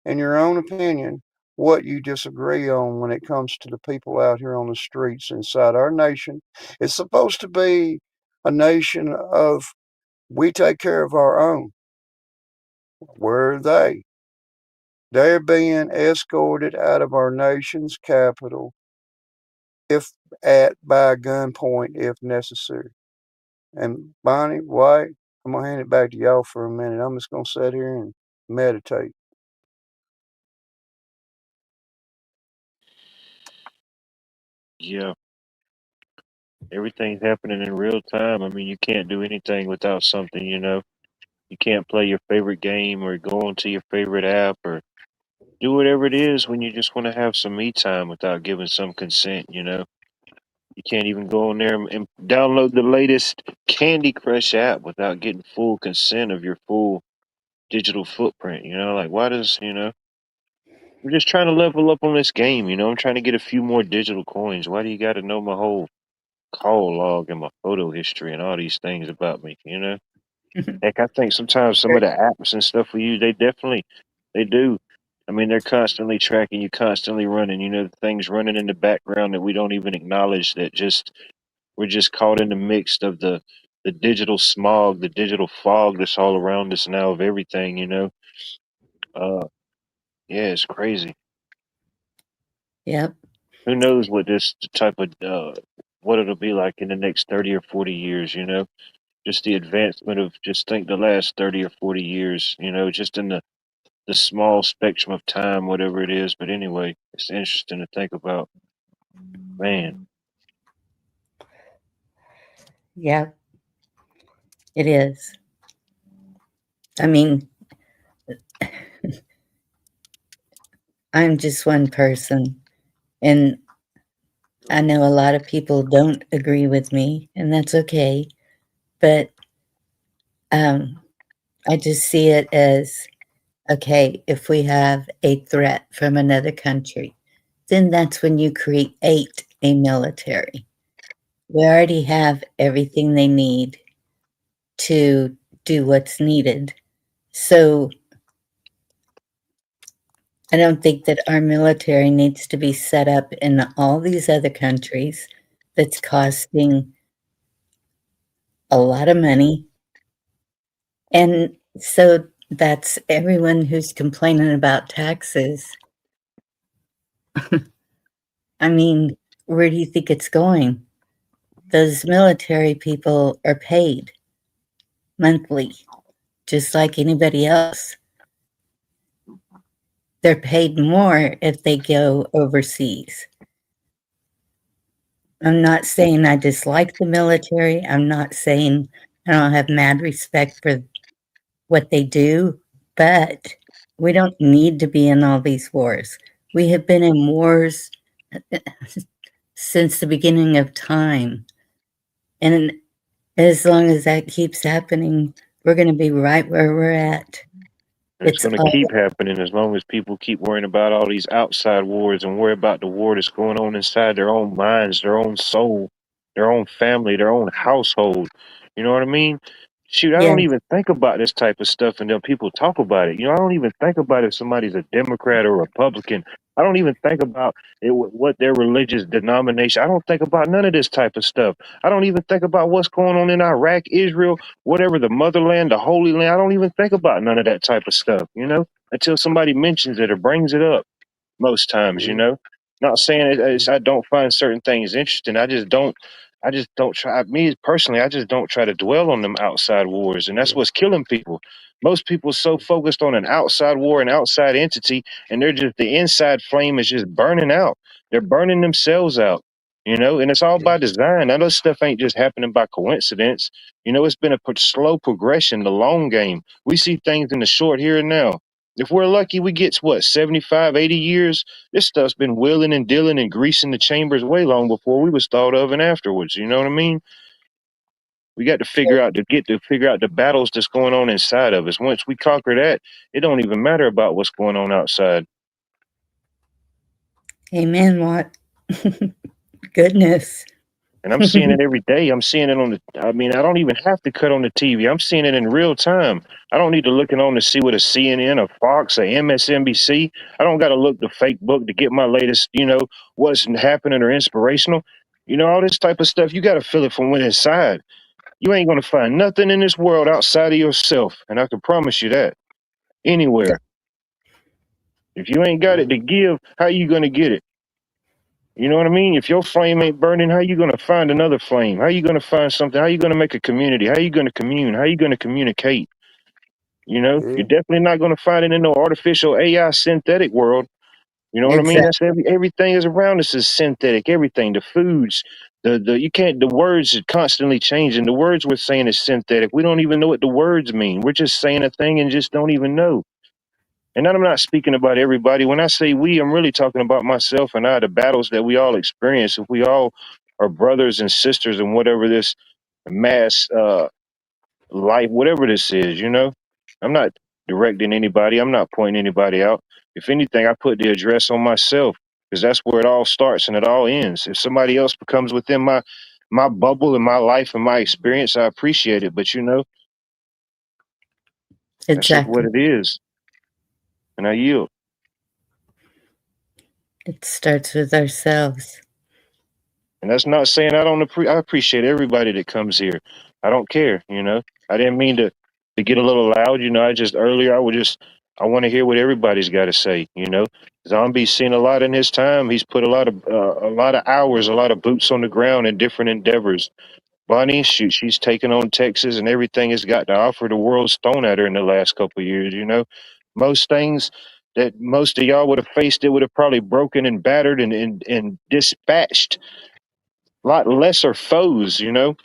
in your own opinion, what you disagree on when it comes to the people out here on the streets inside our nation. It's supposed to be a nation of we take care of our own. Where are they? They're being escorted out of our nation's capital, if by gunpoint, if necessary. And Bonnie, White, I'm gonna hand it back to y'all for a minute. I'm just gonna sit here and meditate. Yeah, everything's happening in real time. I mean, you can't do anything without something, you know. You can't play your favorite game or go onto your favorite app or do whatever it is when you just want to have some me time without giving some consent, you know. You can't even go on there and download the latest Candy Crush app without getting full consent of your full digital footprint, you know. Like, why does, you know, I'm just trying to level up on this game, you know. I'm trying to get a few more digital coins. Why do you got to know my whole call log and my photo history and all these things about me, you know? Heck, I think sometimes some of the apps and stuff we use, they do. I mean, they're constantly tracking you, constantly running. You know, things running in the background that we don't even acknowledge. That just we're just caught in the mix of the digital smog, the digital fog that's all around us now of everything. You know, uh, yeah, it's crazy. Yep. Who knows what this type of what it'll be like in the next 30 or 40 years? You know, just the advancement of just think the last 30 or 40 years. You know, just in the small spectrum of time, whatever it is. But anyway, it's interesting to think about. Man, Yep. It is. I mean, I'm just one person, and I know a lot of people don't agree with me, and that's okay. But I just see it as okay, if we have a threat from another country, then that's when you create a military. We already have everything they need to do what's needed. So I don't think that our military needs to be set up in all these other countries that's costing a lot of money. And so that's everyone who's complaining about taxes. I mean, where do you think it's going? Those military people are paid monthly, just like anybody else. They're paid more if they go overseas. I'm not saying I dislike the military. I'm not saying I don't have mad respect for what they do, but we don't need to be in all these wars. We have been in wars since the beginning of time. And as long as that keeps happening, we're going to be right where we're at. it's It's going to keep happening as long as people keep worrying about all these outside wars and worry about the war that's going on inside their own minds, their own soul, their own family, their own household. You know what I mean? Shoot, I yeah, don't even think about this type of stuff and then people talk about it. You know, I don't even think about if somebody's a Democrat or Republican. I don't even think about it, what their religious denomination. I don't think about none of this type of stuff. I don't even think about what's going on in Iraq, Israel, whatever, the motherland, the holy land. I don't even think about none of that type of stuff, you know, until somebody mentions it or brings it up most times, you know. Not saying I don't find certain things interesting. I just don't try. Me personally, I just don't try to dwell on them outside wars, and that's what's killing people. Most people are so focused on an outside war, an outside entity, and they're just the inside flame is just burning out. They're burning themselves out, you know, and it's all by design. Now, this stuff ain't just happening by coincidence. You know, it's been a slow progression, the long game. We see things in the short here and now. If we're lucky, we get what 75, 80 years. This stuff's been wheeling and dealing and greasing the chambers way long before we was thought of and afterwards. You know what I mean? We got to figure out the battles that's going on inside of us. Once we conquer that, it don't even matter about what's going on outside. amen, Watt. Goodness. And I'm seeing it every day. I'm seeing it I mean, I don't even have to cut on the TV. I'm seeing it in real time. I don't need to look it on to see what a CNN, a Fox, a MSNBC. I don't got to look the fake book to get my latest, you know, what's happening or inspirational. You know, all this type of stuff, you got to feel it from inside. You ain't going to find nothing in this world outside of yourself. And I can promise you that. Anywhere. If you ain't got it to give, how you going to get it? You know what I mean? If your flame ain't burning, how you going to find another flame? How you going to find something? How you going to make a community? How you going to commune? How you going to communicate? You know, Yeah. you're definitely not going to find it in no artificial AI synthetic world. You know what I mean? Exactly. That's everything is around us is synthetic. Everything, the foods, the words are constantly changing. The words we're saying is synthetic. We don't even know what the words mean. We're just saying a thing and just don't even know. And I'm not speaking about everybody. When I say we, I'm really talking about myself and I, the battles that we all experience. If we all are brothers and sisters in whatever this mass life, whatever this is, you know, I'm not directing anybody. I'm not pointing anybody out. If anything, I put the address on myself because that's where it all starts and it all ends. If somebody else becomes within my bubble and my life and my experience, I appreciate it. But you know, That's just what Exactly. it is. And I yield. It starts with ourselves. And that's not saying I don't I appreciate everybody that comes here. I don't care, you know. I didn't mean to get a little loud, you know. I want to hear what everybody's got to say, you know. Zombie's seen a lot in his time. He's put a lot of hours, a lot of boots on the ground in different endeavors. Bonnie, she's taken on Texas and everything has got to offer. The world's thrown at her in the last couple of years, you know. Most things that most of y'all would have faced, it would have probably broken and battered and dispatched a lot lesser foes, you know.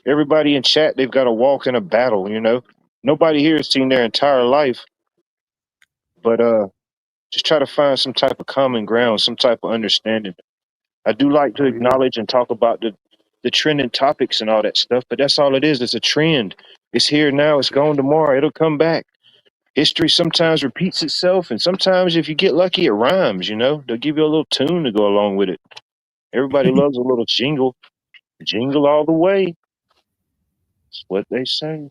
Everybody in chat, they've got to walk in a battle, you know. Nobody here has seen their entire life, but just try to find some type of common ground, some type of understanding. I do like to Oh yeah. acknowledge and talk about the trending topics and all that stuff, but that's all it is. It's a trend. It's here now, it's gone tomorrow, it'll come back. History sometimes repeats itself, and sometimes if you get lucky, it rhymes, you know. They'll give you a little tune to go along with it. Everybody loves a little jingle. Jingle all the way. That's what they say.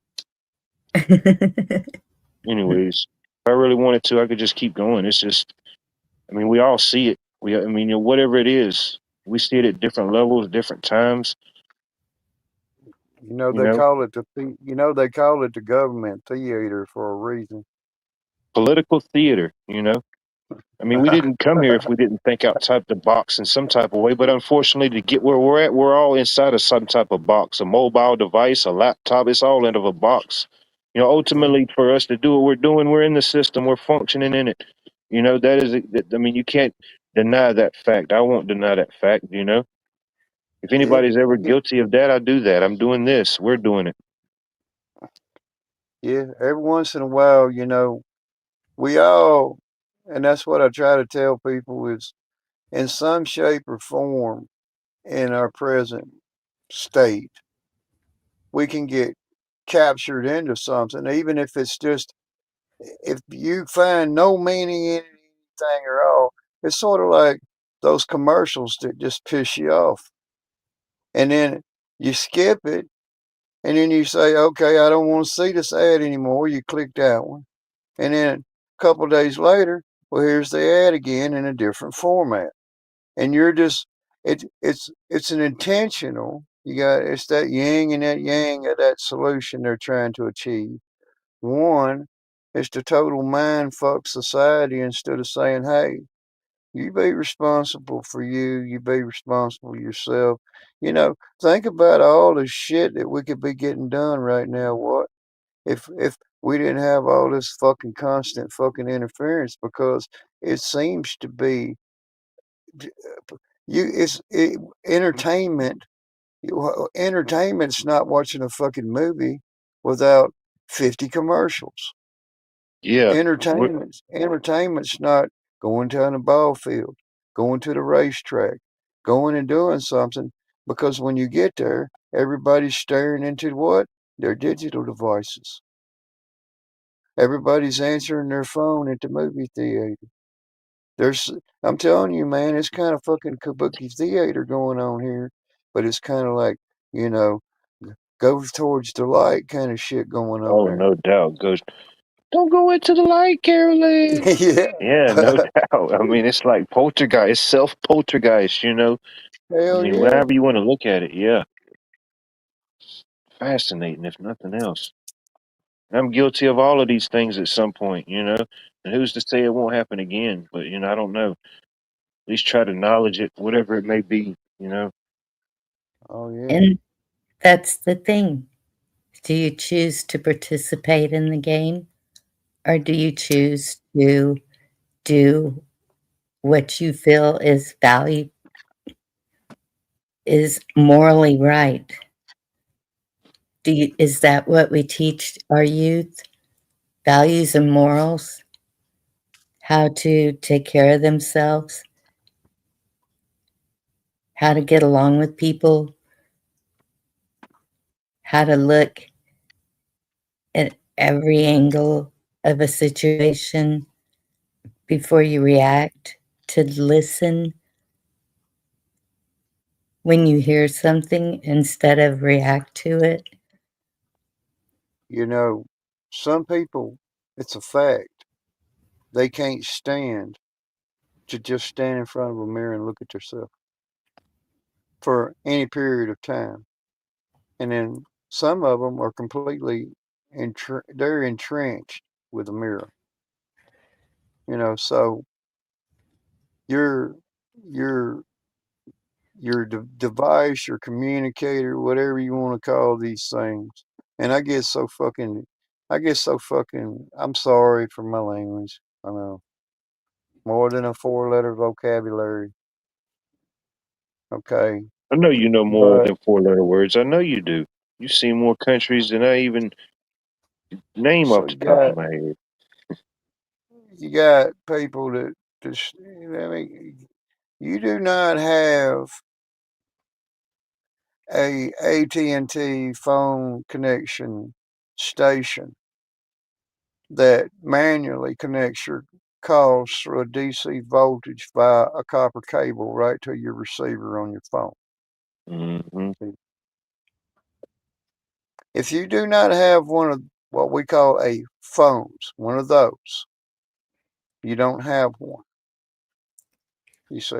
Anyways, if I really wanted to, I could just keep going. It's just, I mean, we all see it. I mean, you know, whatever it is, we see it at different levels, different times. You know You they know, call it they call it the government theater for a reason. political theater. You know, I mean, we didn't come here if we didn't think outside the box in some type of way. But unfortunately, to get where we're at, we're all inside of some type of box, a mobile device, a laptop. It's all out of a box. You know, Yeah, ultimately, for us to do what we're doing, we're in the system. We're functioning in it. You know, I mean, you can't deny that fact. I won't deny that fact. You know, if yeah, anybody's ever guilty of that, I do that. I'm doing this. We're doing it. yeah. Every once in a while, we all, and that's what I try to tell people is, in some shape or form, in our present state, we can get captured into something, even if it's just, if you find no meaning in anything at all. It's sort of like those commercials that just piss you off. And then you skip it, and then you say, okay, I don't want to see this ad anymore. You click that one. And then a couple of days later, well, here's the ad again in a different format. And you're just, it's an intentional, it's that yin and that yang of that solution they're trying to achieve. One is to total mind fuck society instead of saying, hey, you be responsible for you, you be responsible yourself. Think about all the shit that we could be getting done right now. What if we didn't have all this fucking constant fucking interference? Because it seems to be entertainment. Entertainment's not watching a fucking movie without 50 commercials. Yeah, Entertainment's not going down the ball field, going to the racetrack, going and doing something, because when you get there, everybody's staring into what? Their digital devices. Everybody's answering their phone at the movie theater. There's, I'm telling you, man, it's kind of fucking kabuki theater going on here, but it's kind of like, you know, go towards the light kind of shit going on oh, there. no doubt. Don't go into the light, Carolyn. Yeah. Yeah, no doubt. I mean, it's like poltergeist, it's self poltergeist, you know. I Hell mean, yeah. wherever you want to look at it, yeah. Fascinating, if nothing else. I'm guilty of all of these things at some point, you know. And who's to say it won't happen again? But you know, I don't know. At least try to acknowledge it, whatever it may be, you know. Oh yeah. And that's the thing. Do you choose to participate in the game, or do you choose to do what you feel is morally right? Is that what we teach our youth? Values and morals? How to take care of themselves? How to get along with people? How to look at every angle of a situation before you react? To listen when you hear something instead of react to it? You know, some people It's a fact. They can't stand to just stand in front of a mirror and look at themselves for any period of time. And then some of them are completely they're entrenched with a mirror. So your your your device, your communicator, whatever you want to call these things. And I'm sorry for my language. I know more than a 4-letter vocabulary. Okay, I know you know more but than 4 letter words. I know you do. You see more countries than I even name so off the top of my head. you got people that just, I mean, you do not have a AT&T phone connection station that manually connects your calls through a DC voltage via a copper cable right to your receiver on your phone. Hmm. If you do not have one of what we call a phones, one of those, you don't have one. You see.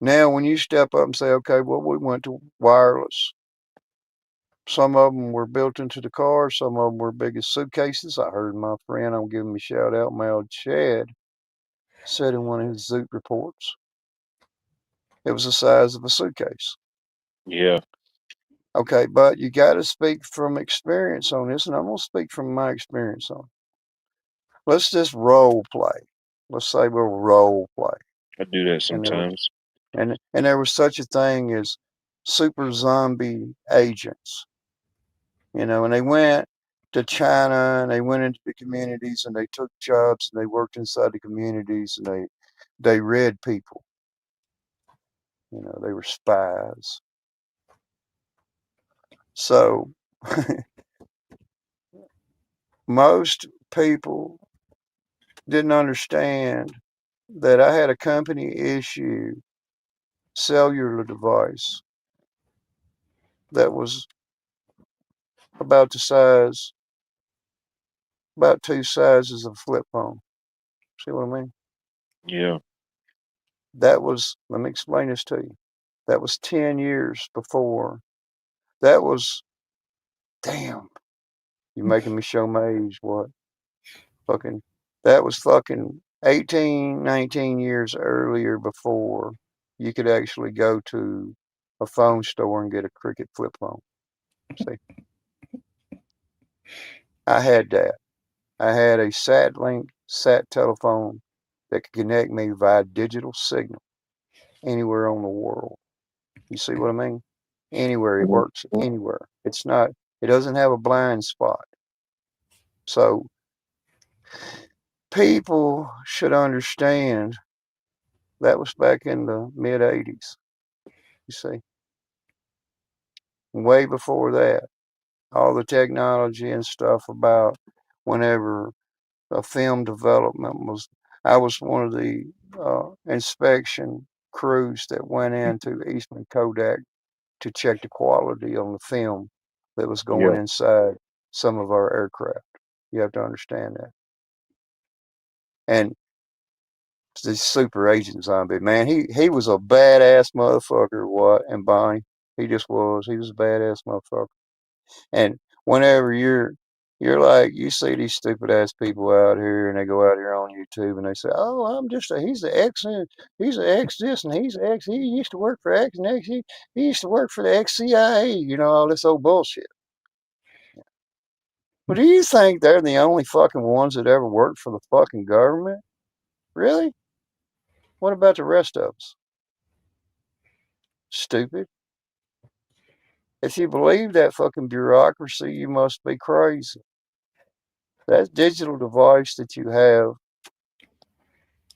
Now, when you step up and say, okay, well, we went to wireless. Some of them were built into the car. Some of them were big as suitcases. I heard my friend, I'm giving him a shout out, Mal Chad, said in one of his Zoot reports, it was the size of a suitcase. Yeah. Okay, but you got to speak from experience on this, and I'm going to speak from my experience on it. Let's just role play. Let's say we'll role play. I do that And there was, sometimes. and there was such a thing as super zombie agents, and they went to China and they went into the communities and they took jobs and they worked inside the communities and they read people. They were spies. So most people didn't understand that I had a company issue cellular device that was about about two sizes of a flip phone. See what I mean? Yeah. Let me explain this to you. That was 10 years before. That was, damn, you're making me show my age. What? That was fucking 18, 19 years earlier before you could actually go to a phone store and get a Cricket flip phone. See, I had that. I had a SatLink sat telephone that could connect me via digital signal anywhere on the world. You see what I mean? Anywhere. It works anywhere. It doesn't have a blind spot. So people should understand that was back in the mid 80s. You see, way before that, all the technology and stuff about whenever a film development was, I was one of the inspection crews that went into Eastman Kodak to check the quality on the film that was going Yeah. inside some of our aircraft. You have to understand that. And the super agent zombie, man, he was a badass motherfucker, what? And Bonnie, he just was. He was a badass motherfucker. And whenever you're like, you see these stupid ass people out here and they go out here on YouTube and they say, oh, he's the X and he's the X this and he's the X. He used to work for X and X. He used to work for the XCIA, all this old bullshit. Well, do you think they're the only fucking ones that ever worked for the fucking government? Really? What about the rest of us? Stupid. If you believe that fucking bureaucracy, you must be crazy. That digital device that you have,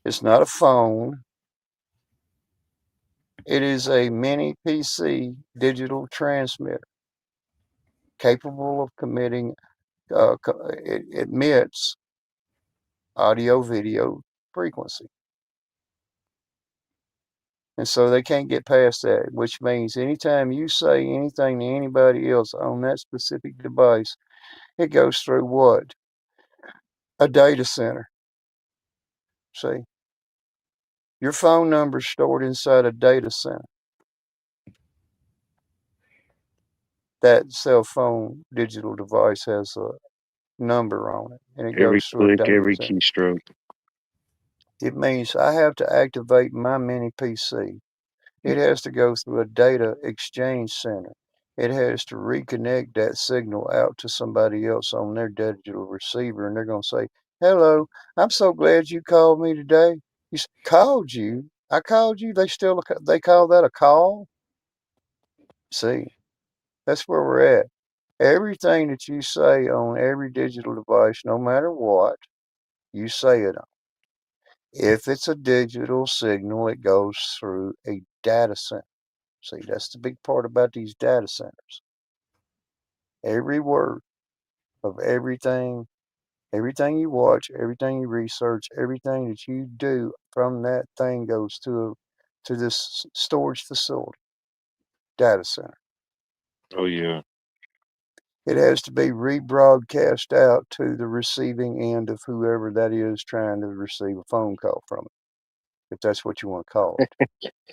it's not a phone. It is a mini PC digital transmitter capable of it emits audio video frequency. And so they can't get past that, which means anytime you say anything to anybody else on that specific device, it goes through what? a data center. See, your phone number's stored inside a data center. That cell phone digital device has a number on it, and it Every goes through a click, data every center. keystroke. It means I have to activate my mini PC. It has to go through a data exchange center. It has to reconnect that signal out to somebody else on their digital receiver, and they're going to say, "Hello, I'm so glad you called me today." Called you? I called you? They call that a call? See, that's where we're at. Everything that you say on every digital device, no matter what, you say it on. If it's a digital signal, it goes through a data center. See, that's the big part about these data centers. Every word of everything you watch, everything you research, everything that you do from that thing goes to this storage facility, data center. Oh yeah. It has to be rebroadcast out to the receiving end of whoever that is trying to receive a phone call from it, if that's what you want to call it,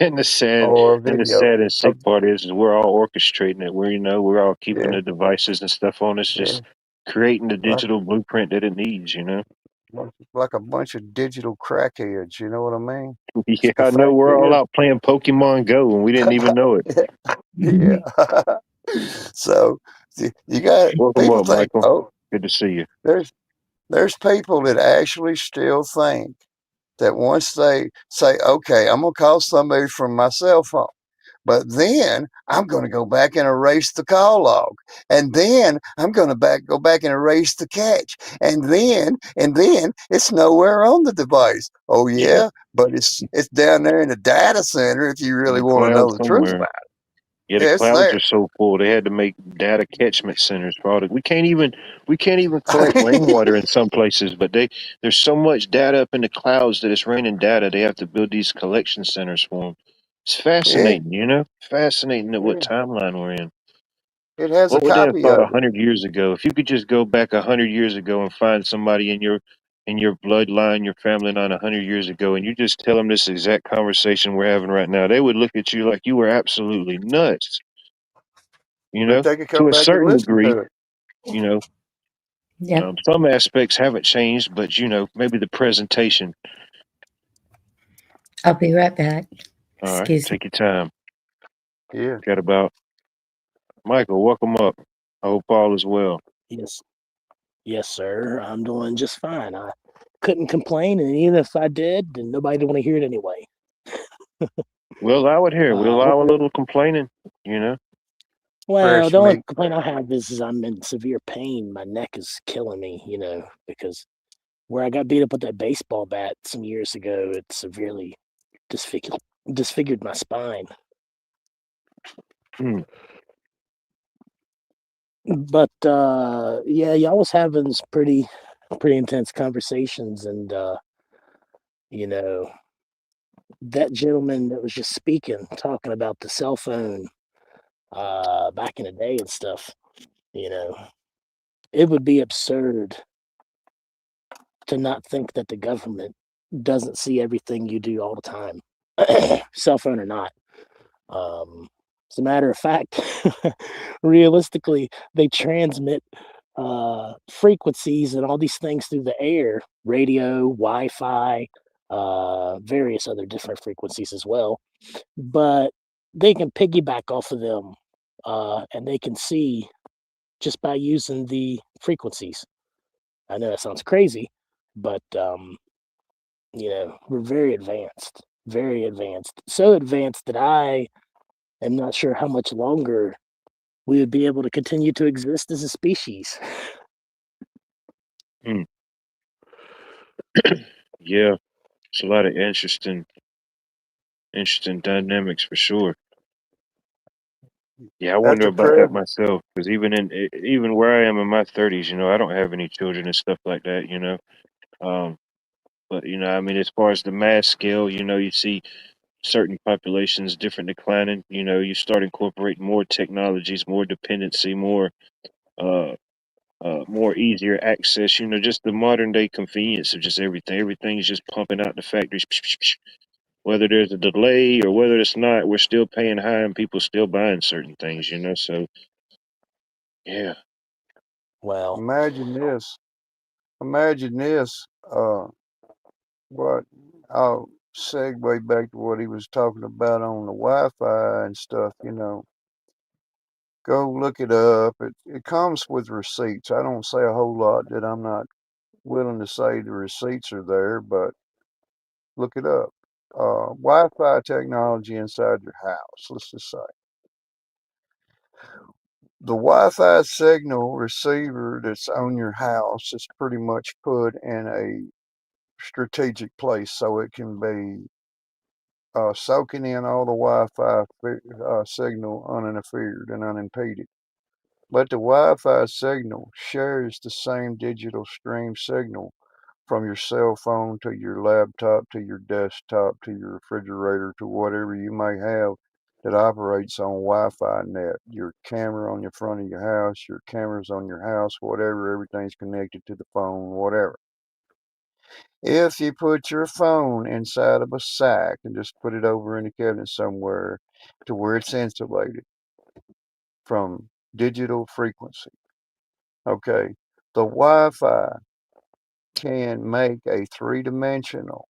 And the sad or a and the video. sad and sick part is we're all orchestrating it. We're all keeping Yeah, the devices and stuff on us, yeah, just creating the like, digital blueprint that it needs, you know? like a bunch of digital crackheads. You know what I mean? Yeah, The I know fact we're all is, out playing Pokemon Go and we didn't even know it. yeah. So you got Welcome people up, think, Michael. oh, Good to see you. there's people that actually still think that once they say, okay, I'm gonna call somebody from my cell phone, but then I'm gonna go back and erase the call log, and then I'm gonna go back and erase the catch, and then it's nowhere on the device. Oh Yeah, yeah, but it's down there in the data center if you in really the want to cloud know the truth somewhere. about Yeah, it. the Yeah, it's clouds there. are so full. They had to make data catchment centers for all the. We can't even collect rainwater in some places, but there's so much data up in the clouds that it's raining data. They have to build these collection centers for them. It's Yeah, fascinating, you know. Fascinating at what yeah. timeline we're in. It has a What would they have copy thought of it. 100 years ago? If you could just go back 100 years ago and find somebody in your bloodline, your family line 100 years ago, and you just tell them this exact conversation we're having right now, they would look at you like you were absolutely nuts. You But know, they could to come a back and certain listen degree, to it. you know, Yep. some aspects haven't changed, but maybe the presentation. I'll be right back. All right, Excuse me. take your time. Yeah. Got about Michael. Welcome up. I hope all is well. Yes, yes, sir. I'm doing just fine. I couldn't complain, and even if I did, then nobody would want to hear it anyway. We'll allow it here. We'll allow a Hopefully, little complaining. You know. well, Fresh the only meat. complaint I have is I'm in severe pain. My neck is killing me, because where I got beat up with that baseball bat some years ago, it severely disfigured my spine. Hmm. But yeah, y'all was having some pretty intense conversations, and you know, that gentleman that was just speaking, talking about the cell phone back in the day and stuff, you know, it would be absurd to not think that the government doesn't see everything you do all the time, cell phone or not. As a matter of fact, realistically, they transmit frequencies and all these things through the air, radio, Wi-Fi, various other different frequencies as well. But they can piggyback off of them, and they can see just by using the frequencies. I know that sounds crazy, but we're very advanced, so advanced that I am not sure how much longer we would be able to continue to exist as a species. Hmm. Yeah, it's a lot of interesting dynamics for sure. Yeah, I wonder After about that President, myself because even where I am in my 30s, I don't have any children and stuff like that. Um, but I mean, as far as the mass scale, you see certain populations different declining. You start incorporating more technologies, more dependency, more uh more easier access. You know, just the modern day convenience of just everything. Everything's just pumping out the factories. Whether there's a delay or whether it's not, we're still paying high and people still buying certain things. You know, so yeah. Well, Imagine this. Imagine this. What I'll segue back to what he was talking about on the Wi-Fi and stuff. You know, go look it up. It comes with receipts. I don't say a whole lot that I'm not willing to say the receipts are there, but look it up. Wi-Fi technology inside your house. Let's just say the Wi-Fi signal receiver that's on your house is pretty much put in a strategic place so it can be soaking in all the Wi-Fi signal uninterfered and unimpeded. But the Wi-Fi signal shares the same digital stream signal from your cell phone to your laptop to your desktop to your refrigerator to whatever you may have that operates on Wi-Fi net. Your camera on the front of your house, your cameras on your house, whatever, everything's connected to the phone, whatever. If you put your phone inside of a sack and just put it over in the cabinet somewhere to where it's insulated from digital frequency, okay, the Wi-Fi can make a three-dimensional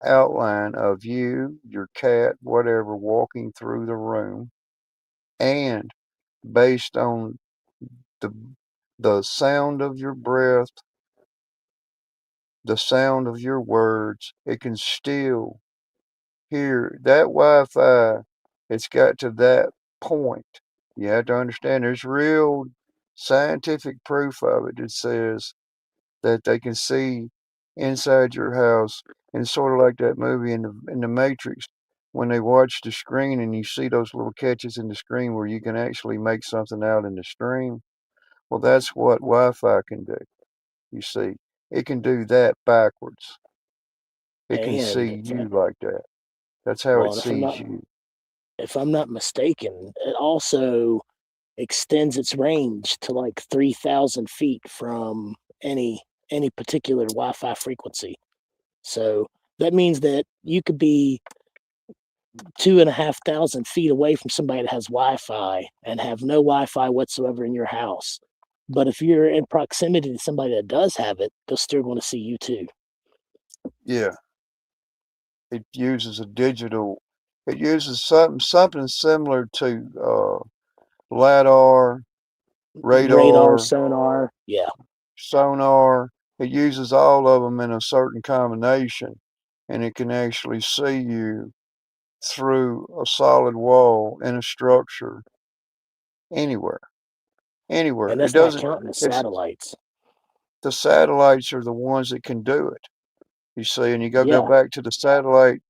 outline of you, your cat, whatever, walking through the room, and based on the the sound of your breath, the sound of your words, it can still hear that Wi-Fi. It's got to that point. You have to understand there's real scientific proof of it that says that they can see inside your house, and sort of like that movie in the Matrix when they watch the screen and you see those little catches in the screen where you can actually make something out in the stream. Well, that's what Wi-Fi can do. You see, it can do that backwards. It can and see you like that. That's how it well, and sees you. if I'm not mistaken, it also extends its range to like 3,000 feet from any particular Wi-Fi frequency. So that means that you could be 2,500 feet away from somebody that has Wi-Fi and have no Wi-Fi whatsoever in your house. But if you're in proximity to somebody that does have it, they're still going to see you too. Yeah, it uses a digital. It uses something similar to LiDAR, Radar, radar, sonar, yeah. sonar. It uses all of them in a certain combination, and it can actually see you through a solid wall in a structure anywhere. Anywhere. And It that's not doesn't. counting the It's satellites. the satellites are the ones that can do it. You see, and you go Yeah. back to the satellite.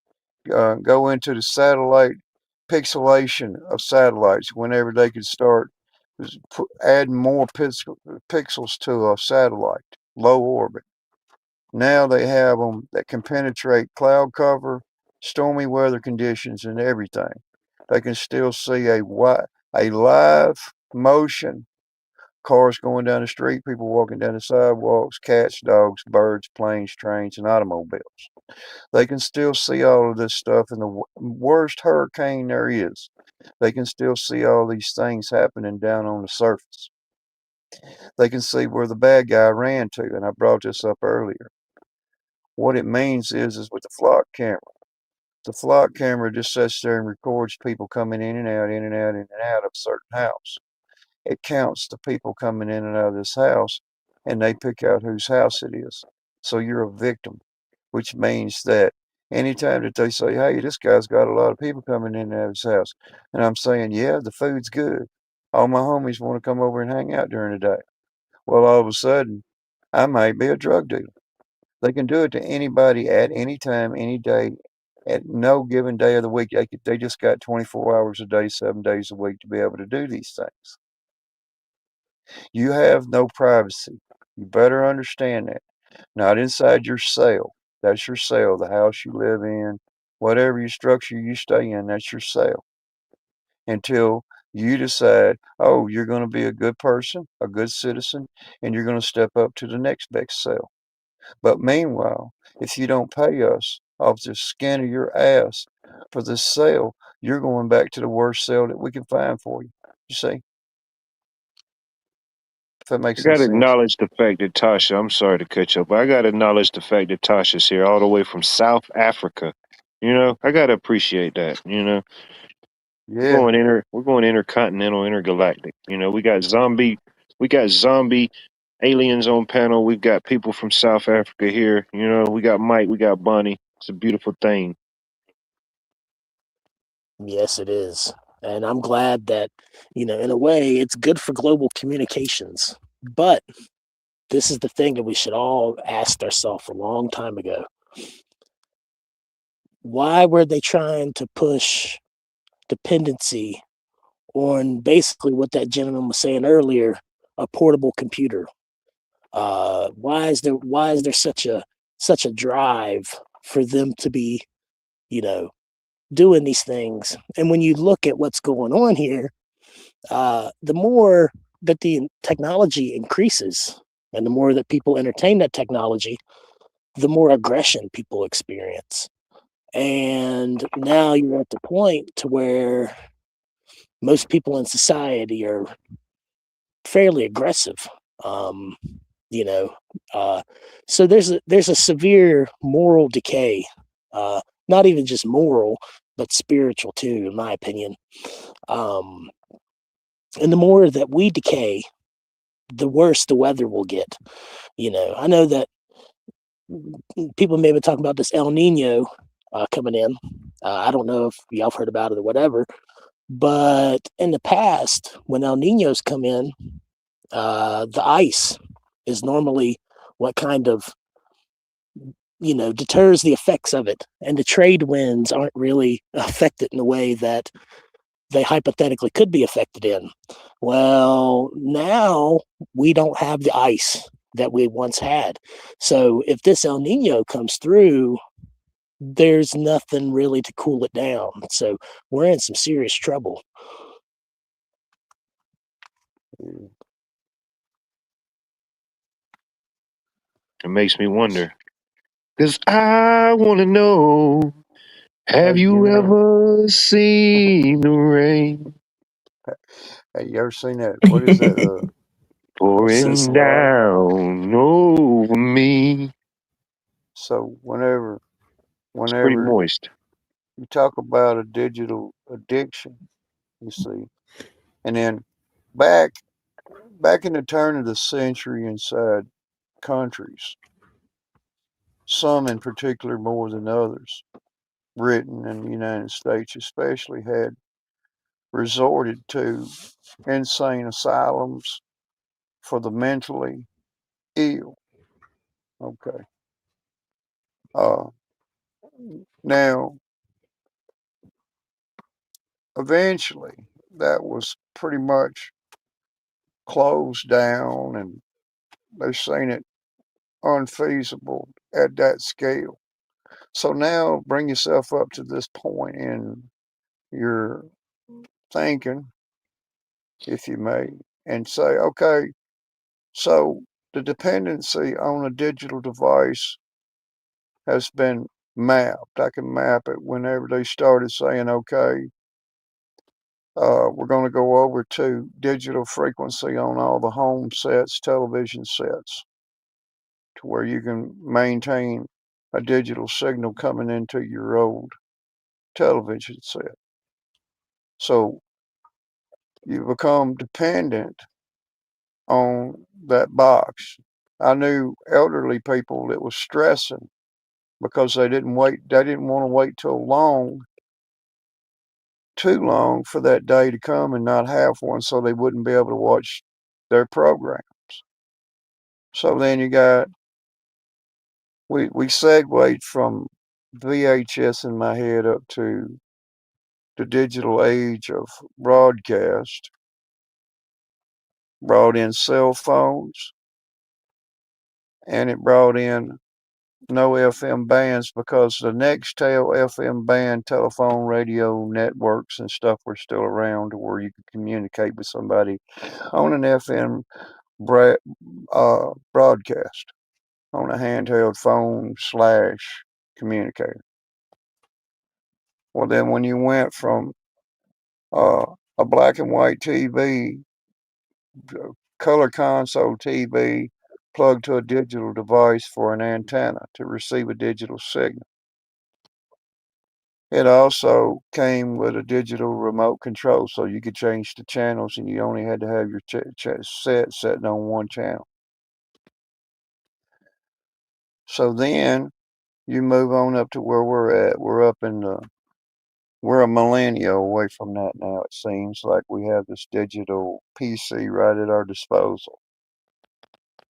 Go into the satellite pixelation of satellites whenever they could start adding more pixels to a satellite, low orbit. Now they have them that can penetrate cloud cover, stormy weather conditions, and everything. They can still see a live motion, cars going down the street, people walking down the sidewalks, cats, dogs, birds, planes, trains, and automobiles. They can still see all of this stuff in the worst hurricane there is. They can still see all these things happening down on the surface. They can see where the bad guy ran to, and I brought this up earlier. What it means is with the flock camera. The flock camera just sits there and records people coming in and out, in and out, in and out of a certain house. It counts the people coming in and out of this house, and they pick out whose house it is. So you're a victim, which means that anytime that they say, hey, this guy's got a lot of people coming in and out of his house, and I'm saying, yeah, the food's good. All my homies want to come over and hang out during the day. Well, all of a sudden, I might be a drug dealer. They can do it to anybody at any time, any day, at no given day of the week. They just got 24 hours a day, 7 days a week to be able to do these things. You have no privacy. You better understand that. Not inside your cell. That's your cell, the house you live in, whatever your structure you stay in, that's your cell. Until You decide, oh, you're going to be a good person, a good citizen, and you're going to step up to the next best cell. But meanwhile, if you don't pay us off the skin of your ass for this cell, you're going back to the worst cell that we can find for you. You see? If that I makes any got to sense. acknowledge the fact that Tasha, I'm sorry to cut you up, but I got to acknowledge the fact that Tasha's here all the way from South Africa. You know, I got to appreciate that. You know, Yeah. we're going intercontinental, intergalactic. You know, we got zombie aliens on panel. We've got people from South Africa here. You know, we got Mike, we got Bonnie. It's a beautiful thing. Yes, it is. And I'm glad that, in a way, it's good for global communications. But this is the thing that we should all ask ourselves a long time ago. Why were they trying to push dependency on basically what that gentleman was saying earlier, a portable computer? Why is there such a drive for them to be, doing these things? And when you look at what's going on here, the more that the technology increases and the more that people entertain that technology, the more aggression people experience. And now you're at the point to where most people in society are fairly aggressive. Um, you know, so there's a severe moral decay, not even just moral, but spiritual too, in my opinion. Um, and the more that we decay, the worse the weather will get. I know that people may be talking about this El Nino coming in. I don't know if y'all have heard about it or whatever, but in the past, when El Ninos come in, the ice is normally what kind of deters the effects of it, and the trade winds aren't really affected in the way that they hypothetically could be affected in. Well, now we don't have the ice that we once had. So if this El Nino comes through, there's nothing really to cool it down. So we're in some serious trouble. It makes me wonder. Because I want to know, have you ever seen the rain Hey, you ever seen that? What is that? pouring Cecil. down over me? So It's pretty whenever moist. you talk about a digital addiction, you see, and then back in the turn of the century inside countries, some in particular more than others, Britain and the United States especially, had resorted to insane asylums for the mentally ill. Okay. Uh, Now, eventually, that was pretty much closed down, and they've seen it unfeasible at that scale. So now bring yourself up to this point in your thinking, if you may, and say, okay, so the dependency on a digital device has been mapped. I can map it whenever they started saying, okay, we're going to go over to digital frequency on all the home sets, television sets, to where you can maintain a digital signal coming into your old television set. So you become dependent on that box. I knew elderly people that was stressing because they didn't want to wait too long for that day to come and not have one, so they wouldn't be able to watch their programs. So then we segued from VHS in my head up to the digital age of broadcast, brought in cell phones, and it brought in no FM bands because the Nextel FM band telephone radio networks and stuff were still around where you could communicate with somebody on an FM broadcast on a handheld phone / communicator. Well, then when you went from a black and white TV, color console TV, plugged to a digital device for an antenna to receive a digital signal. It also came with a digital remote control, so you could change the channels and you only had to have your set setting on one channel. So then you move on up to where we're at. We're a millennia away from that now. It seems like we have this digital PC right at our disposal.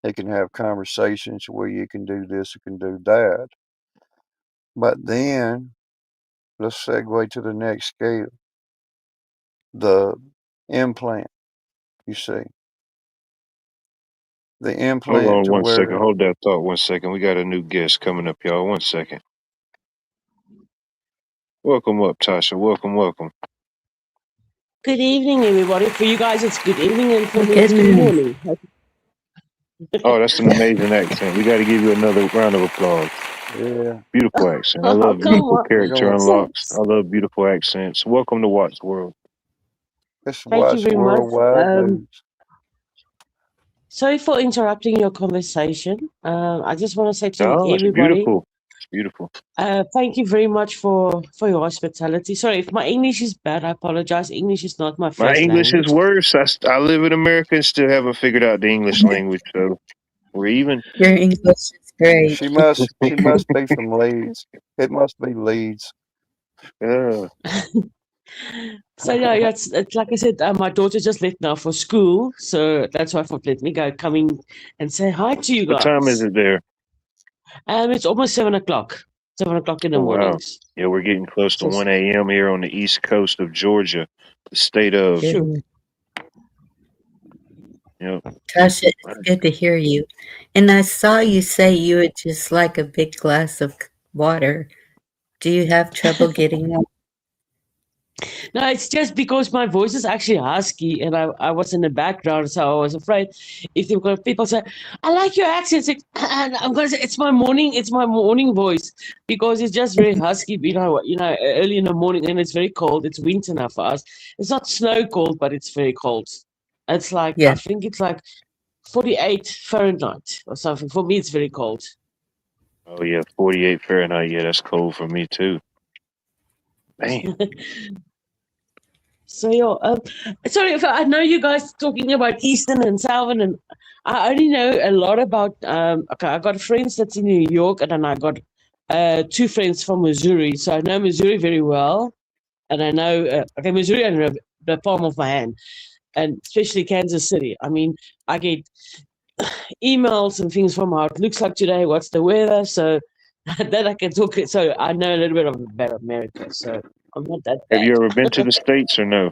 It can have conversations where you can do this, you can do that. But then let's segue to the next scale. The implant, you see. The Hold implant on to 1 where second. Hold that thought 1 second. We got a new guest coming up, y'all. 1 second. Welcome up, Tasha. Welcome. Good evening, everybody. For you guys, it's good evening, and for me, Good it's good morning. morning. Oh, that's an amazing accent. We got to give you another round of applause. yeah, Beautiful accent. I Oh, love come beautiful on. character going. unlocks. So, I love beautiful accents. Welcome to Watts World. It's thank you Watts very much. Worldwide News. Sorry for interrupting your conversation. I just want to say to Oh, it's everybody, beautiful. It's beautiful. thank you very much for your hospitality. Sorry, if my English is bad, I apologize. English is not my My first English is language. worse. I live in America and still haven't figured out the English language, so we're even. Your English is great. She must be from Leeds. It must be Leeds. Yeah. So yeah, it's like I said, my daughter just left now for school, so that's why I thought let me go coming and say hi to you What time is guys. it there? It's almost 7 o'clock. 7 o'clock in the Oh, wow. mornings. Yeah, we're getting close to So 1 a.m. here on the east coast of Georgia, the state of. sure. Good. Yep. Tasha, it's good to hear you. And I saw you say you would just like a big glass of water. Do you have trouble getting one? No, it's just because my voice is actually husky and I was in the background, so I was afraid if there were people say, I like your accent, and I'm gonna say it's my morning voice because it's just very husky, early in the morning and it's very cold. It's winter now for us. It's not snow cold, but it's very cold. It's like I Yeah. think it's like 48 Fahrenheit or something. For me it's very cold. Oh, yeah, 48 Fahrenheit. Yeah, that's cold for me, too. Man. So yeah, sorry if I know you guys talking about Eastern and Southern, and I only know a lot about. Okay, I got friends that's in New York, and then I got 2 friends from Missouri. So I know Missouri very well, and I know Missouri and the palm of my hand, and especially Kansas City. I mean, I get emails and things from how it looks like today, what's the weather, so that I can talk. So I know a little bit about America. So I'm not that bad. Have you ever been to the States or no?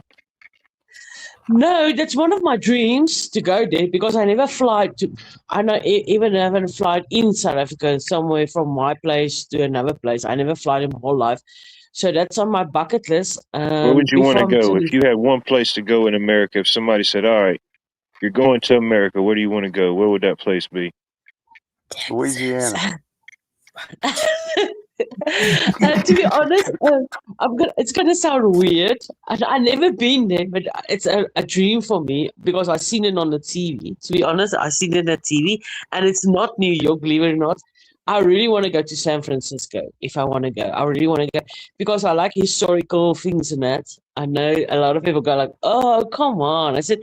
No, that's one of my dreams to go there because I never fly to. I know even haven't flied in South Africa somewhere from my place to another place. I never fly in my whole life, so that's on my bucket list. Where would you want to go? If you had one place to go in America, if somebody said, all right, you're going to America, where do you want to go? Where would that place be? Louisiana. To be honest, it's gonna sound weird. I never been there, but it's a dream for me because I've seen it on the TV. To be honest, I've seen it on the TV, and it's not New York, believe it or not. I really want to go to San Francisco if I want to go. I really want to go because I like historical things and that. I know a lot of people go like, "Oh, come on!" I said,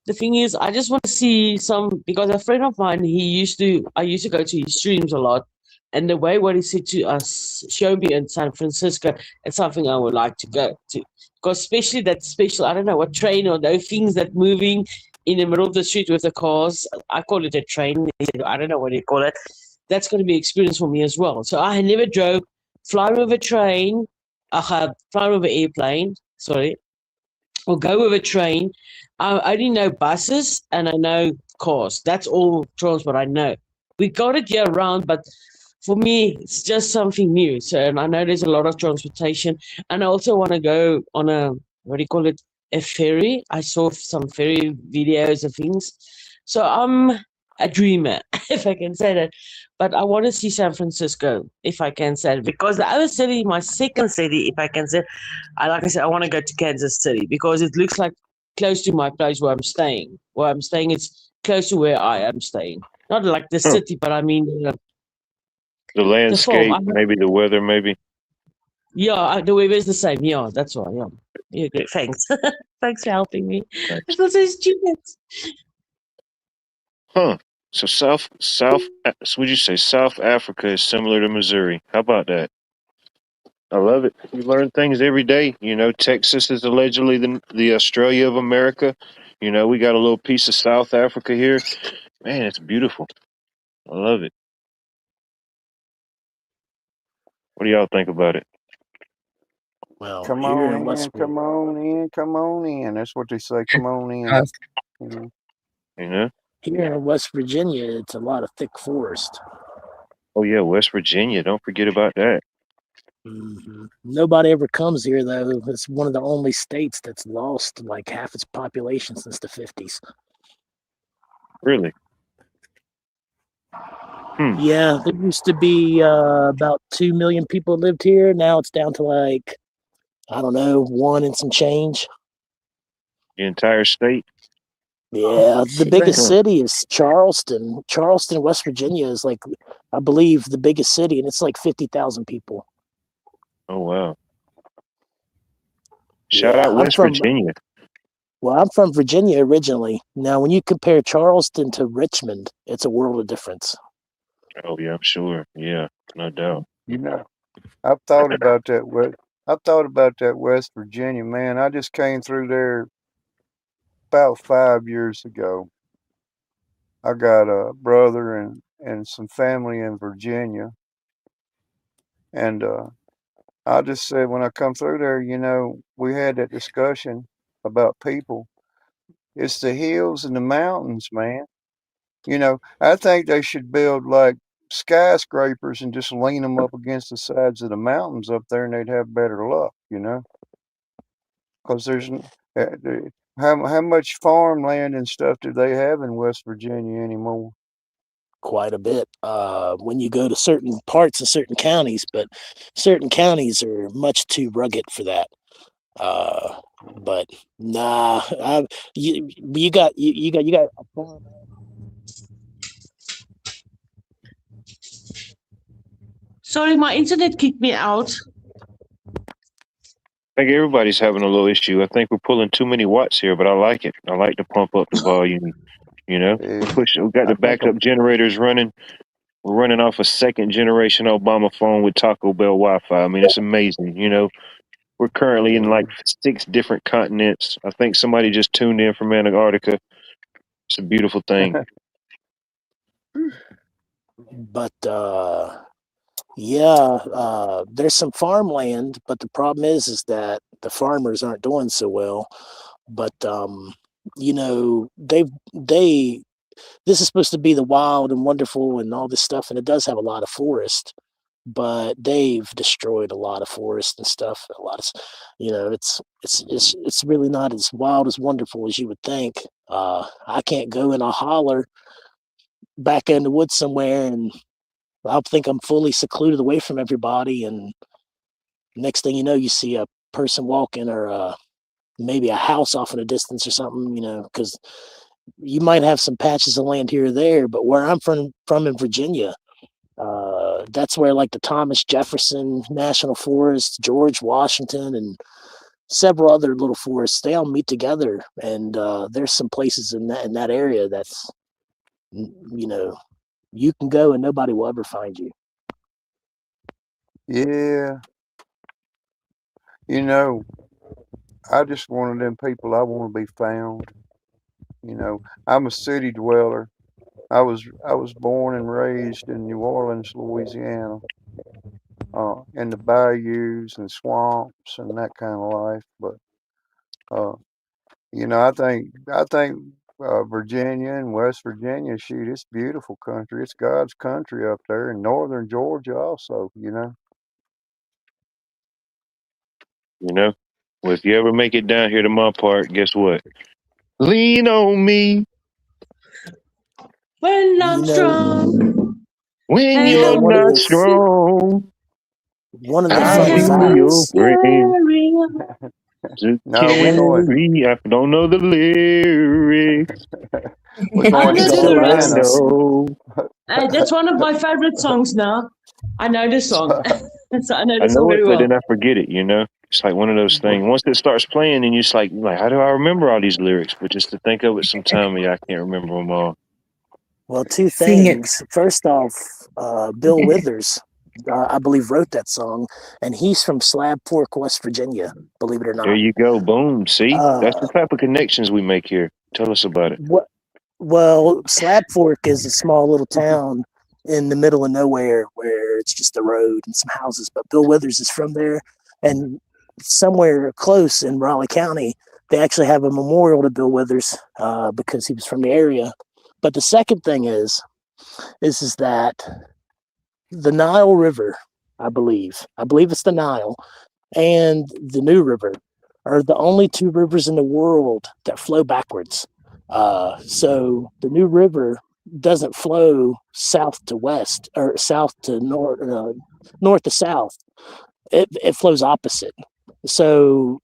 the thing is, I just want to see some because a friend of mine, I used to go to his streams a lot. And the way what he said to us, show me in San Francisco, it's something I would like to go to. Because especially that special, I don't know what train or those things that moving in the middle of the street with the cars. I call it a train. I don't know what you call it. That's going to be an experience for me as well. So I never drove, fly with a train, fly with an airplane, or go with a train. I only know buses and I know cars. That's all transport I know. We got it year round, but for me, it's just something new. So, and I know there's a lot of transportation, and I also want to go on a, what do you call it, a ferry. I saw some ferry videos of things. So I'm a dreamer, if I can say that. But I want to see San Francisco, if I can say it, because the other city, my second city, if I can say, like I said, I want to go to Kansas City because it looks like close to my place where I'm staying. Where I'm staying, it's close to where I am staying. Not like the Huh. city, but I mean The the film. landscape, maybe the weather, maybe. The weather's the same. Yeah, that's right. Yeah. Yeah, good. Thanks. Thanks for helping me. I Thanks. feel so stupid. Huh. So would you say South Africa is similar to Missouri? How about that? I love it. You learn things every day. You know, Texas is allegedly the Australia of America. You know, we got a little piece of South Africa here. Man, it's beautiful. I love it. What do y'all think about it? Well, Come here on in West in, come on in, come on in. That's what they say. Come on in. Uh, You know? You know? here in West Virginia, it's a lot of thick forest. Oh yeah, West Virginia. Don't forget about that. Nobody ever comes here though. It's one of the only states that's lost like half its population since the 50s. Really? Yeah, there used to be about 2 million people lived here. Now it's down to like, I don't know, 1 and some change. The entire state? Yeah, the biggest Huh. city is Charleston. Charleston, West Virginia is like, I believe, the biggest city, and it's like 50,000 people. Oh wow. Shout Yeah, out West Virginia. Well, I'm from Virginia originally. Now, when you compare Charleston to Richmond, it's a world of difference. Oh yeah, I'm sure. Yeah, no doubt. You know, I've thought about that. I thought about that West Virginia, man. I just came through there about 5 years ago. I got a brother and some family in Virginia, and I just said when I come through there, you know, we had that discussion about people. It's the hills and the mountains, man. You know, I think they should build like skyscrapers and just lean them up against the sides of the mountains up there, and they'd have better luck. You know, because how much farmland and stuff do they have in West Virginia anymore? Quite a bit when you go to certain parts of certain counties, but certain counties are much too rugged for that. But nah, you got a farm. Sorry, my internet kicked me out. I think everybody's having a little issue. I think we're pulling too many watts here, but I like it. I like to pump up the volume. You know, Yeah, we got I the think backup generators running. We're running off a second generation Obama phone with Taco Bell Wi-Fi. I mean, it's amazing. You know, we're currently in like 6 different continents. I think somebody just tuned in from Antarctica. It's a beautiful thing. But yeah, there's some farmland, but the problem is that the farmers aren't doing so well. But you know, this is supposed to be the wild and wonderful and all this stuff, and it does have a lot of forest, but they've destroyed a lot of forest and stuff. A lot of, you know, it's really not as wild as wonderful as you would think. I can't go in a holler back in the woods somewhere, and I think I'm fully secluded away from everybody. And next thing you know, you see a person walking, or maybe a house off in a distance or something. You know, because you might have some patches of land here or there, but where I'm from in Virginia, that's where like the Thomas Jefferson National Forest, George Washington, and several other little forests, they all meet together. And there's some places in that area that's, you know, you can go and nobody will ever find you. yeah. You know, I just one of them people. I want to be found. You know, I'm a city dweller. I was born and raised in New Orleans, Louisiana, in the bayous and swamps and that kind of life. But uh, you know, I think Virginia and West Virginia. Shoot, it's beautiful country. It's God's country up there, and northern Georgia also. You know? Well, if you ever make it down here to my part, guess what? Lean on me When I'm You know, strong, when I you're have one of not the strong. one of the I I'll things have be I your been friend carrying. to No, we're going. carry. I don't know the lyrics, We're I going know but to the all I lyrics. Atlanta. know, That's one of my favorite songs now. I know the song. So I know I the song know it, very but well. then I forget it. It's like one of those things. Once it starts playing, and you're just like, how do I remember all these lyrics? But just to think of it, sometime, yeah, I can't remember them all. Well, two Sing it. things. First off, Bill Withers, I believe, wrote that song, and he's from Slab Fork, West Virginia. Believe it or There not. you go. Boom. See, that's the Uh, type of connections we make here. Tell us about it. what? Well, Slab Fork is a small little town in the middle of nowhere where it's just a road and some houses. But Bill Withers is from there, and somewhere close in Raleigh County, they actually have a memorial to Bill Withers because he was from the area. But the second thing is that the Nile River, I believe it's the Nile, and the New River are the only two rivers in the world that flow backwards. So the New River doesn't flow south to west or south to north, north to south. It flows opposite. So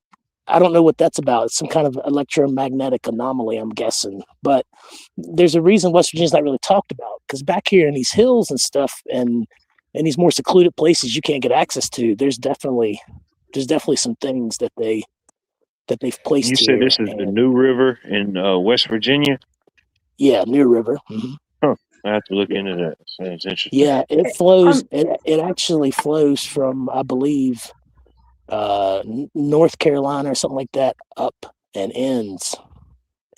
I don't know what that's about. It's some kind of electromagnetic anomaly, I'm guessing. But there's a reason West Virginia's not really talked about, because back here in these hills and stuff, and in these more secluded places you can't get access to, there's definitely some things that they've placed You said here. this is the And New River in West Virginia? yeah, New River. Mm-hmm. Huh. I have to look into that. Sounds interesting. Yeah, it flows. Um, It actually flows from, I believe, North Carolina or something like that up and ends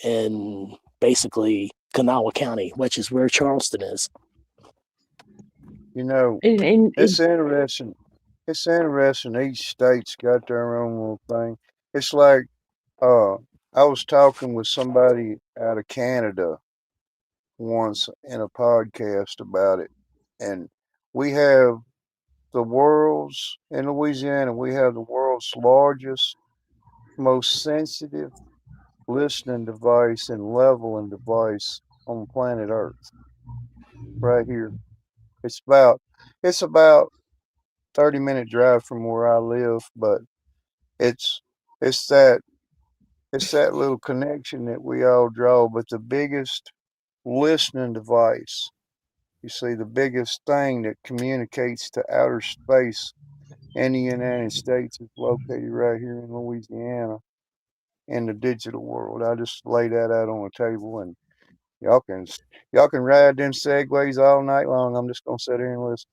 in basically Kanawha County, which is where Charleston is. It's interesting. It's interesting. Each state's got their own little thing. It's like I was talking with somebody out of Canada once in a podcast about it, and we have in Louisiana, we have the world's largest, most sensitive listening device and leveling device on planet Earth, right here. It's about 30-minute drive from where I live, but it's it's that little connection that we all draw. But the biggest listening device, you see, the biggest thing that communicates to outer space in the United States is located right here in Louisiana in the digital world. I just lay that out on the table, and y'all can ride them segways all night long. I'm just gonna sit here and listen.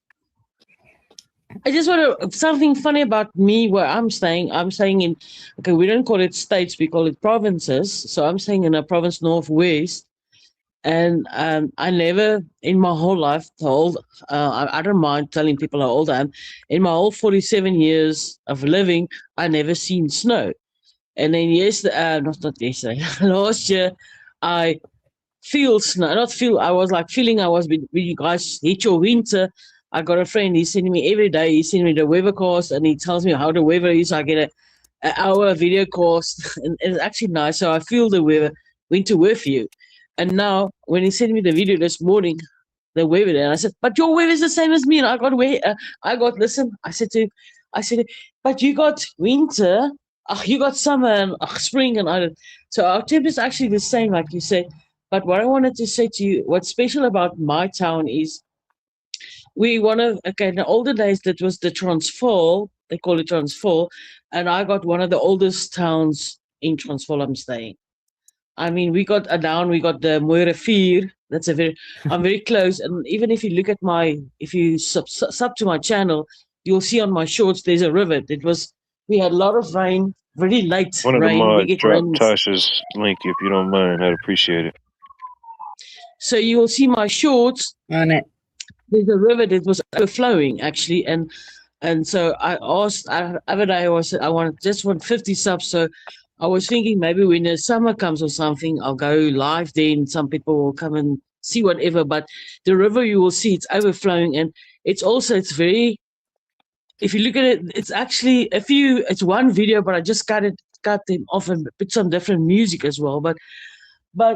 I just want to something funny about me where I'm staying. I'm staying in, okay, we don't call it states, we call it provinces. So I'm staying in a province northwest, and I never in my whole life told. I don't mind telling people how old I am. In my whole 47 years of living, I never seen snow. And then not yesterday, last year, I feel snow. Not feel. I was like feeling. I was with you guys hit your winter. I got a friend. He's sending me every day. He's sending me the weathercast, and he tells me how the weather is. I get an hour video cast, and it's actually nice. So I feel the winter with you. And now, when he sent me the video this morning, the weather, and I said, "But your weather is the same as me." And I got listen. I said, "But you got winter. You got summer and spring and I." So our temp is actually the same, like you said. But what I wanted to say to you, what's special about my town is in the older days, that was the Transvaal, they call it Transvaal, and I got one of the oldest towns in Transvaal I'm staying. I mean, we got the Mooi Rivier, I'm very close, and even if you look at if you sub to my channel, you'll see on my shorts, there's a river. We had a lot of rain, very late One of the rain, we mods get dropped rains. Tasha's link if you don't mind. I'd appreciate it. So you will see my shorts. On it. There's a river that was overflowing actually, and so I asked other day I want 50 subs. So I was thinking maybe when the summer comes or something, I'll go live then. Some people will come and see whatever. But the river, you will see it's overflowing, and it's very. If you look at it, it's actually it's one video, but I just cut them off and put some different music as well. But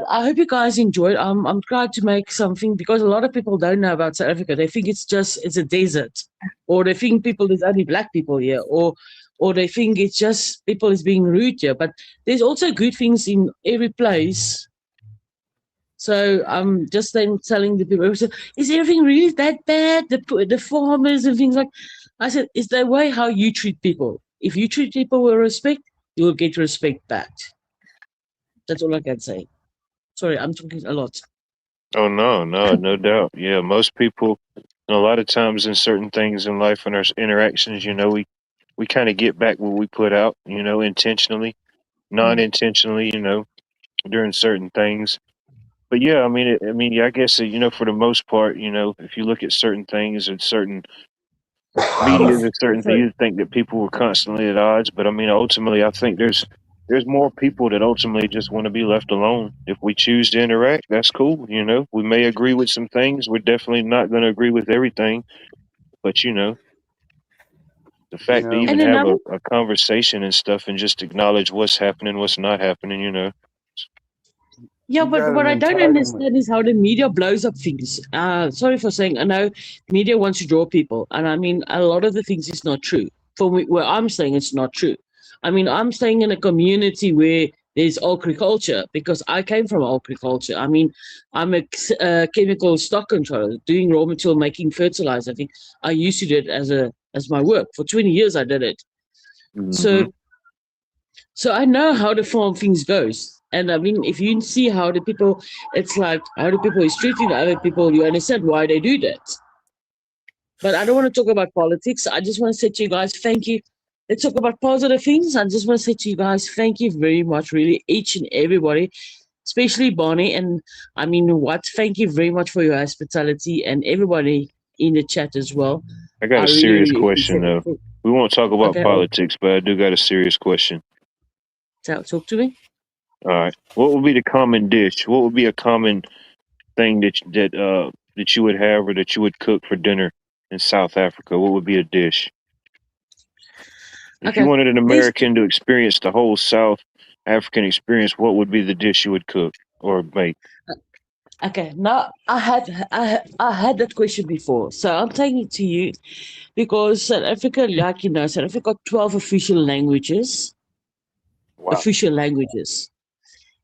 I hope you guys enjoyed. I'm trying to make something because a lot of people don't know about South Africa. They think it's a desert, or they think there's only black people here, or they think it's just people is being rude here. But there's also good things in every place. So I'm just then telling the people, is everything really that bad? The farmers and things like. I said, it's the way how you treat people. If you treat people with respect, you will get respect back. That's all I can say. Sorry, I'm talking a lot. Oh no doubt. Yeah, most people, a lot of times in certain things in life and our interactions, we kind of get back what we put out, intentionally, non-intentionally, during certain things. But yeah, I guess for the most part, if you look at certain things and certain media and certain things, Sorry. you think that people were constantly at odds. But ultimately, I think there's more people that ultimately just want to be left alone. If we choose to interact, that's cool. We may agree with some things. We're definitely not going to agree with everything. But the You fact to know, even And have another a conversation and stuff and just acknowledge what's happening, what's not happening. Yeah, you but got what an I don't entitlement. understand is how the media blows up things. Sorry for saying, I know media wants to draw people, and I mean a lot of the things is not true. For me, where I'm saying it's not true. I mean, I'm staying in a community where there's agriculture because I came from agriculture. I mean, I'm a chemical stock controller, doing raw material, making fertilizer. I think I used to do it as my work for 20 years. I did it. Hmm. So I know how the farm things goes. And I mean, if you see how the people, it's like how the people is treating the other people, you understand why they do that. But I don't want to talk about politics. I just want to say to you guys, thank you. Let's talk about positive things. I just want to say to you guys, thank you very much, really, each and everybody, especially Bonnie. And I mean, thank you very much for your hospitality and everybody in the chat as well. I got I a really, serious really question appreciate though. it. We won't talk about Okay, politics, but I do got a serious question. talk to me. All right, what would be the common dish? What would be a common thing that you would have or that you would cook for dinner in South Africa? What would be a dish? If you Okay, wanted an this American to experience the whole South African experience, what would be the dish you would cook or make? Okay, now I had that question before, so I'm taking it to you because South Africa, like you know, South Africa got 12 official languages. Wow. Official languages,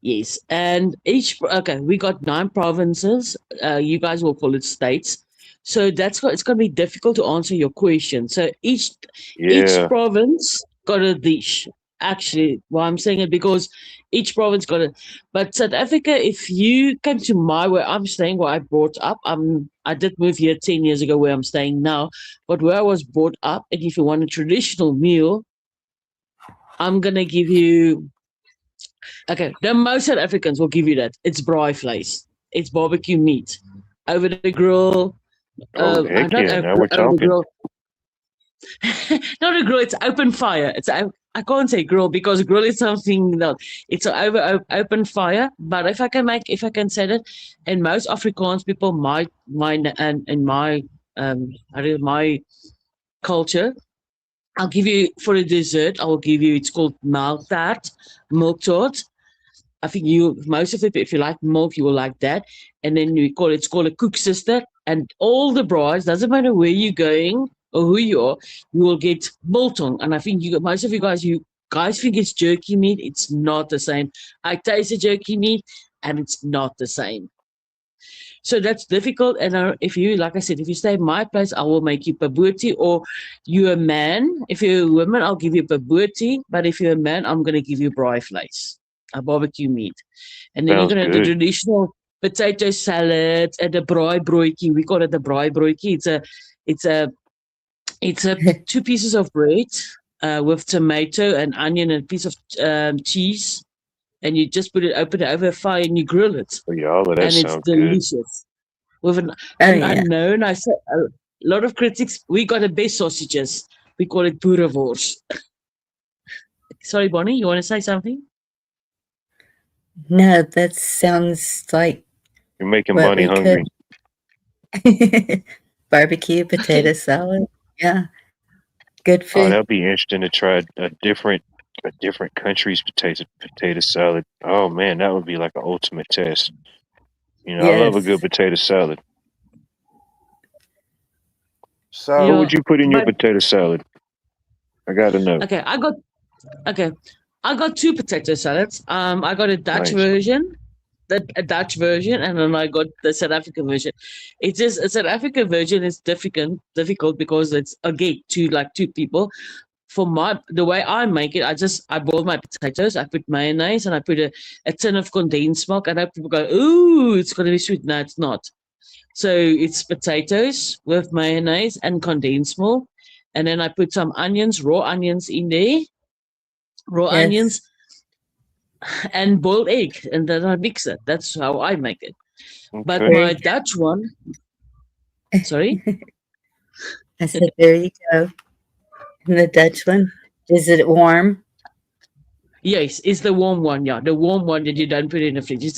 yes, and we got 9 provinces. You guys will call it states. So it's going to be difficult to answer your question. So each Yeah, province got a dish. Actually, why I'm saying it because each province got it. But South Africa, if you came to where I'm staying, where I brought up, I did move here 10 years ago where I'm staying now, but where I was brought up, and if you want a traditional meal, I'm gonna give you. Okay, the most South Africans will give you that. It's braaivleis. It's barbecue meat over the grill. oh heck Not yeah, now we're over the talking. grill. Not a grill. It's open fire. I can't say grill because grill is something that it's over open fire. But if I can say that, and most Afrikaans people, my culture, I'll give you for a dessert. I will give you. It's called milk tart. I think most of it, if you like milk, you will like that. And then it's called a cook sister. And all the brides, doesn't matter where you're going or who you are, you will get biltong. And I think most of you guys think it's jerky meat. It's not the same. I tasted jerky meat and it's not the same. So that's difficult. And like I said, if you stay in my place, I will make you pabooti. Or you're a man. If you're a woman, I'll give you pabooti. But if you're a man, I'm going to give you braaivleis, a barbecue meat. And then you're Sounds going to have the good. traditional potato salad and the braaibroodjie. We call it the braaibroodjie. It's a 2 pieces of bread with tomato and onion and a piece of cheese. And you just open it over a fire and you grill it. Oh, yeah, all of that And it's sounds good. delicious. With an Oh yeah. unknown, I said a lot of critics, we got the best sausages. We call it boerewors. Sorry, Bonnie, you want to say something? No, that sounds like You're making what Bunny we hungry. could. Barbecue potato salad. Yeah, good Oh, food. that'd be interesting to try a different country's potato salad. Oh man, that would be like an ultimate test. You know, I love a good Yes. potato salad. What So, would Yeah, you put in your but potato salad? I gotta know. okay, I got two potato salads. I got a Dutch Nice. version, a Dutch version, and then I got the South African version. It is a South African version is difficult because it's again two people. For the way I make it, I boil my potatoes, I put mayonnaise, and I put a tin of condensed milk. And I people go, "Ooh, it's gonna be sweet." No, it's not. So it's potatoes with mayonnaise and condensed milk, and then I put some onions, raw onions in there, raw Yes. onions, and boiled egg, and then I mix it. That's how I make it. But Okay. There my you Dutch one, sorry, go. I said, there you go. And the Dutch one, is it warm? yes, it's the warm one. Yeah, the warm one that you don't put in the fridge.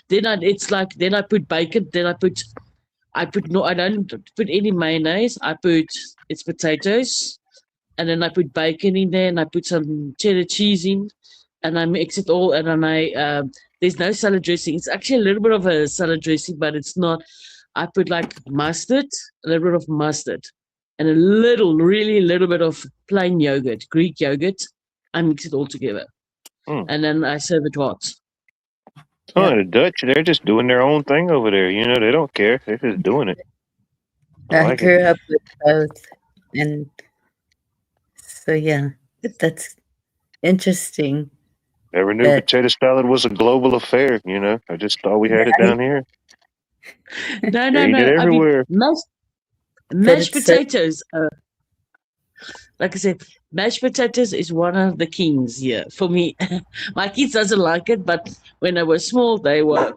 Then I put bacon. Then I don't put any mayonnaise. It's potatoes, and then I put bacon in there, and I put some cheddar cheese in, and I mix it all, and then there's no salad dressing. It's actually a little bit of a salad dressing, but it's not. I put like mustard, a little bit of mustard, and really little bit of plain yogurt, Greek yogurt. I mix it all together, Mm. and then I serve it hot. Oh, Yeah. the Dutch, they're just doing their own thing over there. You know, they don't care. They're just doing it. I I like it. grew up with both. And so, yeah, that's interesting. Never knew That potato salad was a global affair. You know, I just thought we had it down here. No, They no, eat it no. I mean, everywhere. but mashed it's so potatoes. Like I said, mashed potatoes is one of the kings here for me. My kids doesn't like it, but when I was small, they were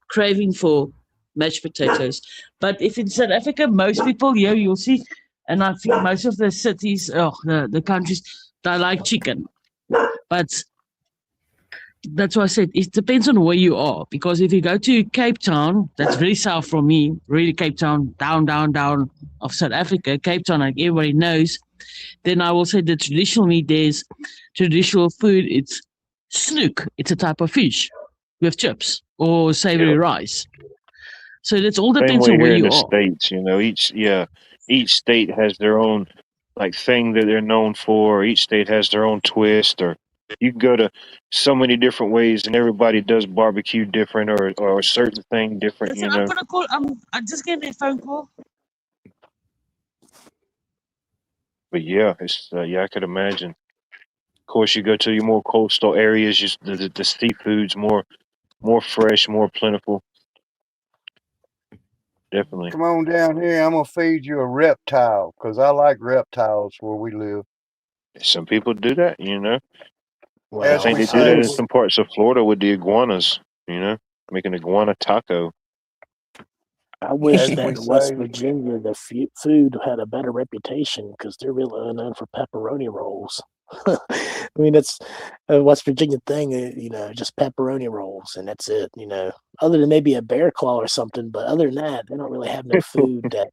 craving for mashed potatoes. But if in South Africa, most people here you'll see, and I think most of the cities, the countries, they like chicken. But that's why I said it depends on where you are. Because if you go to Cape Town, that's very south from me, really Cape Town, down of South Africa, Cape Town, like everybody knows, then I will say the traditional meat there's traditional food, it's snook. It's a type of fish with chips or savory Yep. rice. So it all Same depends way on where here in you the are. States, you know, each state has their own like thing that they're known for. Each state has their own twist, or you can go to so many different ways, and everybody does barbecue different, or a certain thing different, Listen, you I'm know. gonna call. I just getting a phone call. But yeah, it's yeah, I could imagine. Of course, you go to your more coastal areas, just the seafood's more fresh, more plentiful. Definitely. come on down here. I'm gonna feed you a reptile because I like reptiles where we live. Some people do that, you know. I As Well, think we they do that say, in some parts of Florida with the iguanas, you know, making iguana taco. I wish as we that West say, Virginia, the food had a better reputation because they're really known for pepperoni rolls. I mean, it's a West Virginia thing, just pepperoni rolls, and that's it. Other than maybe a bear claw or something, but other than that, they don't really have no food that.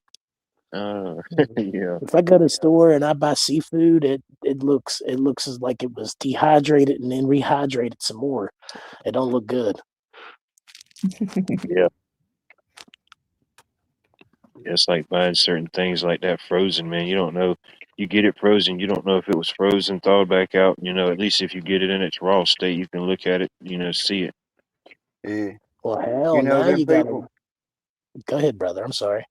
Yeah. If I go to the store and I buy seafood, it looks as like it was dehydrated and then rehydrated some more. It don't look good. Yeah. It's like buying certain things like that frozen, man. You don't know. You get it frozen, you don't know if it was frozen, thawed back out. You know, at least if you get it in its raw state, you can look at it, you know, see it. yeah, Well, hell, now them you gotta people. go ahead, brother. I'm sorry.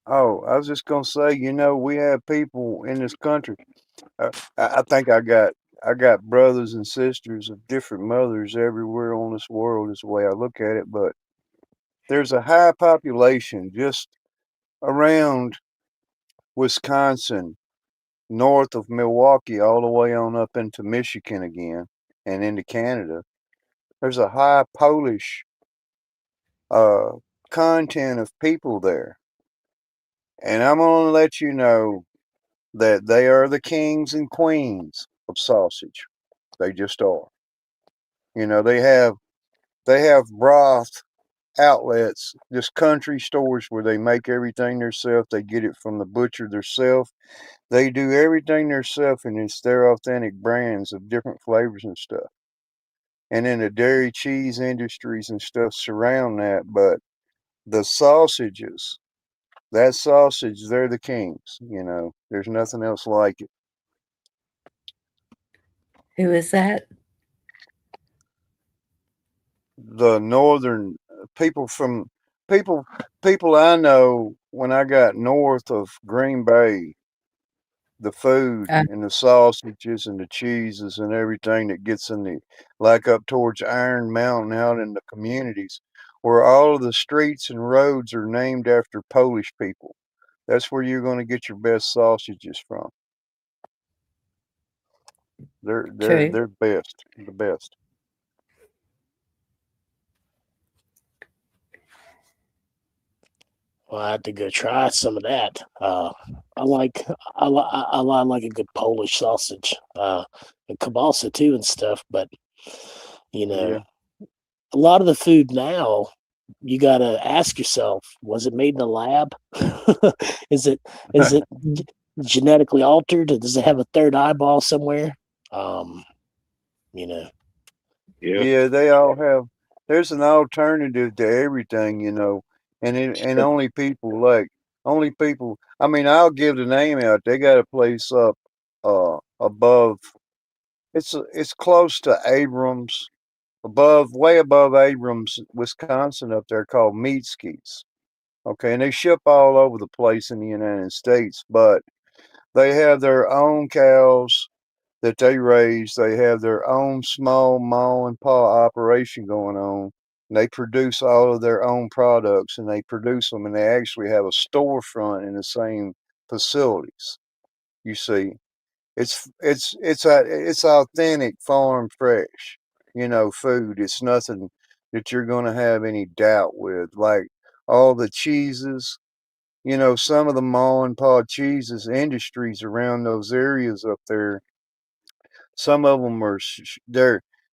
Oh, I was just gonna say, we have people in this country. I think I got brothers and sisters of different mothers everywhere on this world. Is the way I look at it. But there's a high population just around Wisconsin, north of Milwaukee, all the way on up into Michigan again, and into Canada. There's a high Polish uh, content of people there, and I'm gonna let you know that they are the kings and queens of sausage. They just are. You know, they have broth outlets, just country stores where they make everything themselves. They get it from the butcher themselves. They do everything themselves, and it's their authentic brands of different flavors and stuff. And then the dairy cheese industries and stuff surround that. But the sausages, that sausage, they're the kings. You know, there's nothing else like it. Who is that? The northern people from people people I know when I got north of Green Bay, the food Uh, and the sausages and the cheeses and everything that gets in the like up towards Iron Mountain out in the communities where all of the streets and roads are named after Polish people. That's where you're going to get your best sausages from. They're true. they're best, the best. Well, I have to go try some of that. I like a good Polish sausage, and kielbasa too and stuff. But you know, Yeah. a lot of the food now, you gotta ask yourself: was it made in a lab? is it is it genetically altered? Does it have a third eyeball somewhere? Um, you know, Yeah. Yeah, they all have. There's an alternative to everything, you know, and only people. I mean, I'll give the name out. They got a place up above. It's close to Abrams, way above Abrams, Wisconsin, up there called Meatskis. Okay, and they ship all over the place in the United States, but they have their own cows that they raise. They have their own small mom and pop operation going on. And they produce all of their own products and they produce them and they actually have a storefront in the same facilities. You see, it's authentic farm fresh, you know, food. It's nothing that you're going to have any doubt with. Like all the cheeses, you know, some of the mom and pop cheeses industries around those areas up there, some of them are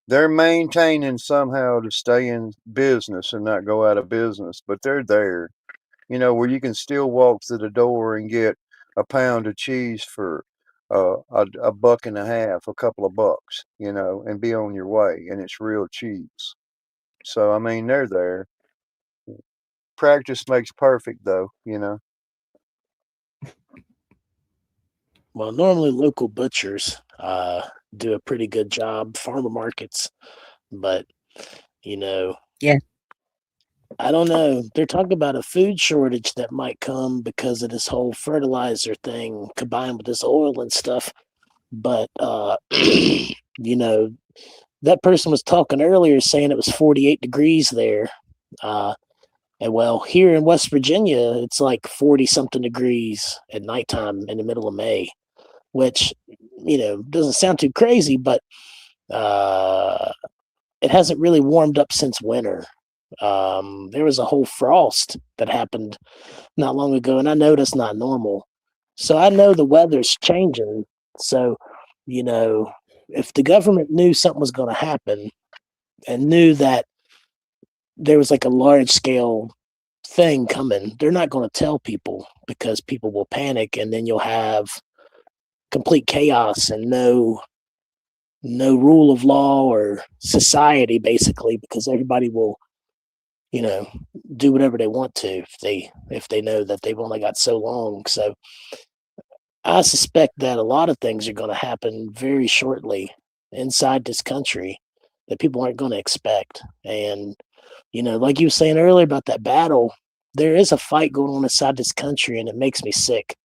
they're maintaining somehow to stay in business and not go out of business, but they're there, you know, where you can still walk through the door and get a pound of cheese for a buck and a half, a couple of bucks, you know, and be on your way, and it's real cheese. So I mean, they're there. Practice makes perfect, though, you know. well, normally local butchers do a pretty good job, farmer markets, but you know, Yeah. I don't know. They're talking about a food shortage that might come because of this whole fertilizer thing combined with this oil and stuff. But you know, that person was talking earlier saying it was 48 degrees there. And well, here in West Virginia, it's like 40 something degrees at nighttime in the middle of May, which, you know, doesn't sound too crazy, but uh, it hasn't really warmed up since winter. There was a whole frost that happened not long ago, and I know that's not normal. So I know the weather's changing. So, you know, if the government knew something was going to happen and knew that there was like a large scale thing coming, they're not going to tell people because people will panic and then you'll have complete chaos and no rule of law or society basically because everybody will, you know, do whatever they want to if they know that they've only got so long. So I suspect that a lot of things are going to happen very shortly inside this country that people aren't going to expect. And, you know, like you were saying earlier about that battle, there is a fight going on inside this country and it makes me sick.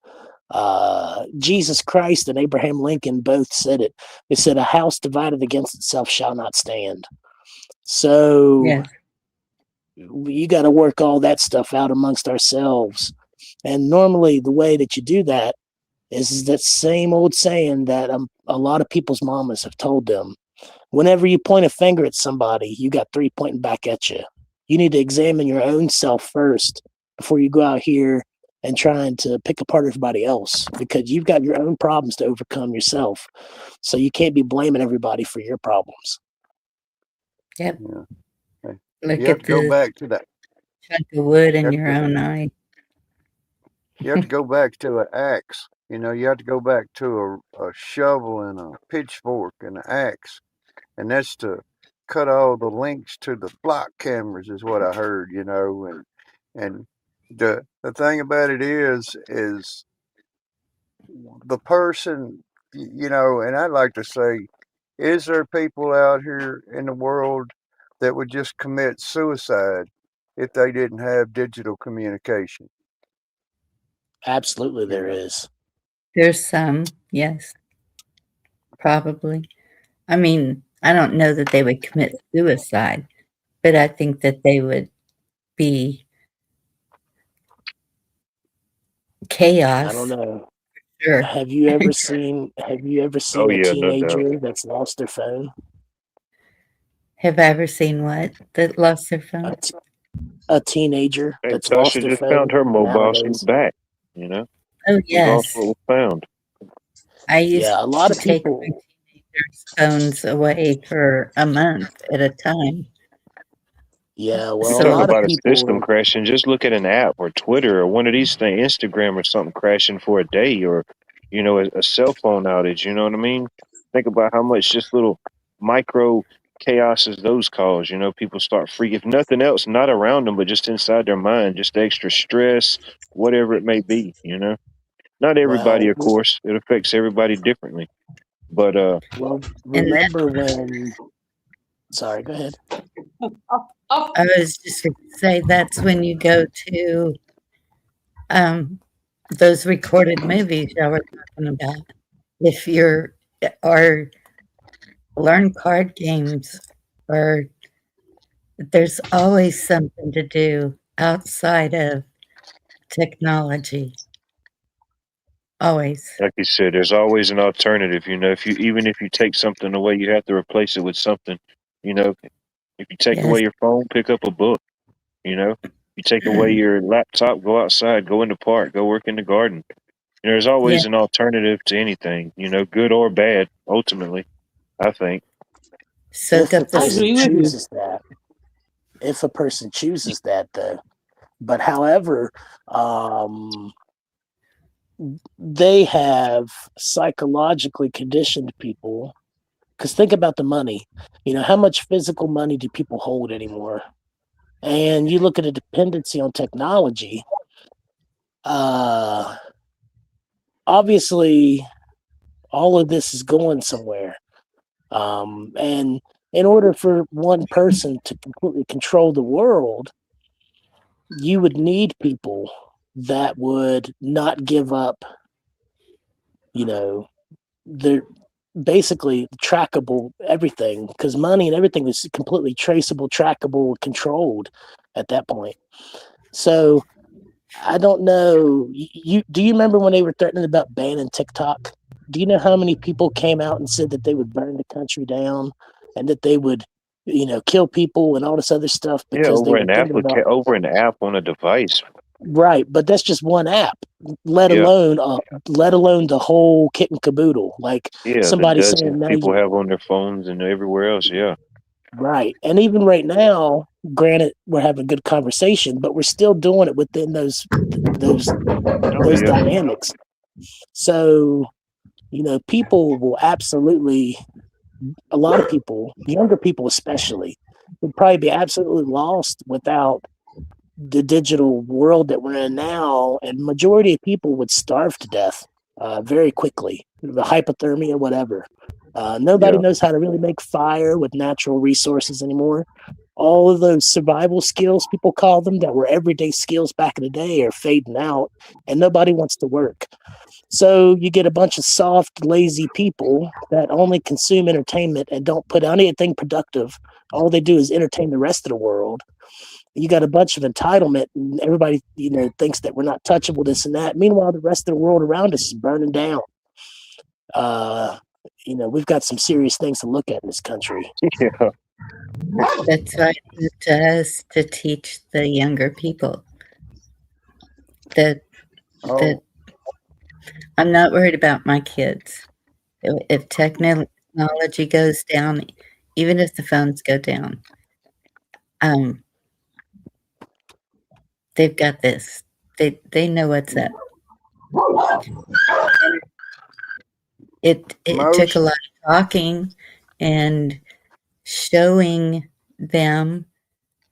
Jesus Christ and Abraham Lincoln both said it. They said, a house divided against itself shall not stand. So Yes. you got to work all that stuff out amongst ourselves. And normally the way that you do that is that same old saying that a lot of people's mamas have told them. Whenever you point a finger at somebody, you got three pointing back at you. You need to examine your own self first before you go out here and trying to pick apart everybody else because you've got your own problems to overcome yourself. So you can't be blaming everybody for your problems. Yep. Yeah. Look You have at to go the back to that. chunk of wood You in have your to, own eye. you have to go back to an axe. You know, you have to go back to a shovel and a pitchfork and an axe, and that's to cut all the links to the flock cameras, is what I heard. You know, and the thing about it is the person, you know, and I'd like to say, is there people out here in the world that would just commit suicide if they didn't have digital communication? Absolutely, You there know, is. There's some, yes, probably. I mean, I don't know that they would commit suicide, but I think that they would be I don't chaos. know. Sure. Have you ever seen Oh a yeah, no doubt. teenager that's lost their phone? Have I ever seen what? That lost their A, phone? t- a teenager Hey, that's lost Tasha their just found phone her mobile. She's nowadays? back. You know, Oh, we lost what yes. was found. I used Yeah, a lot to of take my people. teenagers' phones away for a month at a time. Yeah, You well, a talk So, lot of about a system people. crashing. Just look at an app or Twitter or one of these things, Instagram or something crashing for a day, or a cell phone outage. You know what I mean? Think about how much just little micro chaoses those cause. You know, people start freaking. If nothing else, not around them, but just inside their mind, just extra stress, whatever it may be. You know, not everybody, Well, of course. It affects everybody differently. But and that, remember when? Sorry, go ahead. I was just going to say that's when you go to um, those recorded movies y'all were talking about. If you're, or learn card games, or there's always something to do outside of technology. Always. like you said, there's always an alternative. You know, if you take something away, you have to replace it with something. You know, if you take Yes. away your phone, pick up a book. You know, you take away your laptop, go outside, go in the park, go work in the garden. There's Yeah. always an alternative to anything. You know, good or bad. Ultimately, I think. Soak If a up the I person agree with you. chooses that, if a person chooses that, though, but however, um, they have psychologically conditioned people. Because think about the money. You know, how much physical money do people hold anymore? And you look at a dependency on technology. Obviously, all of this is going somewhere. And in order for one person to completely control the world, you would need people that would not give up, you know, their basically trackable everything, because money and everything is completely traceable, trackable, controlled at that point. So I don't know. You do you remember when they were threatening about banning TikTok? Do you know how many people came out and said that they would burn the country down and that they would, kill people and all this other stuff Yeah, because they were thinking about over an app on a device. right, but that's just one app, let Yeah, alone the whole kit and caboodle. Like yeah, the somebody dozens saying now people you have on their phones and everywhere else. Yeah, right, and even right now, granted, we're having a good conversation, but we're still doing it within those oh those yeah, dynamics. So, people will absolutely, a lot of people, younger people especially, would probably be absolutely lost without the digital world that we're in now. And majority of people would starve to death very quickly, the hypothermia, whatever. Nobody yeah, knows how to really make fire with natural resources anymore. All of those survival skills, people call them, that were everyday skills back in the day, are fading out, and nobody wants to work. So you get a bunch of soft, lazy people that only consume entertainment and don't put out anything productive. All they do is entertain the rest of the world. You got a bunch of entitlement, and everybody, thinks that we're not touchable, this and that. Meanwhile, the rest of the world around us is burning down. We've got some serious things to look at in this country. yeah. That's why it's up to us to teach the younger people that that Oh, I'm not worried about my kids. If technology goes down, even if the phones go down. They've got this. They know what's up. It took a Most lot of talking and showing them,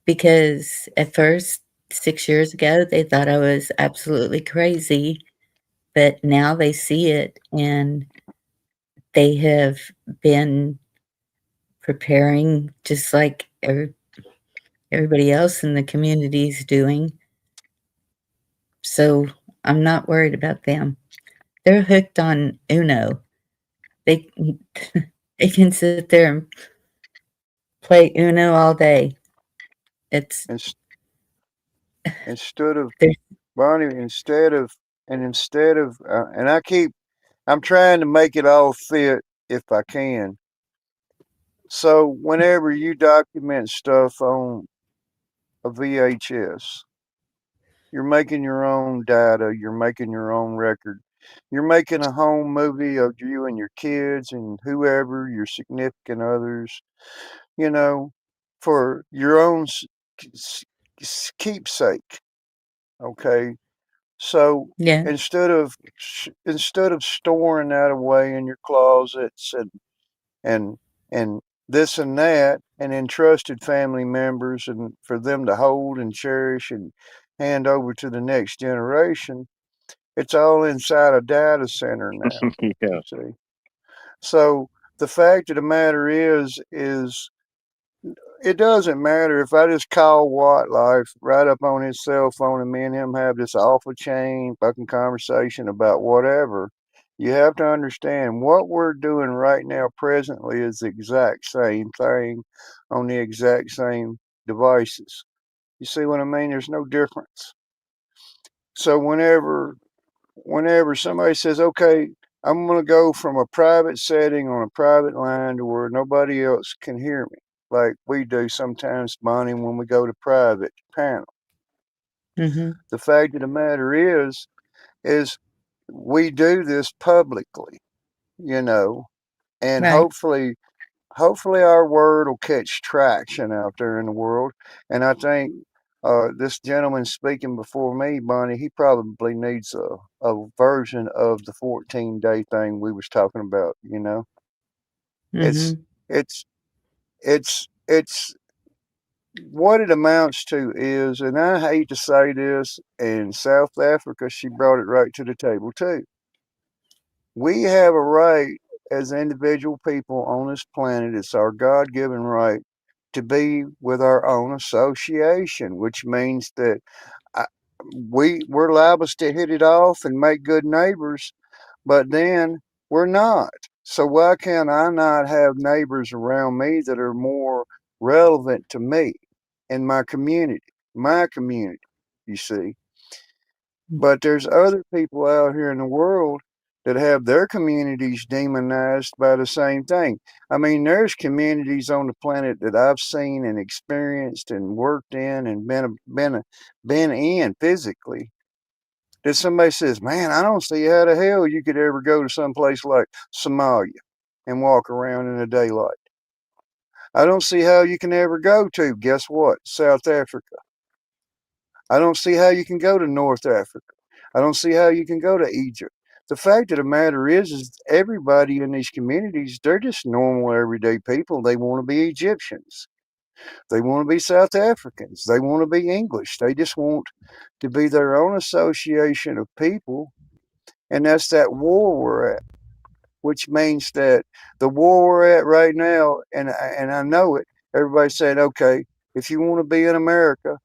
because at first, 6 years ago, they thought I was absolutely crazy, but now they see it, and they have been preparing just like everybody else in the community is doing. So I'm not worried about them. They're hooked on Uno. They they can sit there and play Uno all day. It's ins- instead of there's Bonnie, instead of and I'm trying to make it all fit if I can. So whenever you document stuff on a VHS, you're making your own data, you're making your own record. You're making a home movie of you and your kids and whoever, your significant others, you know, for your own keepsake. Okay. So yeah, instead of storing that away in your closets and and this and that and entrusted family members and for them to hold and cherish and hand over to the next generation, it's all inside a data center now, Yeah. you see. So the fact of the matter is it doesn't matter if I just call Wildlife right up on his cell phone and me and him have this awful chain fucking conversation about whatever. You have to understand what we're doing right now presently is the exact same thing on the exact same devices. You see what I mean? There's no difference. So whenever somebody says, okay, I'm going to go from a private setting on a private line to where nobody else can hear me, like we do sometimes, Bonnie, when we go to private panel. mhm, The fact of the matter is we do this publicly, you know, and right. hopefully our word will catch traction out there in the world. And I think this gentleman speaking before me, Bonnie, he probably needs a version of the 14-day thing we was talking about. You know, it's Mhm, it's it's what it amounts to is, and I hate to say this, in South Africa, she brought it right to the table too. We have a right as individual people on this planet. It's our God given right to be with our own association, which means that I, we're liable to hit it off and make good neighbors, but then we're not. So why can I not have neighbors around me that are more relevant to me in my community? My community, you see. But there's other people out here in the world that have their communities demonized by the same thing. I mean, there's communities on the planet that I've seen and experienced and worked in and been in physically. That somebody says, "Man, I don't see how the hell you could ever go to some place like Somalia and walk around in the daylight. I don't see how you can ever go to, guess what, South Africa. I don't see how you can go to North Africa. I don't see how you can go to Egypt." The fact of the matter is everybody in these communities, they're just normal, everyday people. They want to be Egyptians. They want to be South Africans. They want to be English. They just want to be their own association of people. And that's that war we're at, which means that the war we're at right now, and I know it, everybody's saying, okay, if you want to be in America,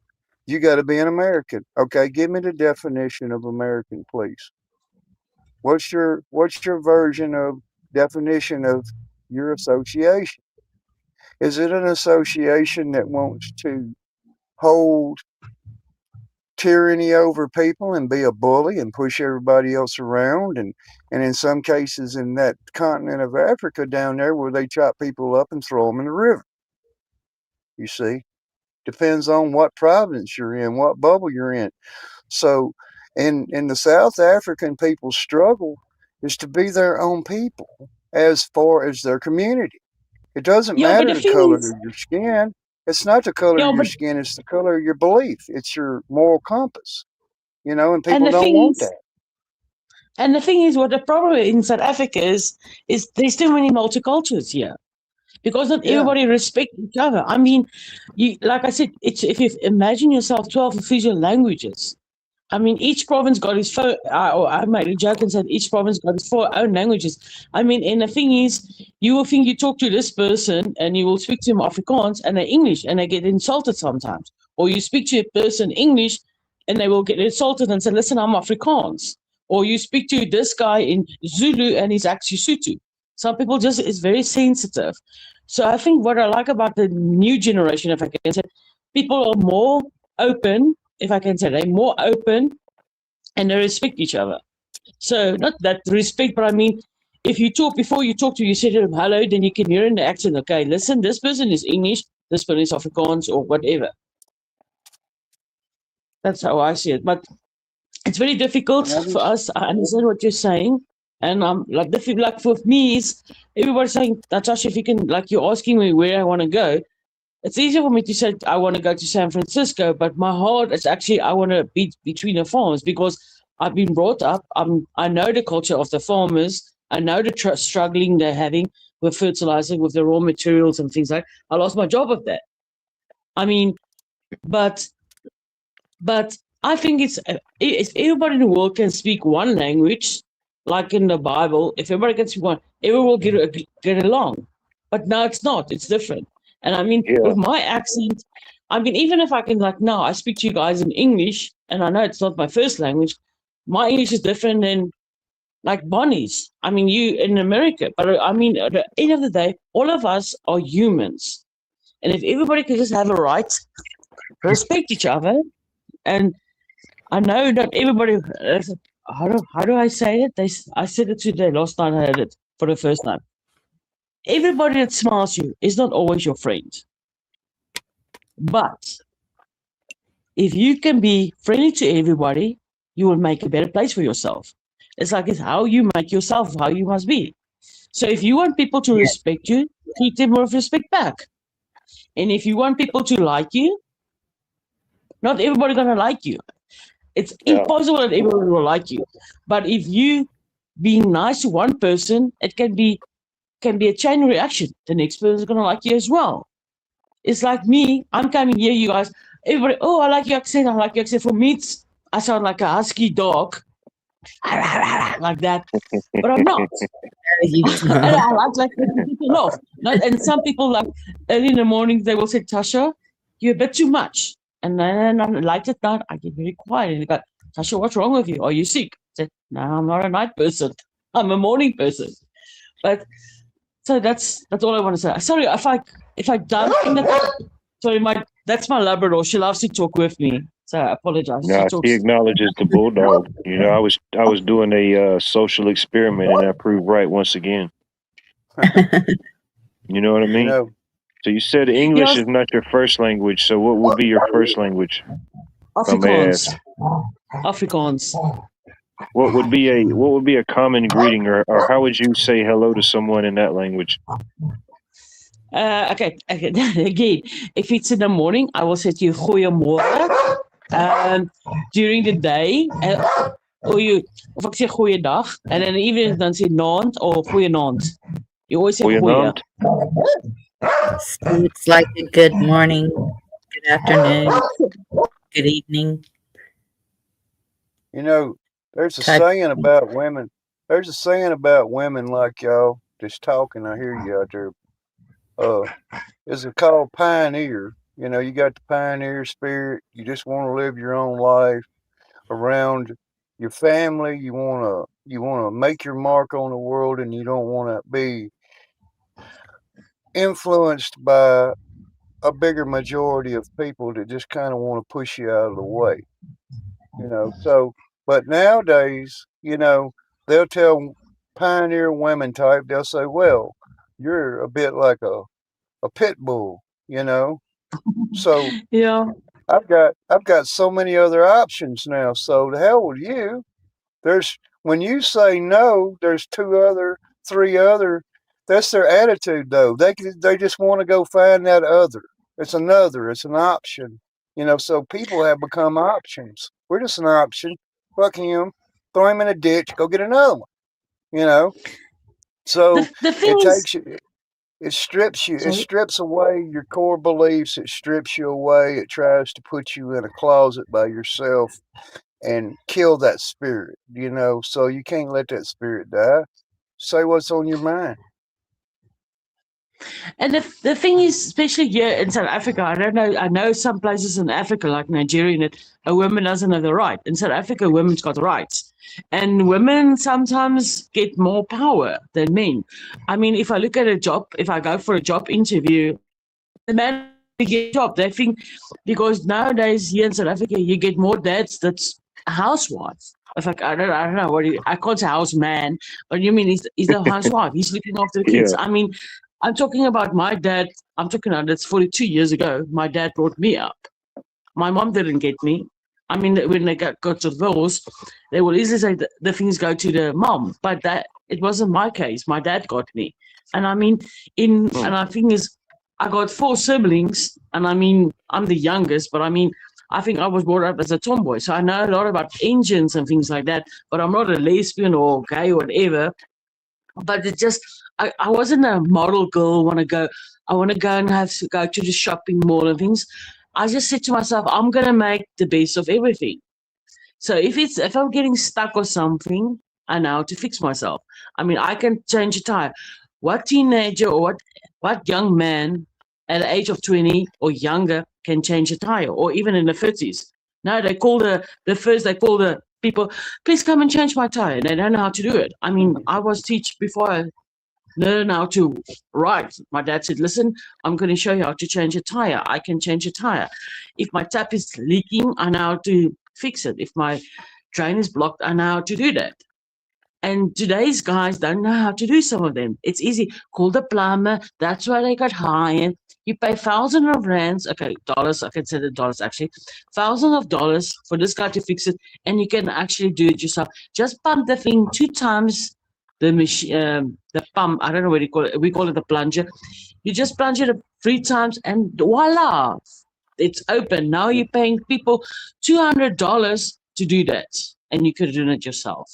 you got to be an American. Okay, give me the definition of American, please. What's your version of definition of your association? Is it an association that wants to hold tyranny over people and be a bully and push everybody else around, and in some cases in that continent of Africa down there where they chop people up and throw them in the river? You see, depends on what province you're in, what bubble you're in. So in the South African people's struggle is to be their own people as far as their community. It doesn't Yeah, but matter the the thing color is, of your skin. It's not the color yeah, of your but skin. It's the color of your belief. It's your moral compass. And and people the don't thing want is, that. and the thing is, what the problem in South Africa is there's too many multicultures here. Because not Yeah. everybody respects each other. I mean, like I said, it's if you imagine yourself 12 official languages. I mean, each province got its I made a joke and said each province got its own languages. I mean, and the thing is, you will think you talk to this person and you will speak to them Afrikaans and they're English and they get insulted sometimes. Or you speak to a person English and they will get insulted and say, listen, I'm Afrikaans. Or you speak to this guy in Zulu and he's actually Sotho. Some people just is very sensitive. So I think what I like about the new generation, if I can say, people are more open, if I can say, they're more open and they respect each other. So not that respect, but I mean, if you talk before you talk to you say to them hello, then you can hear in the accent, okay, listen, this person is English, this person is Afrikaans or whatever. That's how I see it. But it's very difficult And I for just, us. I understand what you're saying. And like the thing, like for me is everybody's saying, Natasha, if you can, like you're asking me where I want to go. It's easier for me to say I want to go to San Francisco, but my heart is actually I want to be between the farms because I've been brought up. I know the culture of the farmers. I know the struggling they're having with fertilizer, with the raw materials and things like. I lost my job with that. I mean, but I think it's if everybody in the world can speak one language, like in the Bible, if everybody can speak one, everyone will get along. But now it's not. It's different. And I mean, Yeah. with my accent, I mean, even if I can like now, I speak to you guys in English, and I know it's not my first language. My English is different than like Bonnie's. I mean, you in America, but I mean, at the end of the day, all of us are humans, and if everybody could just have a right, respect each other, and I know that everybody. How do I say it? I said it today. Last night I heard it for the first time. Everybody that smiles you is not always your friend. But if you can be friendly to everybody, you will make a better place for yourself. It's like it's how you make yourself, how you must be. So if you want people to respect you, treat them with respect back. And if you want people to like you, not everybody gonna like you. It's impossible that everyone will like you. But if you being nice to one person, it can be a chain reaction. The next person is gonna like you as well. It's like me. I'm coming here, you guys. Everybody, oh, I like your accent. I like your accent. For me, I sound like a husky dog, like that. But I'm not. And I like people laugh. And some people like early in the morning they will say, Tasha, you're a bit too much. And then I'm like at night, I get very quiet. And they go, Tasha, what's wrong with you? Are you sick? I said, no, I'm not a night person. I'm a morning person. But so that's all I want to say. Sorry if I don't think that. Sorry, that's my Labrador. She loves to talk with me. So I apologize. No, she acknowledges the bulldog. You know, I was doing a social experiment and I proved right once again. You know what I mean? So you said English is not your first language. So what would be your first language? Afrikaans. Afrikaans. What would be a common greeting, or how would you say hello to someone in that language? Okay. Again, if it's in the morning, I will say to you goeiemôre. During the day, of ek sê goeiedag, and then even dan sê naand or goeienaand. You always say goeie. So it's like a good morning, good afternoon, good evening. You know, there's a saying about women. There's a saying about women like y'all just talking. I hear you out there. Is it called pioneer? You know, you got the pioneer spirit. You just want to live your own life around your family. You want to make your mark on the world, and you don't want to be influenced by a bigger majority of people that just kind of want to push you out of the way. You know, so but nowadays, you know, they'll tell pioneer women type, they'll say, well, you're a bit like a pit bull, you know. So yeah, I've got so many other options now. So the hell with you. There's when you say no, there's 3 other That's their attitude, though. They just want to go find that other. It's another. It's an option. So people have become options. We're just an option. Fuck him. Throw him in a ditch. Go get another one. So The thing it is, takes you. It strips you. It sorry. strips away your core beliefs. It strips you away. It tries to put you in a closet by yourself and kill that spirit. So you can't let that spirit die. Say what's on your mind. And the thing is, especially here in South Africa, I don't know. I know some places in Africa, like Nigeria, that a woman doesn't have the right. In South Africa, women's got rights, and women sometimes get more power than men. I mean, if I look at a job, if I go for a job interview, the man will get a job. They think because nowadays here in South Africa, you get more dads that's a housewife. In fact, I don't know I can't say houseman, but you mean he's a housewife. He's looking after the kids. Yeah. I mean, I'm talking about my dad. I'm talking about that's 42 years ago. My dad brought me up. My mom didn't get me. I mean, when they got divorced, they will easily say the things go to the mom, but that it wasn't my case. My dad got me, and I mean, and I think is I got 4 siblings, and I mean, I'm the youngest, but I mean, I think I was brought up as a tomboy, so I know a lot about engines and things like that. But I'm not a lesbian or gay or whatever. But it just I wasn't a model girl. I want to go and go to the shopping mall and things. I just said to myself, I'm gonna make the best of everything. So if I'm getting stuck or something, I know how to fix myself. I mean, I can change a tire. What teenager or what young man at the age of 20 or younger can change a tire, or even in the 50s? No, they call they call the people, please come and change my tire. And they don't know how to do it. I mean, I was teach before I learn how to ride. My dad said, listen, I'm going to show you how to change a tire. I can change a tire. If my tap is leaking, I know how to fix it. If my drain is blocked, I know how to do that. And today's guys don't know how to do some of them. It's easy. Call the plumber. That's why they got hired. You pay thousands of rands, okay, dollars, I can say the dollars actually, thousands of dollars for this guy to fix it, and you can actually do it yourself. Just pump the thing 2 times, the machine, the pump, I don't know what you call it, we call it the plunger. You just plunge it 3 times and voila, it's open. Now you're paying people $200 to do that, and you could do it yourself.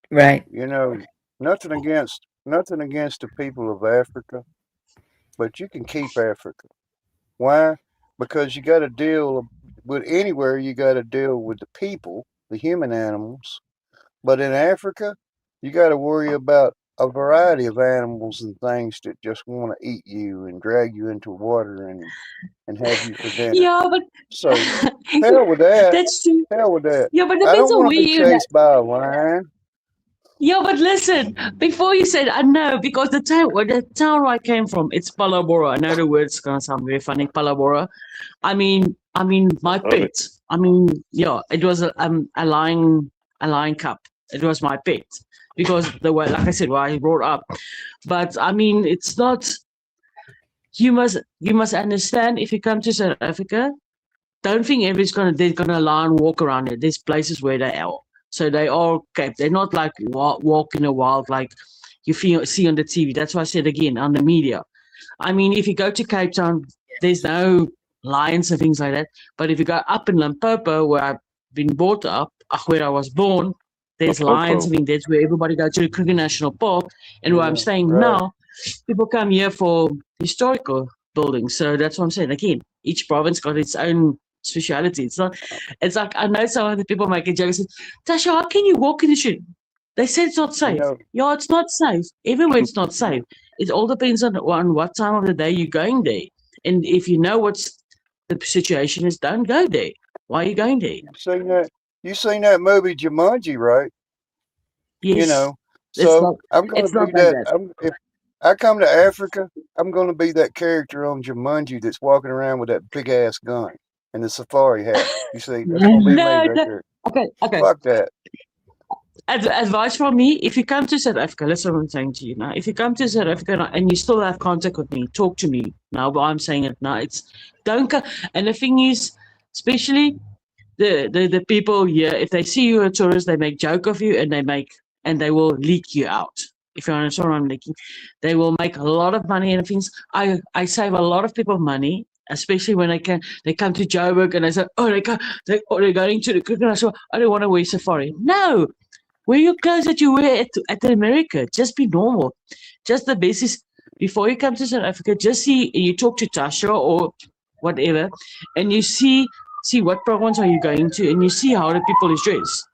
Right. Nothing against the people of Africa, but you can keep Africa. Why? Because you got to deal with anywhere. You got to deal with the people, the human animals. But in Africa, you got to worry about a variety of animals and things that just want to eat you and drag you into water and have you for dinner. Yeah, but So hell with that. that's true. Hell with that. Yeah, but I depends don't on want where to be you. chased by a lion. Yeah, but listen, before you said, I know, because the town where I came from, it's Palabora. I know the word's gonna sound very funny, Palabora. I mean, my Love pet. it. I mean, yeah, it was a lion cup. It was my pet because the way, like I said, where I brought up. But I mean, it's not. You must understand, if you come to South Africa, don't think they're gonna lie and walk around it. There's places where they are. So they are kept. They're not like walk in the wild like you see on the TV. That's why I said again, on the media. I mean, if you go to Cape Town, there's no lions and things like that. But if you go up in Limpopo, where I've been brought up, where I was born, there's lions. I mean, that's where everybody goes to the Kruger National Park. And where I'm staying now, people come here for historical buildings. So that's what I'm saying. Again, each province got its own speciality. It's like I know some of the people make a joke and say, Tasha, how can you walk in the street? They say it's not safe. Yeah, it's not safe. Everywhere it's not safe. It all depends on what time of the day you're going there. And if you know what's the situation is, don't go there. Why are you going there? You seen that movie Jumanji, right? Yes. So I'm gonna be that. If I come to Africa, I'm gonna be that character on Jumanji that's walking around with that big ass gun and the safari hat. You see, that's gonna be me right there. Okay. Fuck that. Advice from me: if you come to South Africa, listen what I'm saying to you now. If you come to South Africa and you still have contact with me, talk to me now. But I'm saying it now. Don't come. And the thing is, especially the people here, if they see you a tourist, they make joke of you and they will leak you out. if you understand what I'm making, they will make a lot of money and things. I save a lot of people money, especially when they come to Joburg and they say, oh, they're going to the coconut shop. I don't want to wear safari. No, wear your clothes that you wear at America. Just be normal. Just the basis before you come to South Africa. Just you talk to Tasha or whatever, and you see what programs are you going to, and you see how the people is dressed.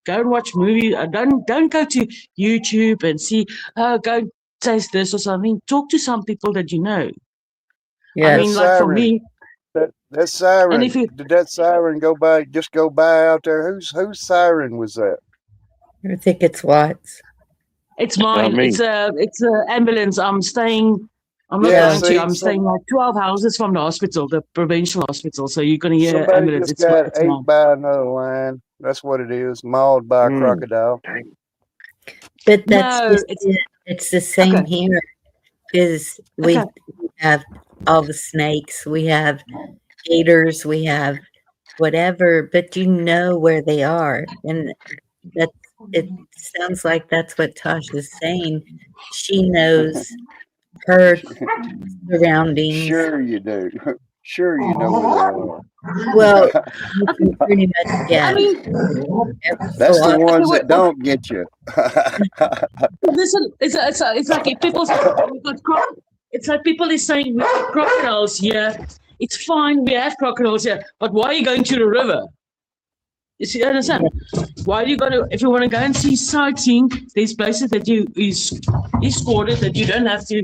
Go and watch movies. Don't go to YouTube and see. Go and taste this or something. Talk to some people that you know. I mean, Yes. like for Siren. me, That and siren, if you did that siren go by out there? Whose siren was that? I think it's Watts. it's Not mine. me. It's a ambulance. I'm not Yeah, lying to you. see, I'm staying like 12 houses from the hospital, the provincial hospital. So you're gonna hear somebody ambulance. just It's got it's ate mine. by another lion. That's what it is. Mauled by a crocodile. Dang. But that's No, just it's it. It's the same okay. here. Because we Okay. have all the snakes, we have gators, we have whatever, but you know where they are. And that it sounds like that's what Tosh is saying. She knows her surroundings. Sure you do. Sure you know where Well, they you can pretty much I guess. mean, Every That's so the often. ones wait, that don't get you. listen, it's like if people say we got it's like people is saying we have crocodiles here. It's fine, we have crocodiles here, but why are you going to the river? You see, understand? Why are you going to? If you want to go and see sightseeing, there's places that you is escorted that you don't have to.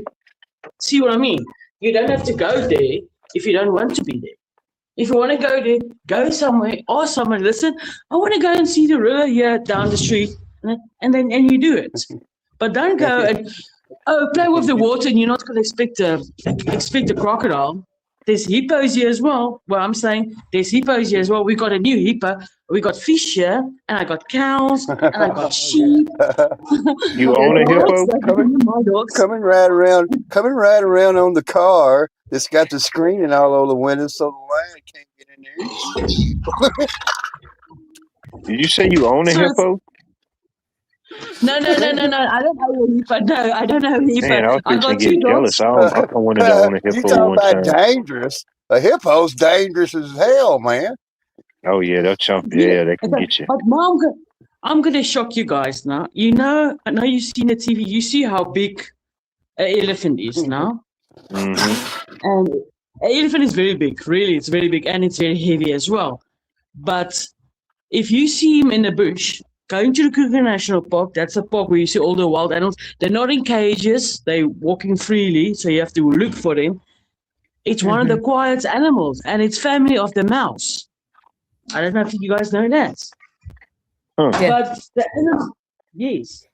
See what I mean? You don't have to go there if you don't want to be there. If you want to go there, go somewhere. Ask someone, listen, I want to go and see the river here down the street, and then you do it. But don't go and play with the water, and you're not going to expect a crocodile. There's hippos here as well. Well, I'm saying there's hippos here as well. We got a new hippo. We got fish here, and I got cows, and I got sheep. You own a hippo? My dogs. coming right around on the car that's got the screening all over the windows so the lion can't get in there. Did you say you own a So it's- hippo? No. I don't have a hippo. No, I don't have a hippo. Man, I was I fixing got to two get dogs. jealous. I wanted to own a You hippo talking one about time. dangerous? A hippo's dangerous as hell, man. Oh yeah, they'll chomp. Yeah, Yeah, they can okay. get you. But now I'm gonna shock you guys now. You know, I know you've seen the TV. You see how big an elephant is now, hmm and an elephant is very big. Really, it's very big, and it's very heavy as well. But if you see him in the bush, going to the Kruger National Park, that's a park where you see all the wild animals. They're not in cages, they're walking freely, so you have to look for them. It's one of the quiet animals, and it's family of the mouse. I don't know if you guys know that. Huh. Yeah. But the elephant, yes.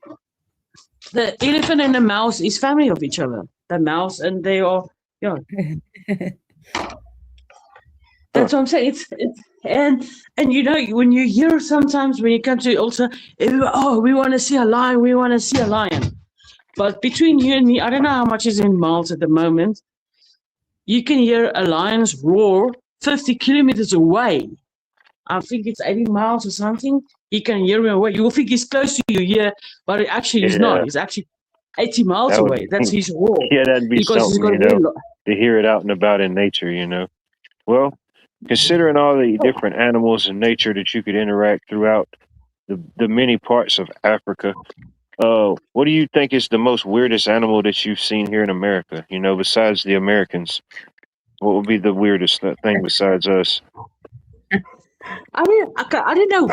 The elephant and the mouse is family of each other. The mouse and they are, yeah. That's what I'm saying. It's and you know when you hear sometimes when you come to also, we want to see a lion, we want to see a lion. But between you and me, I don't know how much is in miles at the moment. You can hear a lion's roar 50 kilometers away. I think it's 80 miles or something. You can hear him away. You will think he's close to you here, but it actually he's not. Yeah. He's actually 80 miles That would away. That's his roar. Yeah, that'd be Because he's something, got a very to hear it out and about in nature, Well, considering all the different animals and nature that you could interact throughout the many parts of Africa, what do you think is the most weirdest animal that you've seen here in America? Besides the Americans, what would be the weirdest thing besides us? I don't know.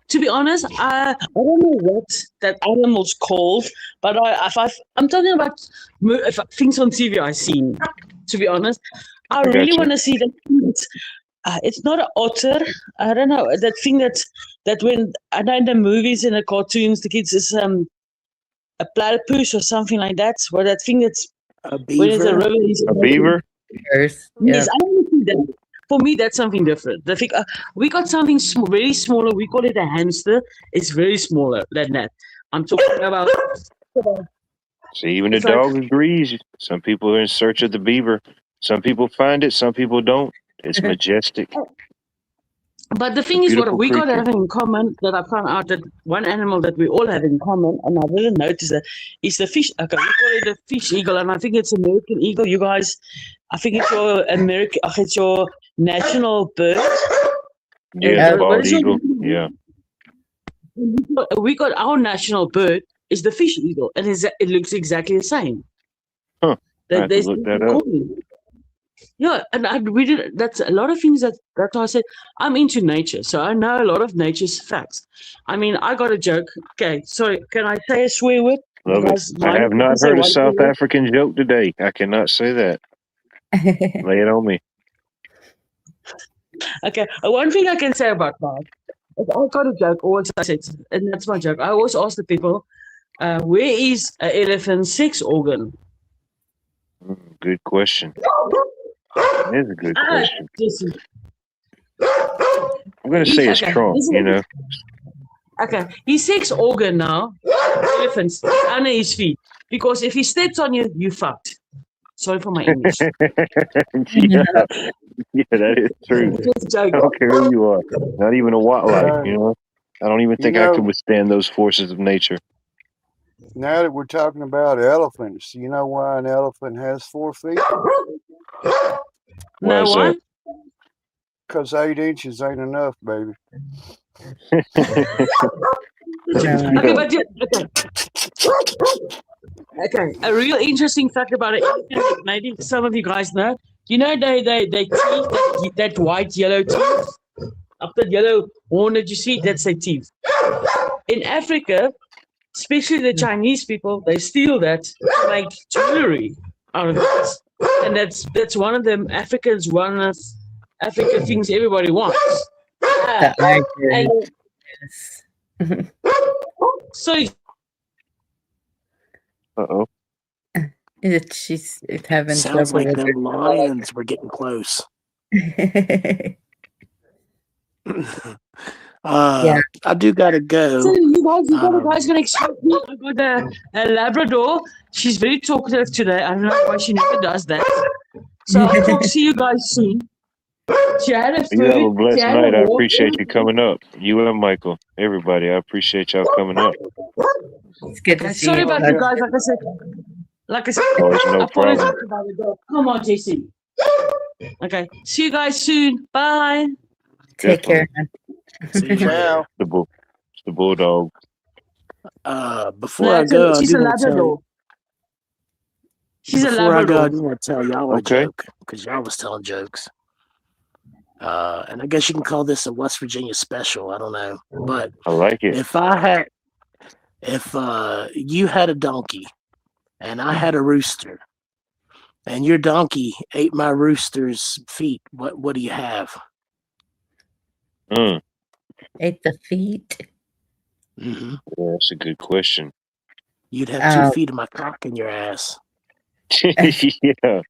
To be honest, I don't know what that animal's called, but I'm talking about things on TV I've seen. To be honest, I got really you. want to see that. It's not an otter. I don't know that thing that when I know in the movies and the cartoons, the kids is a platypus or something like that. Where that thing that's A when it's a beaver. river. It's A beaver? Yes. Yes, I don't see that. For me, that's something different. I think we got something very smaller. We call it a hamster. It's very smaller than that. I'm talking about. See, even the It's like- dog agrees. Some people are in search of the beaver. Some people find it. Some people don't. It's majestic. But the It's a thing is, what beautiful we got creature. having in common that I found out that one animal that we all have in common, and I didn't notice that, is the fish. Okay, we call it a fish eagle, and I think it's American eagle. You guys, I think it's your American, it's your national bird. Yeah, the Oh, What bald is your? eagle. Yeah. We got our national bird is the fish eagle, and it looks exactly the same. Huh. I have to There's look that up. yeah, and we did. That's a lot of things that's why I said I'm into nature, so I know a lot of nature's facts. I mean, I got a joke. Okay, sorry, can I say a swear word? Love You it. guys I mind have if I not say heard a one swear South word? African joke today. I cannot say that. Lay it on me. Okay, one thing I can say about that is I got a joke. Always I said, and that's my joke. I always ask the people, where is an elephant's sex organ? Good question. That is a good question. This is, I'm gonna say it's okay. trunk. You know. Okay, his sex organ now, elephants, under his feet. Because if he steps on you, you fucked. Sorry for my English. Yeah, that is true. Just I joke. don't care who you are. Not even a wildlife. You know. I don't even You think I could know, withstand those forces of nature. now that we're talking about elephants, you know why an elephant has 4 feet? Why No, is why? Because 8 inches ain't enough, baby. no. Okay, but okay. A real interesting fact about it, maybe some of you guys know. You know they teeth that white yellow teeth, up that yellow horn that you see, that's their teeth. In Africa, especially the Chinese people, they steal that to make jewelry out of it, and that's one of them. One of African things everybody wants. The ivory. And Yes. so Uh-oh. She's having Sounds trouble like with them lions were getting close. her. I do gotta go. So you guys gonna excuse me? I got a Labrador. She's very talkative today. I don't know why she never does that. So I'll talk to you guys soon. She had a You have a food. She blessed had a night. I walk. appreciate you coming up. You and Michael. Everybody, I appreciate y'all coming up. It's good to Okay, see sorry you. about you guys. Like I said, Oh, it's no apologize problem. about the dog. Come on, JC. Okay, see you guys soon. Bye. Take care. See you Ciao. later. It's the bulldog. Before No, I go, I she's do a want to tell you. Labrador. She's a Before I go, I Labrador. do want to tell y'all Okay. a joke because y'all was telling jokes. And I guess you can call this a West Virginia special. I don't know, but I like it. if you had a donkey and I had a rooster, and your donkey ate my rooster's feet, what do you have? Ate the feet. Mm-hmm. Yeah, that's a good question. You'd have 2 feet of my cock in your ass. Yeah.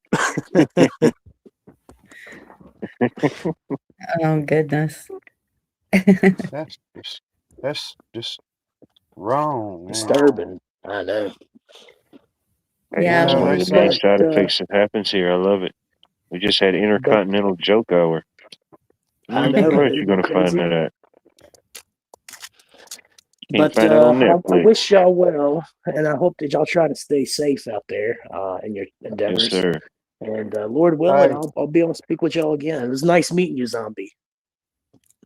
Oh goodness. That's just wrong. Man. Disturbing. I know. Hey, Yeah. that's No, one they of the nice say side effects that happens here. I love it. We just had Intercontinental Joke Hour. I Where know. else you gonna find that at? You can't But find that on I Netflix. wish y'all well, and I hope that y'all try to stay safe out there in your Yes, endeavors. sir. And Lord willing, Hey. I'll be able to speak with y'all again. It was nice meeting you, Zombie.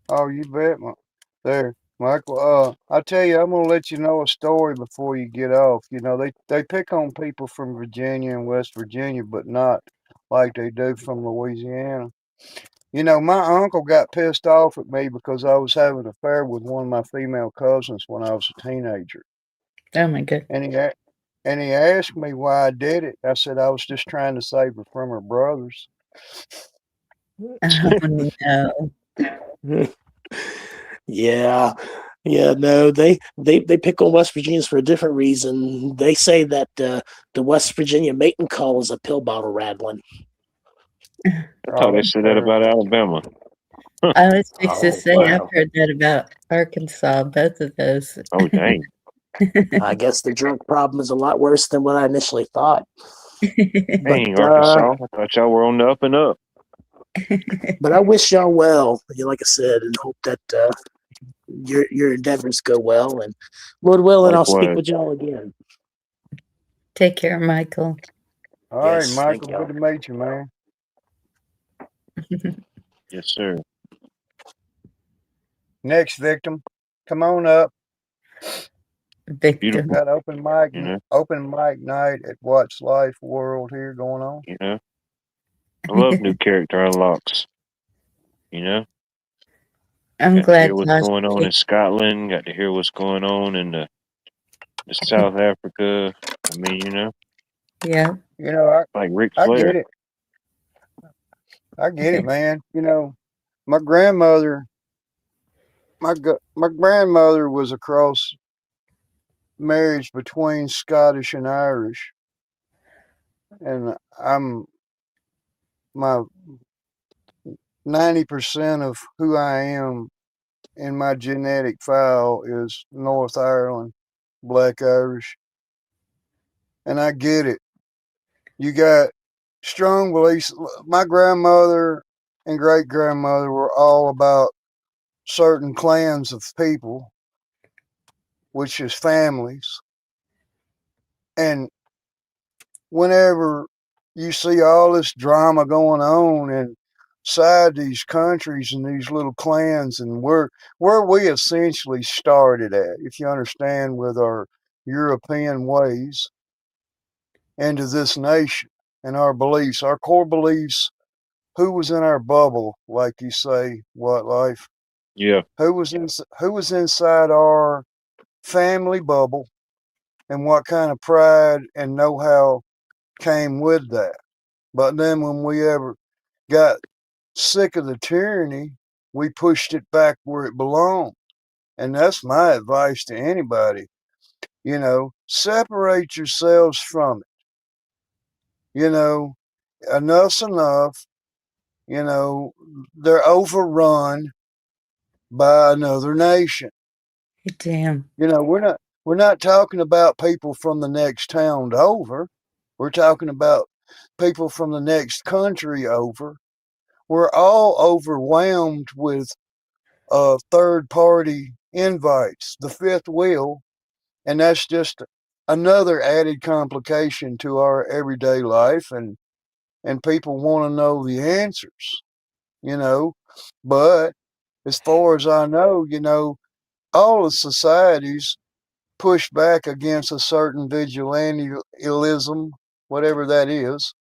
Oh, you bet. There, Michael. I tell you, I'm gonna let you know a story before you get off. You know, they pick on people from Virginia and West Virginia, but not like they do from Louisiana. You know, my uncle got pissed off at me because I was having an affair with one of my female cousins when I was a teenager, Oh my goodness. and he asked me why I did it. I said I was just trying to save her from her brothers. Oh no. Yeah, no, they pick on West Virginians for a different reason. They say that the West Virginia mating call is a pill bottle rattling. I thought they that's said that terrible. about Alabama. I was fixed to say wow. I've heard that about Arkansas, both of those. Oh, dang. I guess the drug problem is a lot worse than what I initially thought. Dang, But Arkansas. I thought y'all were on the up and up. But I wish y'all well, like I said, and hope that your endeavors go well. And Lord willing, I'll speak Likewise. with y'all again. Take care, Michael. All right, Yes, thank Michael, y'all. good to meet you, man. Yes, sir. Next victim, come on up. Victim. Beautiful. Got open mic You night at What's Life World here going on. know. I love new character unlocks. You know. I'm Got to glad hear what's Josh going on in picked- Scotland. Got to hear what's going on in the South Africa. I mean, you know, Yeah. You know, like Ric I Flair. get it. I get it, man. You know, my grandmother, my grandmother was a cross marriage between Scottish and Irish, and I'm my 90% of who I am in my genetic file is North Ireland, Black Irish, and I get it. You got strong beliefs. My grandmother and great grandmother were all about certain clans of people, which is families. And whenever you see all this drama going on inside these countries and these little clans, and where we essentially started at, if you understand, with our European ways into this nation and our beliefs, our core beliefs. Who was in our bubble, like you say, What Life? Yeah. Who was inside our family bubble, and what kind of pride and know-how came with that. But then when we ever got sick of the tyranny, we pushed it back where it belonged. And that's my advice to anybody. You know, separate yourselves from it. You know, enough's enough. You know, they're overrun by another nation. Damn. You know, we're not talking about people from the next town over. We're talking about people from the next country over. We're all overwhelmed with third party invites, the fifth wheel, and that's just another added complication to our everyday life, and people want to know the answers, you know. But as far as I know, you know, all the societies push back against a certain vigilantism, whatever that is.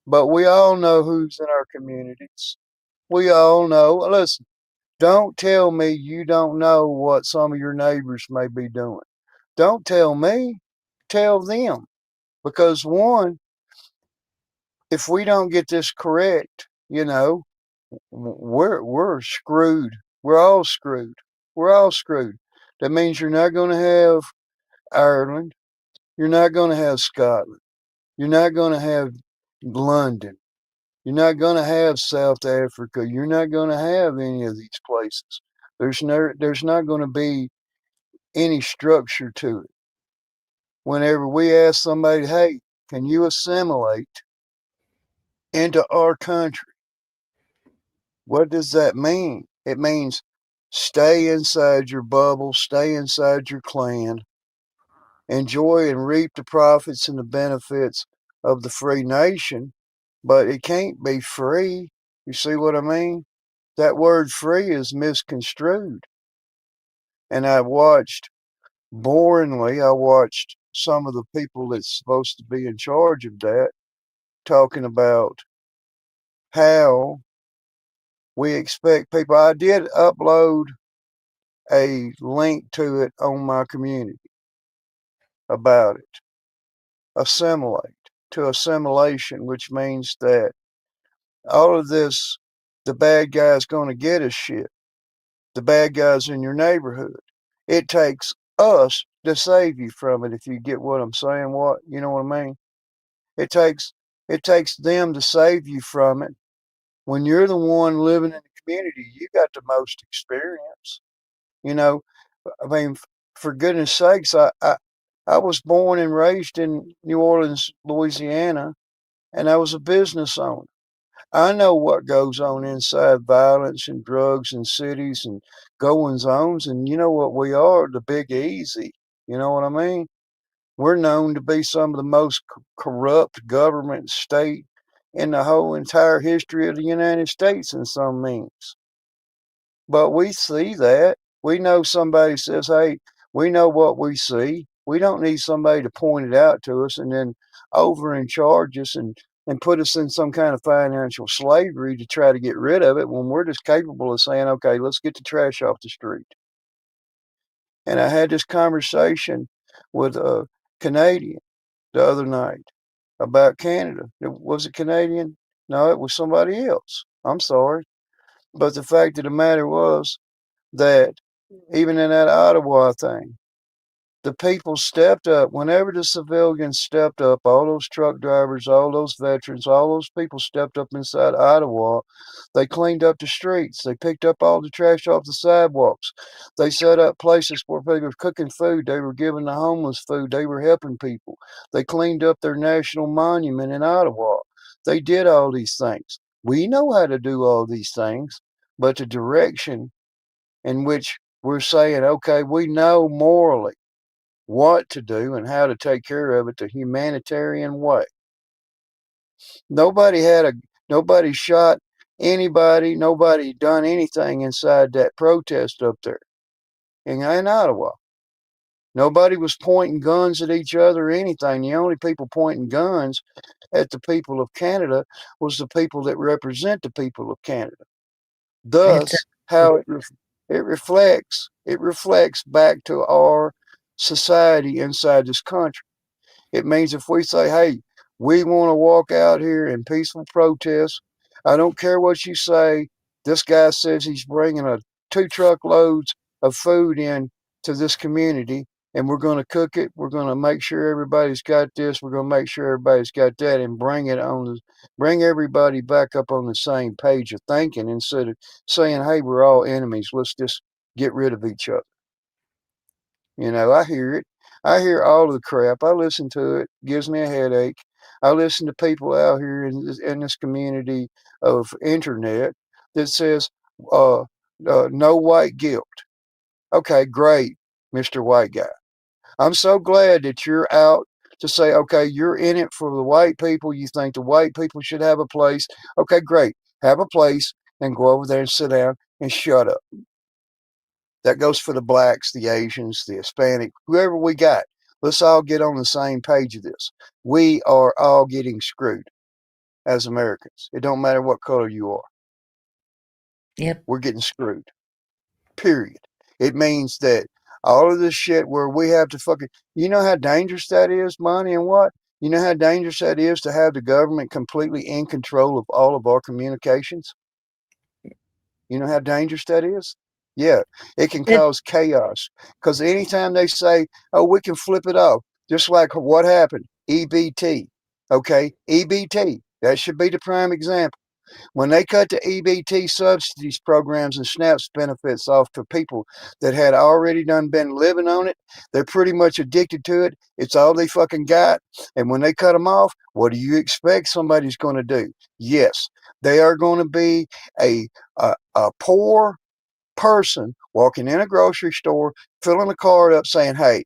But we all know who's in our communities. We all know. Listen, don't tell me you don't know what some of your neighbors may be doing. Don't tell me, tell them. Because one, if we don't get this correct, you know, we're screwed. We're all screwed. We're all screwed. That means you're not going to have Ireland. You're not going to have Scotland. You're not going to have London. You're not going to have South Africa. You're not going to have any of these places. There's not going to be any structure to it. Whenever we ask somebody, hey, can you assimilate into our country? What does that mean? It means stay inside your bubble, stay inside your clan, enjoy and reap the profits and the benefits of the free nation, but it can't be free. You see what I mean? That word free is misconstrued. And I watched some of the people that's supposed to be in charge of that talking about how we expect people. I did upload a link to it on my community about it. Assimilate to assimilation, which means that all of this, the bad guy's going to get us shit. The bad guys in your neighborhood. It takes us to save you from it. If you get what I'm saying, you know what I mean? It takes them to save you from it. When you're the one living in the community, you got the most experience. You know, I mean, for goodness sakes, I was born and raised in New Orleans, Louisiana, and I was a business owner. I know what goes on inside violence and drugs and cities and goings ons. And you know what we are? The Big Easy. You know what I mean? We're known to be some of the most corrupt government state in the whole entire history of the United States in some means. But we see that. We know somebody says, hey, we know what we see. We don't need somebody to point it out to us and then over and charge us and put us in some kind of financial slavery to try to get rid of it when we're just capable of saying, okay, let's get the trash off the street. And I had this conversation with a Canadian the other night about Canada. Was it Canadian? No, it was somebody else. I'm sorry. But the fact of the matter was that even in that Ottawa thing, the people stepped up. Whenever the civilians stepped up, all those truck drivers, all those veterans, all those people stepped up inside Ottawa. They cleaned up the streets. They picked up all the trash off the sidewalks. They set up places where people were cooking food. They were giving the homeless food. They were helping people. They cleaned up their national monument in Ottawa. They did all these things. We know how to do all these things, but the direction in which we're saying, okay, we know morally what to do and how to take care of it the humanitarian way. Nobody shot anybody, nobody done anything inside that protest up there in Ottawa. Nobody was pointing guns at each other or anything. The only people pointing guns at the people of Canada was the people that represent the people of Canada. Thus, how it reflects back to our society inside this country. It means if we say, hey, we want to walk out here in peaceful protest, I don't care what you say. This guy says he's bringing 2 truckloads of food in to this community, and we're going to cook it. We're going to make sure everybody's got this. We're going to make sure everybody's got that, and bring everybody back up on the same page of thinking instead of saying, hey, we're all enemies. Let's just get rid of each other. You know, I hear it. I hear all of the crap. I listen to it. It gives me a headache. I listen to people out here in this community of internet that says, no white guilt. Okay, great, Mr. White Guy. I'm so glad that you're out to say, okay, you're in it for the white people. You think the white people should have a place. Okay, great. Have a place and go over there and sit down and shut up. That goes for the blacks, the Asians, the Hispanic, whoever we got. Let's all get on the same page of this. We are all getting screwed as Americans. It don't matter what color you are. Yep. We're getting screwed. Period. It means that all of this shit where we have to fucking, you know how dangerous that is, Monty, and what? You know how dangerous that is to have the government completely in control of all of our communications? You know how dangerous that is? Yeah, it can cause chaos. Because anytime they say, oh, we can flip it off, just like what happened, EBT. Okay, EBT. That should be the prime example. When they cut the EBT subsidies programs and SNAPs benefits off to people that had already been living on it, they're pretty much addicted to it. It's all they fucking got. And when they cut them off, what do you expect somebody's going to do? Yes, they are going to be a poor person walking in a grocery store, filling a card up saying, hey,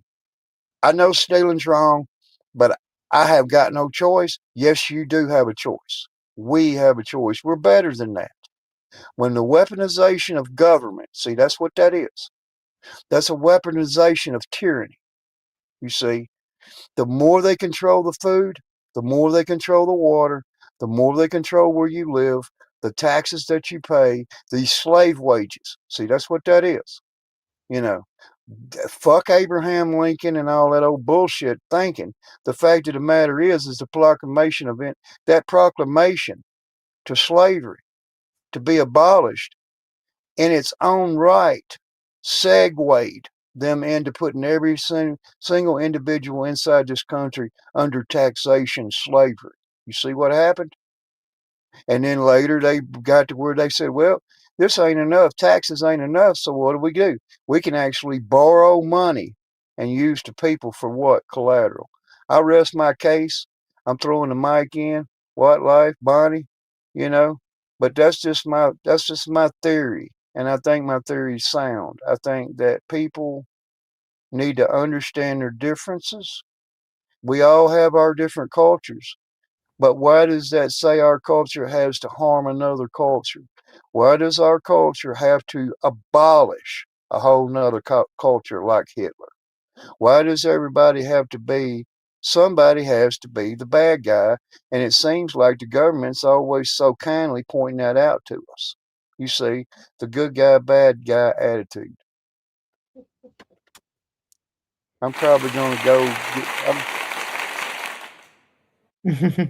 I know stealing's wrong, but I have got no choice. Yes, you do have a choice. We have a choice. We're better than that. When the weaponization of government, see, that's what that is. That's a weaponization of tyranny. You see, the more they control the food, the more they control the water, the more they control where you live, the taxes that you pay, these slave wages. See, that's what that is. You know, fuck Abraham Lincoln and all that old bullshit thinking. The fact of the matter is the proclamation of it, that proclamation to slavery to be abolished in its own right segued them into putting every single individual inside this country under taxation slavery. You see what happened? And then later they got to where they said, well, this ain't enough. Taxes ain't enough. So what do? We can actually borrow money and use the people for what? Collateral. I rest my case. I'm throwing the mic in. White Life, Bonnie. you know. But that's just my theory, and I think my theory is sound. I think that people need to understand their differences. We all have our different cultures, but why does that say our culture has to harm another culture? Why does our culture have to abolish a whole nother culture like Hitler? Why does somebody has to be the bad guy? And it seems like the government's always so kindly pointing that out to us. You see, the good guy, bad guy attitude. I'm probably going to go.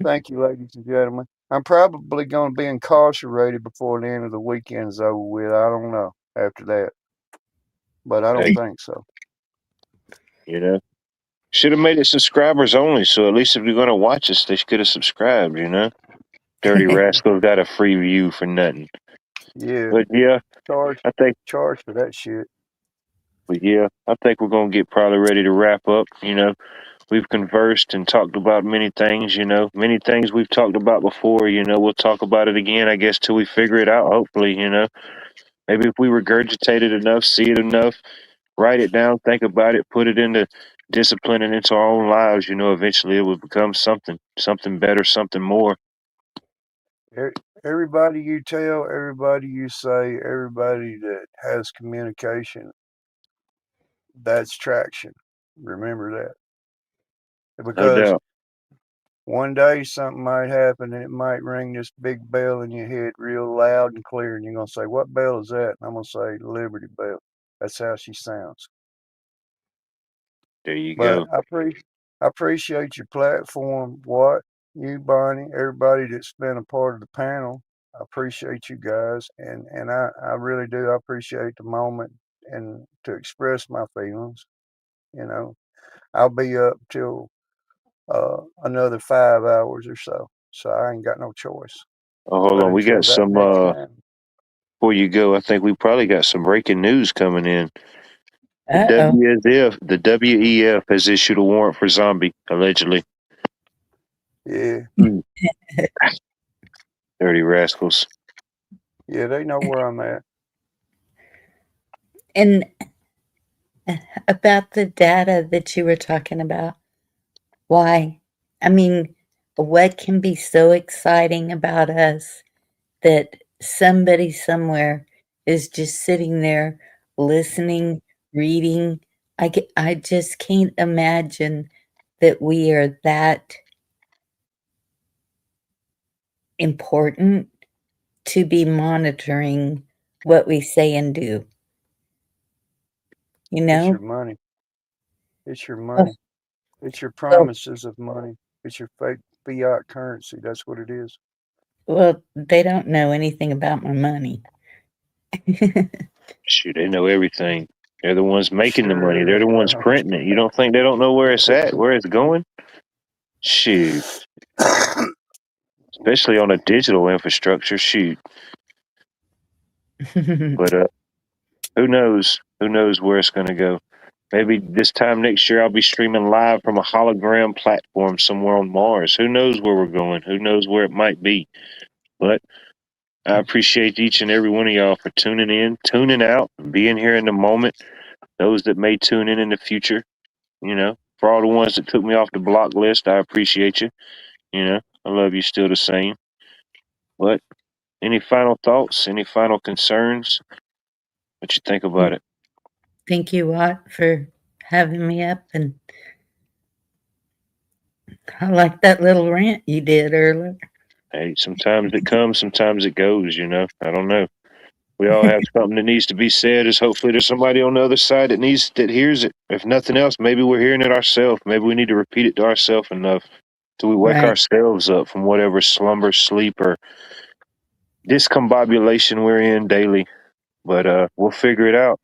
Thank you, ladies and gentlemen. I'm probably going to be incarcerated before the end of the weekend's over with. I don't know after that, but I don't Hey, think so. you know, should have made it subscribers only. So at least if you're gonna watch us, they could have subscribed. You know, Dirty Rascal got a free view for nothing. Yeah, But yeah, charge I think. for that shit. But yeah, I think we're gonna get probably ready to wrap up. You know, we've conversed and talked about many things. You know, many things we've talked about before. You know, we'll talk about it again, I guess, till we figure it out. Hopefully, you know, maybe if we regurgitate it enough, see it enough, write it down, think about it, put it into discipline and into our own lives, you know, eventually it will become something better, something more. Everybody you tell, everybody you say, everybody that has communication, that's traction. Remember that. No Because doubt. one day something might happen and it might ring this big bell in your head real loud and clear. And you're going to say, "What bell is that?" And I'm going to say, "Liberty Bell." That's how she sounds. There you But go. I appreciate your platform, Watt, you, Bonnie, everybody that's been a part of the panel. I appreciate you guys, and I really do. I appreciate the moment and to express my feelings. You know, I'll be up till another 5 hours or so I ain't got no choice. Oh, hold But on, we until got that some next time, before you go, I think we probably got some breaking news coming in. The Uh-oh. WEF has issued a warrant for Zombie, allegedly. yeah, Dirty rascals. yeah, they know where I'm at. And about the data that you were talking about, why? I mean, what can be so exciting about us that somebody somewhere is just sitting there listening, reading? I just can't imagine that we are that important to be monitoring what we say and do. You It's your know? money. It's your Oh, money. It's your well, promises of money. It's your fake fiat currency. That's what it is. well, they don't know anything about my money. Shoot, they know everything. They're the ones making the money. Sure They're they the ones don't. printing it. You don't think they don't know where it's at, where it's going? Shoot. Especially on a digital infrastructure. Shoot. But who knows? Who knows where it's going to go? Maybe this time next year I'll be streaming live from a hologram platform somewhere on Mars. Who knows where we're going? Who knows where it might be? But I appreciate each and every one of y'all for tuning in, tuning out, and being here in the moment. Those that may tune in the future, you know, for all the ones that took me off the block list, I appreciate you. You know, I love you still the same. But any final thoughts? Any final concerns? What you think about it? Thank you, Watt, for having me up, and I like that little rant you did earlier. Hey, sometimes it comes, sometimes it goes, you know. I don't know. We all have something that needs to be said. Is hopefully there's somebody on the other side that hears it. If nothing else, maybe we're hearing it ourselves. Maybe we need to repeat it to ourselves enough till we wake Right. ourselves up from whatever slumber, sleep, or discombobulation we're in daily. But we'll figure it out.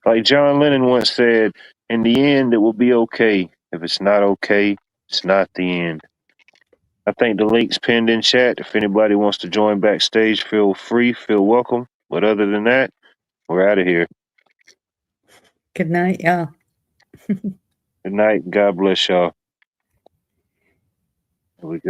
Like John Lennon once said, in the end, it will be okay. If it's not okay, it's not the end. I think the link's pinned in chat. If anybody wants to join backstage, feel free, feel welcome. But other than that, we're out of here. Good night, y'all. Good night. God bless y'all. Here we go.